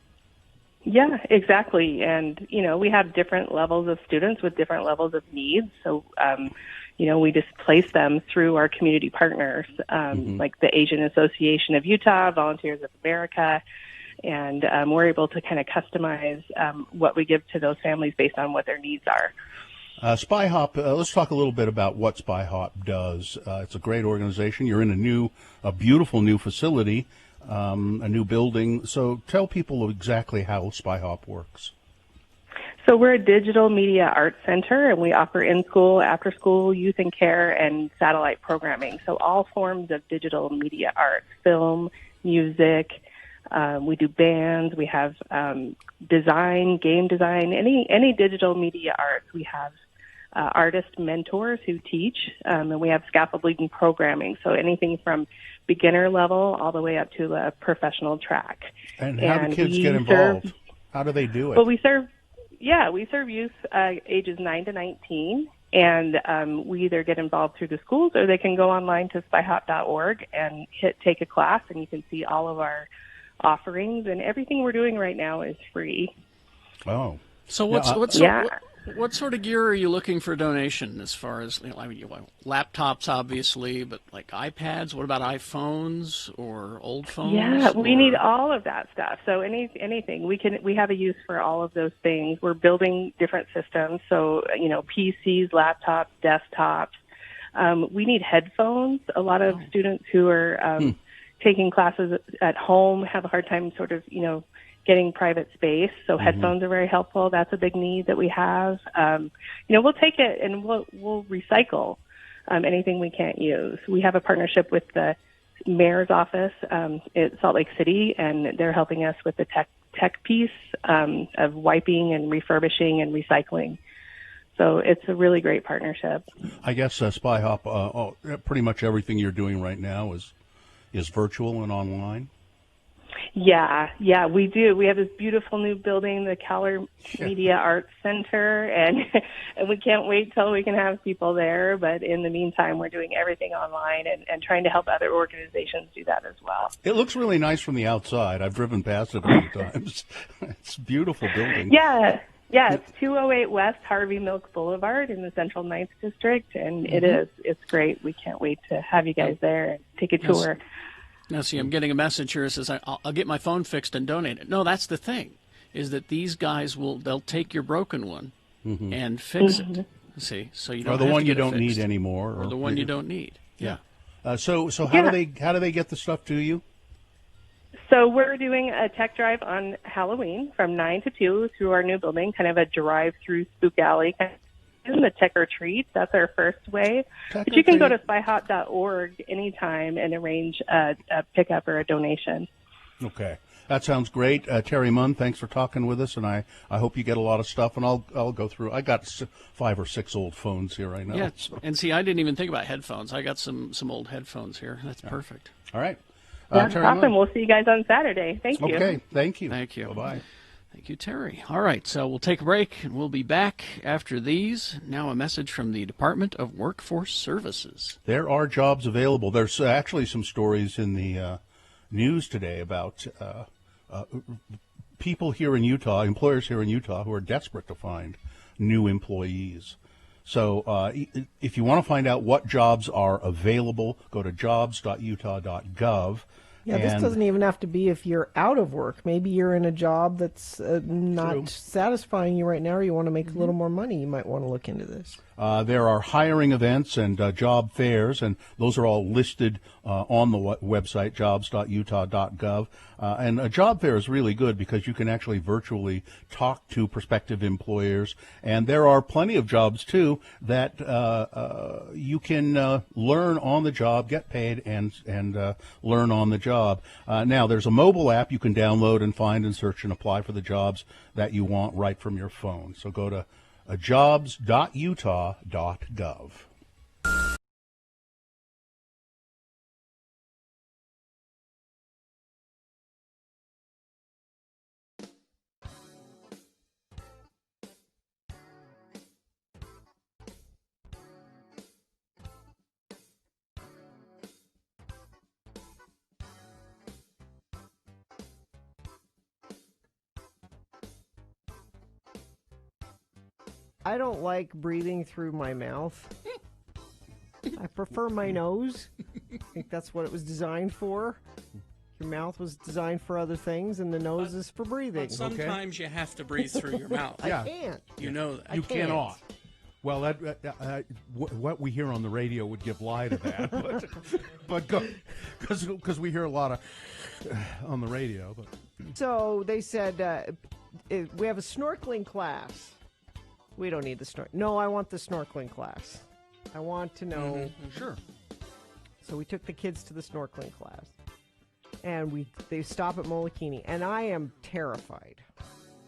Yeah, exactly. And, we have different levels of students with different levels of needs. So, we just place them through our community partners, like the Asian Association of Utah, Volunteers of America. And we're able to kind of customize what we give to those families based on what their needs are. SpyHop, let's talk a little bit about what SpyHop does. It's a great organization. You're in a beautiful new facility. A new building. So tell people exactly how SpyHop works. So we're a digital media arts center, and we offer in-school, after-school, youth and care, and satellite programming. So all forms of digital media arts, film, music. We do bands. We have design, game design, any digital media arts. We have artist mentors who teach, and we have scaffolding programming. So anything from beginner level all the way up to a professional track. And how do kids get involved? How do they do it? Well, we serve youth ages 9 to 19, and we either get involved through the schools or they can go online to spyhop.org and take a class, and you can see all of our offerings, and everything we're doing right now is free. Oh. So what sort of gear are you looking for donation as far as, laptops, obviously, but like iPads? What about iPhones or old phones? Yeah, we need all of that stuff. So anything. We have a use for all of those things. We're building different systems. So, PCs, laptops, desktops. We need headphones. A lot of students who are taking classes at home have a hard time sort of, getting private space. So headphones are very helpful. That's a big need that we have. We'll take it and we'll recycle anything we can't use. We have a partnership with the mayor's office at Salt Lake City, and they're helping us with the tech piece of wiping and refurbishing and recycling. So it's a really great partnership. I guess SpyHop, pretty much everything you're doing right now is virtual and online. Yeah, we do. We have this beautiful new building, the Keller Media Arts Center, and we can't wait till we can have people there. But in the meantime, we're doing everything online and trying to help other organizations do that as well. It looks really nice from the outside. I've driven past it a few times. It's a beautiful building. Yeah, it's 208 West Harvey Milk Boulevard in the Central Ninth District, and it's great. We can't wait to have you guys there and take a tour. Now, see, I'm getting a message here that says, I'll get my phone fixed and donate it. No, that's the thing, is that these guys they'll take your broken one and fix it. See, so you don't or the have one to you get it don't fixed. need anymore. Or the one you don't need. Yeah. So how do they get the stuff to you? So we're doing a tech drive on Halloween from 9 to 2 through our new building, kind of a drive-through spook alley kind of. The Tech or Treat, that's our first way. But you can go to spyhop.org anytime and arrange a pickup or a donation. Okay. That sounds great. Terry Munn, thanks for talking with us, and I hope you get a lot of stuff, and I'll go through. I got 5 or 6 old phones here right now. Yeah, and see, I didn't even think about headphones. I got some old headphones here. That's perfect. All right. That's awesome. We'll see you guys on Saturday. Thank you. Okay, thank you. Thank you. Bye-bye. Thank you, Terry. All right, so we'll take a break, and we'll be back after these. Now a message from the Department of Workforce Services. There are jobs available. There's actually some stories in the news today about people here in Utah, employers here in Utah, who are desperate to find new employees. So if you want to find out what jobs are available, go to jobs.utah.gov. Yeah, this doesn't even have to be if you're out of work. Maybe you're in a job that's not satisfying you right now, or you want to make a little more money. You might want to look into this. There are hiring events and job fairs, and those are all listed on the website, jobs.utah.gov. And a job fair is really good because you can actually virtually talk to prospective employers. And there are plenty of jobs, too, that you can learn on the job, get paid, and learn on the job. Now, there's a mobile app you can download and find and search and apply for the jobs that you want right from your phone. So go to jobs.utah.gov. I don't like breathing through my mouth. I prefer my nose. I think that's what it was designed for. Your mouth was designed for other things, and the nose is for breathing. But sometimes you have to breathe through your mouth. I can't. You know that. You cannot. Well, what we hear on the radio would give lie to that, but because we hear a lot of on the radio. But So they said we have a snorkeling class. We don't need the snorkel. No, I want the snorkeling class. I want to know. Sure. So we took the kids to the snorkeling class, and they stop at Molokini, and I am terrified.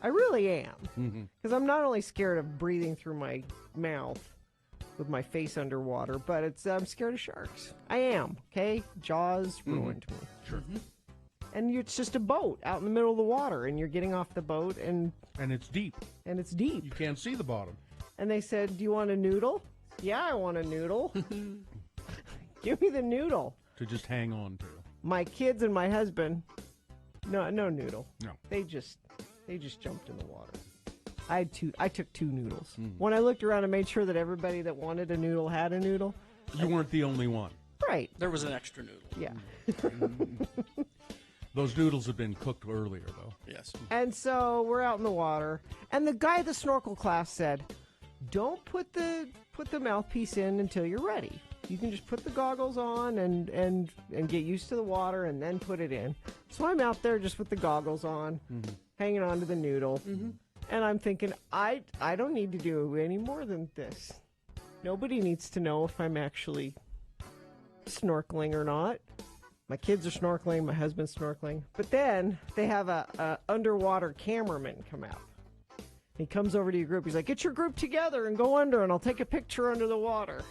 I really am, because I'm not only scared of breathing through my mouth with my face underwater, but I'm scared of sharks. I am. Okay, Jaws ruined me. Sure. And it's just a boat out in the middle of the water, and you're getting off the boat, and it's deep. And it's deep. You can't see the bottom. And they said, "Do you want a noodle?" Yeah, I want a noodle. Give me the noodle. To just hang on to. My kids and my husband, no noodle. No. They just jumped in the water. I took 2 noodles. When I looked around and made sure that everybody that wanted a noodle had a noodle. You weren't the only one. Right. There was an extra noodle. Yeah. Those noodles had been cooked earlier, though. Yes. And so we're out in the water, and the guy at the snorkel class said, "Don't put the mouthpiece in until you're ready. You can just put the goggles on and get used to the water, and then put it in." So I'm out there just with the goggles on, hanging on to the noodle, and I'm thinking, I don't need to do any more than this. Nobody needs to know if I'm actually snorkeling or not. My kids are snorkeling, my husband's snorkeling. But then they have a underwater cameraman come out. He comes over to your group. He's like, "Get your group together and go under, and I'll take a picture under the water."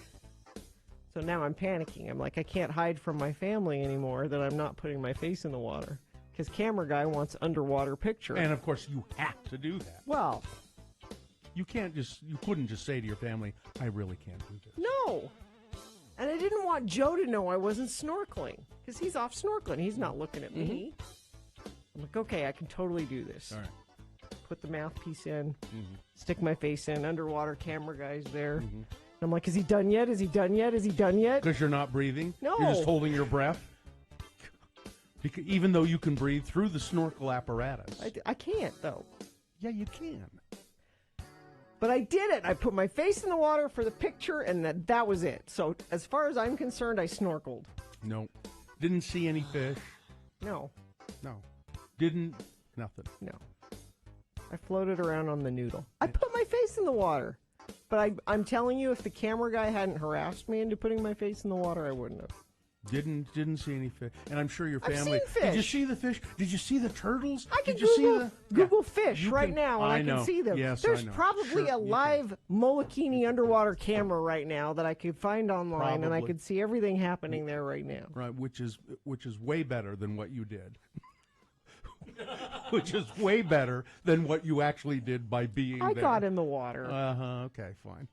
So now I'm panicking. I'm like, I can't hide from my family anymore that I'm not putting my face in the water. Because camera guy wants underwater picture. And, of course, you have to do that. Well, you couldn't just say to your family, "I really can't do this." No. And I didn't want Joe to know I wasn't snorkeling, because he's off snorkeling. He's not looking at me. I'm like, okay, I can totally do this. All right. Put the mouthpiece in, stick my face in, underwater camera guy's there. And I'm like, is he done yet? Is he done yet? Is he done yet? Because you're not breathing? No. You're just holding your breath? Because even though you can breathe through the snorkel apparatus. I can't, though. Yeah, you can. But I did it. I put my face in the water for the picture, and that was it. So as far as I'm concerned, I snorkeled. No. Didn't see any fish. No. Nothing. No. I floated around on the noodle. I put my face in the water. But I'm telling you, if the camera guy hadn't harassed me into putting my face in the water, I wouldn't have. Didn't see any fish. And I'm sure your I've family... seen fish. Did you see the fish? Did you see the turtles? I can Did you see the... Google fish You right can- now, and I know. can see them. Yes, There's I know. probably Sure, a you live Molokini underwater camera right now that I could find online, and I Probably. could see everything happening there right now. Right, which is way better than what you did. which is way better than what you actually did by being I there. got in the water. Okay, fine.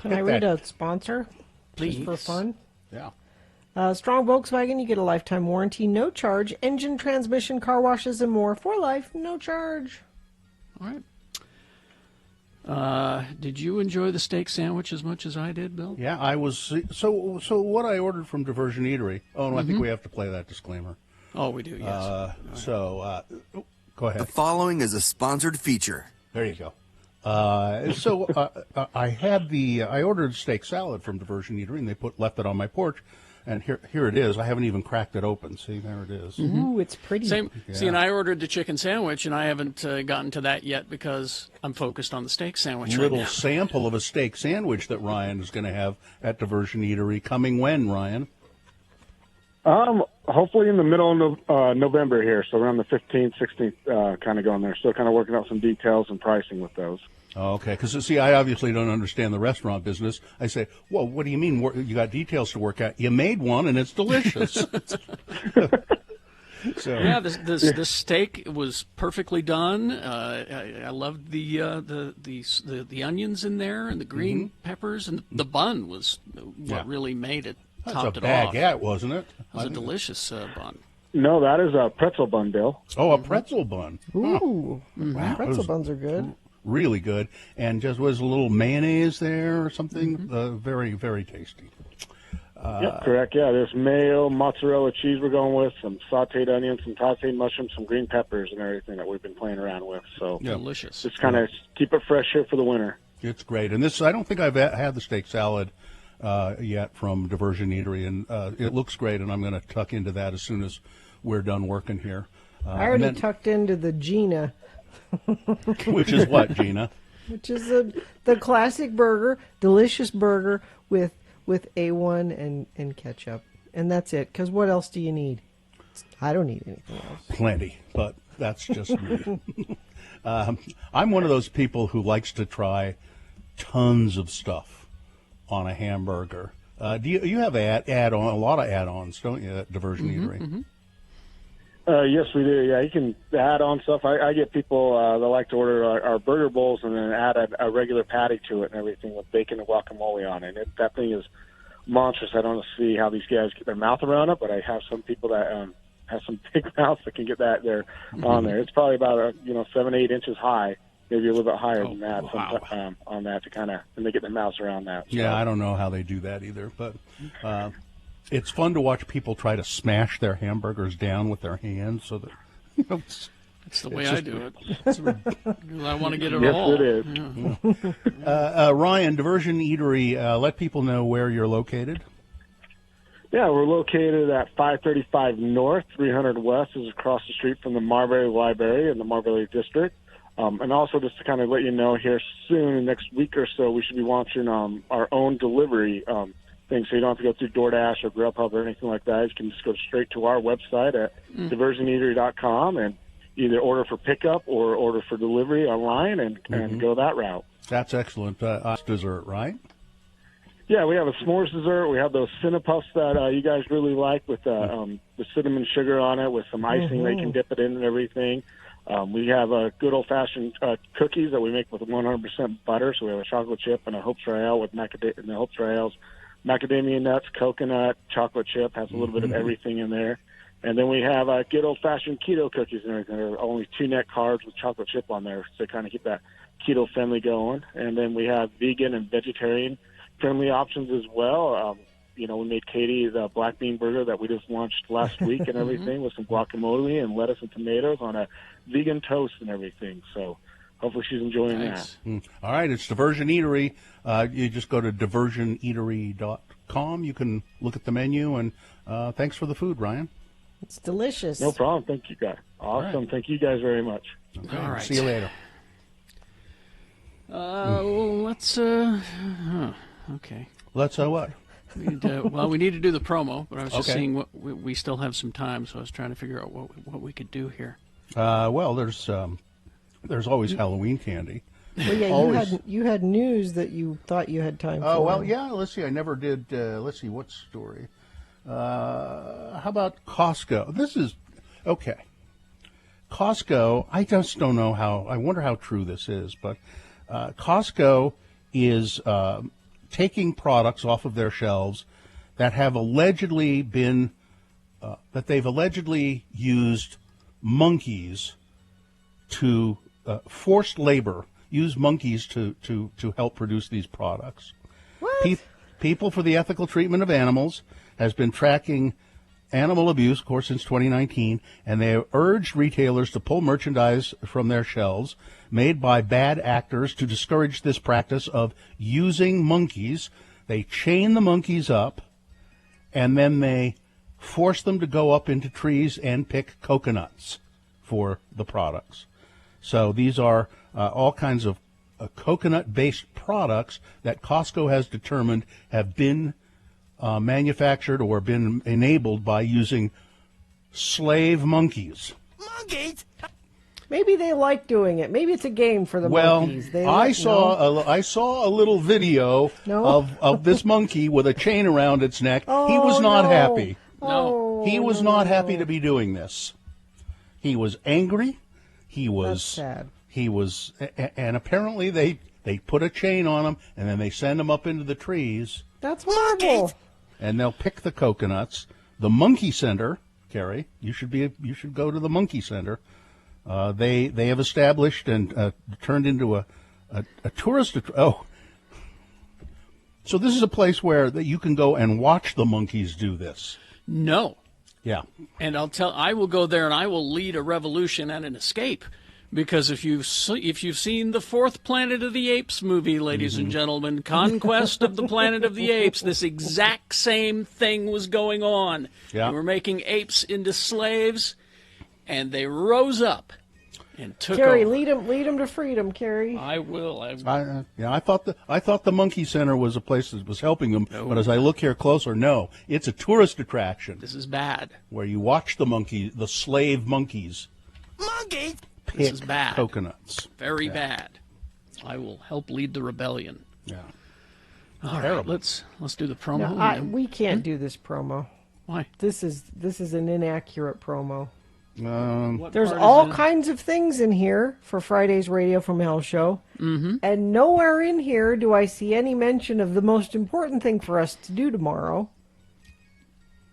Can I read a sponsor? Please. Just for fun? Yeah. Strong Volkswagen, you get a lifetime warranty, no charge, engine, transmission, car washes, and more for life, no charge. All right. Did you enjoy the steak sandwich as much as I did, Bill? Yeah, I was. So what I ordered from Diversion Eatery. Oh, no, I think we have to play that disclaimer. Oh, we do, yes. Go ahead. The following is a sponsored feature. There you go. I ordered steak salad from Diversion Eatery, and they left it on my porch. And here it is. I haven't even cracked it open. See, there it is. Ooh, it's pretty. Same. Yeah. See, and I ordered the chicken sandwich, and I haven't gotten to that yet because I'm focused on the steak sandwich Little right now. sample of a steak sandwich that Ryan is going to have at Diversion Eatery. Coming when, Ryan? Hopefully in the middle of November here, so around the 15th, 16th, kind of going there. Still kind of working out some details and pricing with those. Oh, okay, because see, I obviously don't understand the restaurant business. I say, well, what do you mean? You got details to work out? You made one, and it's delicious. So yeah, the steak was perfectly done. I loved the onions in there and the green peppers, and the bun was what really made it. That's Topped a it off. baguette, wasn't it? It was a delicious bun. No, that is a pretzel bun, Bill. Oh, a pretzel bun. Ooh, Wow, pretzel it was buns are good. Really good, and just was a little mayonnaise there or something. Very, very tasty. Yep, correct. Yeah, there's mayo, mozzarella cheese we're going with, some sautéed onions, some sautéed mushrooms, some green peppers, and everything that we've been playing around with. So delicious. Just kind of keep it fresh here for the winter. It's great, and I don't think I've had the steak salad yet from Diversion Eatery, and it looks great, and I'm going to tuck into that as soon as we're done working here. I already tucked into the Gina. Which is what, Gina? Which is the classic burger, delicious burger with A1 and ketchup. And that's it, because what else do you need? I don't need anything else. Plenty, but that's just me. I'm one of those people who likes to try tons of stuff on a hamburger. Do you have a lot of add-ons, don't you, at Diversion Eatery? Yes, we do. Yeah, you can add on stuff. I get people that like to order our burger bowls and then add a regular patty to it and everything with bacon and guacamole on it. That thing is monstrous. I don't see how these guys get their mouth around it, but I have some people that have some big mouths that can get that there on there. It's probably about 7-8 inches high, maybe a little bit higher than that. Wow. On that to kind of and they get their mouths around that. So. Yeah, I don't know how they do that either, but it's fun to watch people try to smash their hamburgers down with their hands so that That's the way I do it. I want to get it yes, all. It is. Yeah. Ryan, Diversion Eatery, let people know where you're located. Yeah, we're located at 535 North, 300 West. This is across the street from the Marbury Library in the Marbury District. And also, just to kind of let you know, here soon, in the next week or so, we should be launching our own delivery thing, so you don't have to go through DoorDash or Grubhub or anything like that. You can just go straight to our website at diversioneatery.com and either order for pickup or order for delivery online and go that route. That's excellent. Dessert, right? Yeah, we have a s'mores dessert. We have those Cinnapuffs that you guys really like with the cinnamon sugar on it with some icing. They can dip it in and everything. We have good old-fashioned cookies that we make with 100% butter. So we have a chocolate chip and a Hope's Royale with and the Hope's Royales, macadamia nuts, coconut, chocolate chip, has a little bit of everything in there. And then we have good old-fashioned keto cookies and everything. They're only 2 net carbs with chocolate chip on there to kind of keep that keto-friendly going. And then we have vegan and vegetarian-friendly options as well. We made Katie the black bean burger that we just launched last week and everything with some guacamole and lettuce and tomatoes on a vegan toast and everything. So hopefully she's enjoying that. All right, it's Diversion Eatery. You just go to diversioneatery.com. You can look at the menu, and thanks for the food, Ryan. It's delicious. No problem. Thank you, guys. Awesome. Right. Thank you guys very much. Okay. All right. See you later. Let's. Okay. Let's what? We need to do the promo, but I was just Okay. seeing what we still have some time, so I was trying to figure out what we could do here. Well, there's always Halloween candy. Well, yeah, Always. you had news that you thought you had time for. Oh, well, yeah, let's see. I never did. Let's see, what story? How about Costco? This is, okay. Costco, I just don't know I wonder how true this is, but Costco is taking products off of their shelves that have allegedly been, that they've allegedly used monkeys to forced labor, use monkeys to help produce these products. What? People for the Ethical Treatment of Animals has been tracking animal abuse, of course, since 2019, and they have urged retailers to pull merchandise from their shelves made by bad actors to discourage this practice of using monkeys. They chain the monkeys up, and then they force them to go up into trees and pick coconuts for the products. So these are all kinds of coconut-based products that Costco has determined have been manufactured or been enabled by using slave monkeys. Monkeys? Maybe they like doing it. Maybe it's a game for the monkeys. I saw a little video of this monkey with a chain around its neck. He was not happy. He was not happy to be doing this. He was angry. He was sad. He was, and apparently they put a chain on him, and then they send him up into the trees. That's horrible. And they'll pick the coconuts. The Monkey Center, Carrie, you should go to the Monkey Center. They have established and turned into a tourist. So this is a place where that you can go and watch the monkeys do this. No. Yeah. And I will go there and I will lead a revolution and an escape. Because if you've seen the fourth Planet of the Apes movie, ladies and gentlemen, Conquest of the Planet of the Apes, this exact same thing was going on. Yeah. They were making apes into slaves, and they rose up and took Carrie, over. lead them to freedom, Carrie. I will. I thought the Monkey Center was a place that was helping them, but as I look here closer, no, it's a tourist attraction. This is bad. Where you watch the slave monkeys. Monkeys. Pick This is bad. coconuts. Very bad. I will help lead the rebellion. Yeah. All right, let's do the promo. No, we can't do this promo. Why? This is an inaccurate promo. What There's part all is it? kinds of things in here for Friday's Radio from Hell show. Mm-hmm. And nowhere in here do I see any mention of the most important thing for us to do tomorrow,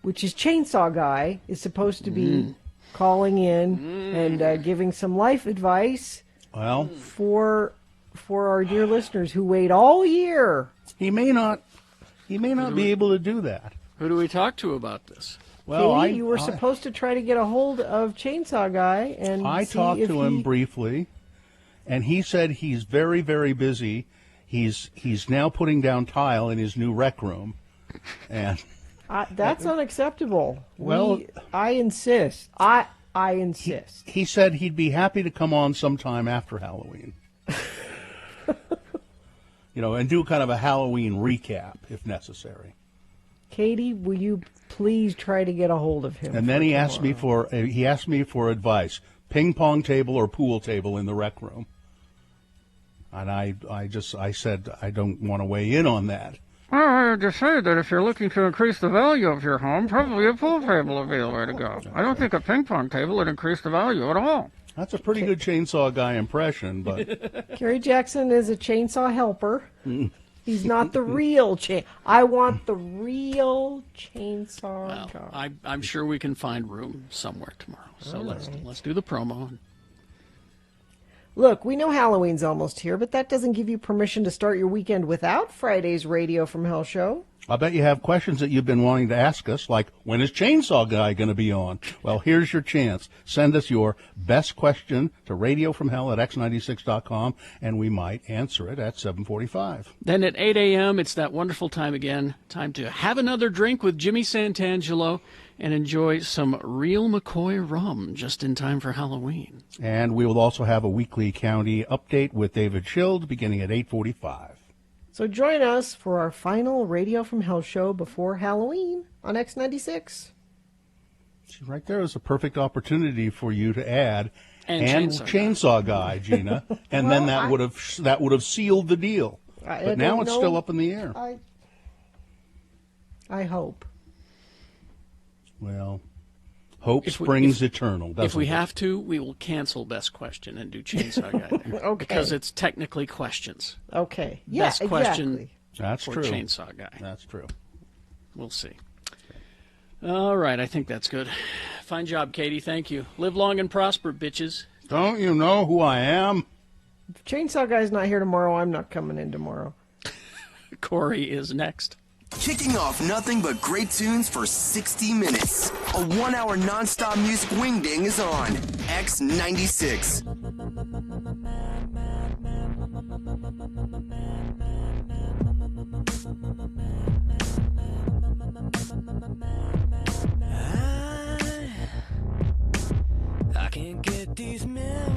which is Chainsaw Guy is supposed to be calling in and giving some life advice for our dear listeners who wait all year. He may not be able to do that. Who do we talk to about this? Well, Katie, you were supposed to try to get a hold of Chainsaw Guy, and I see talked if to him briefly, and he said he's very, very busy. He's now putting down tile in his new rec room, and That's unacceptable. Well- I insist. I insist. He said he'd be happy to come on sometime after Halloween. And do kind of a Halloween recap if necessary. Katie, will you please try to get a hold of him? And then he asked me for advice: ping pong table or pool table in the rec room. And I said I don't want to weigh in on that. Well, I would just say that if you're looking to increase the value of your home, probably a pool table would be the way to go. I don't think a ping pong table would increase the value at all. That's a pretty good Chainsaw Guy impression, but Kerry Jackson is a chainsaw helper. He's not the real I want the real chainsaw guy. I'm sure we can find room somewhere tomorrow. So let's do the promo. Look, we know Halloween's almost here, but that doesn't give you permission to start your weekend without Friday's Radio from Hell show. I bet you have questions that you've been wanting to ask us, like, when is Chainsaw Guy going to be on? Well, here's your chance. Send us your best question to radiofromhell@x96.com, and we might answer it at 7:45. Then at 8 a.m., it's that wonderful time again. Time to have another drink with Jimmy Santangelo and enjoy some real McCoy rum just in time for Halloween. And we will also have a weekly county update with David Schild beginning at 8:45. So join us for our final Radio from Hell show before Halloween on X96. See, right there is a perfect opportunity for you to add and Chainsaw Guy, Gina, and then that would have sealed the deal. But now it's still up in the air. I hope. Well, hope springs eternal. If we have to, we will cancel Best Question and do Chainsaw Guy there. Okay. Because it's technically questions. Okay. Best question exactly. That's for true. Chainsaw Guy. That's true. We'll see. All right, I think that's good. Fine job, Katie. Thank you. Live long and prosper, bitches. Don't you know who I am? If Chainsaw Guy's not here tomorrow, I'm not coming in tomorrow. Corey is next. Kicking off nothing but great tunes for 60 minutes. A 1-hour nonstop music wingding is on X96. I can't get these men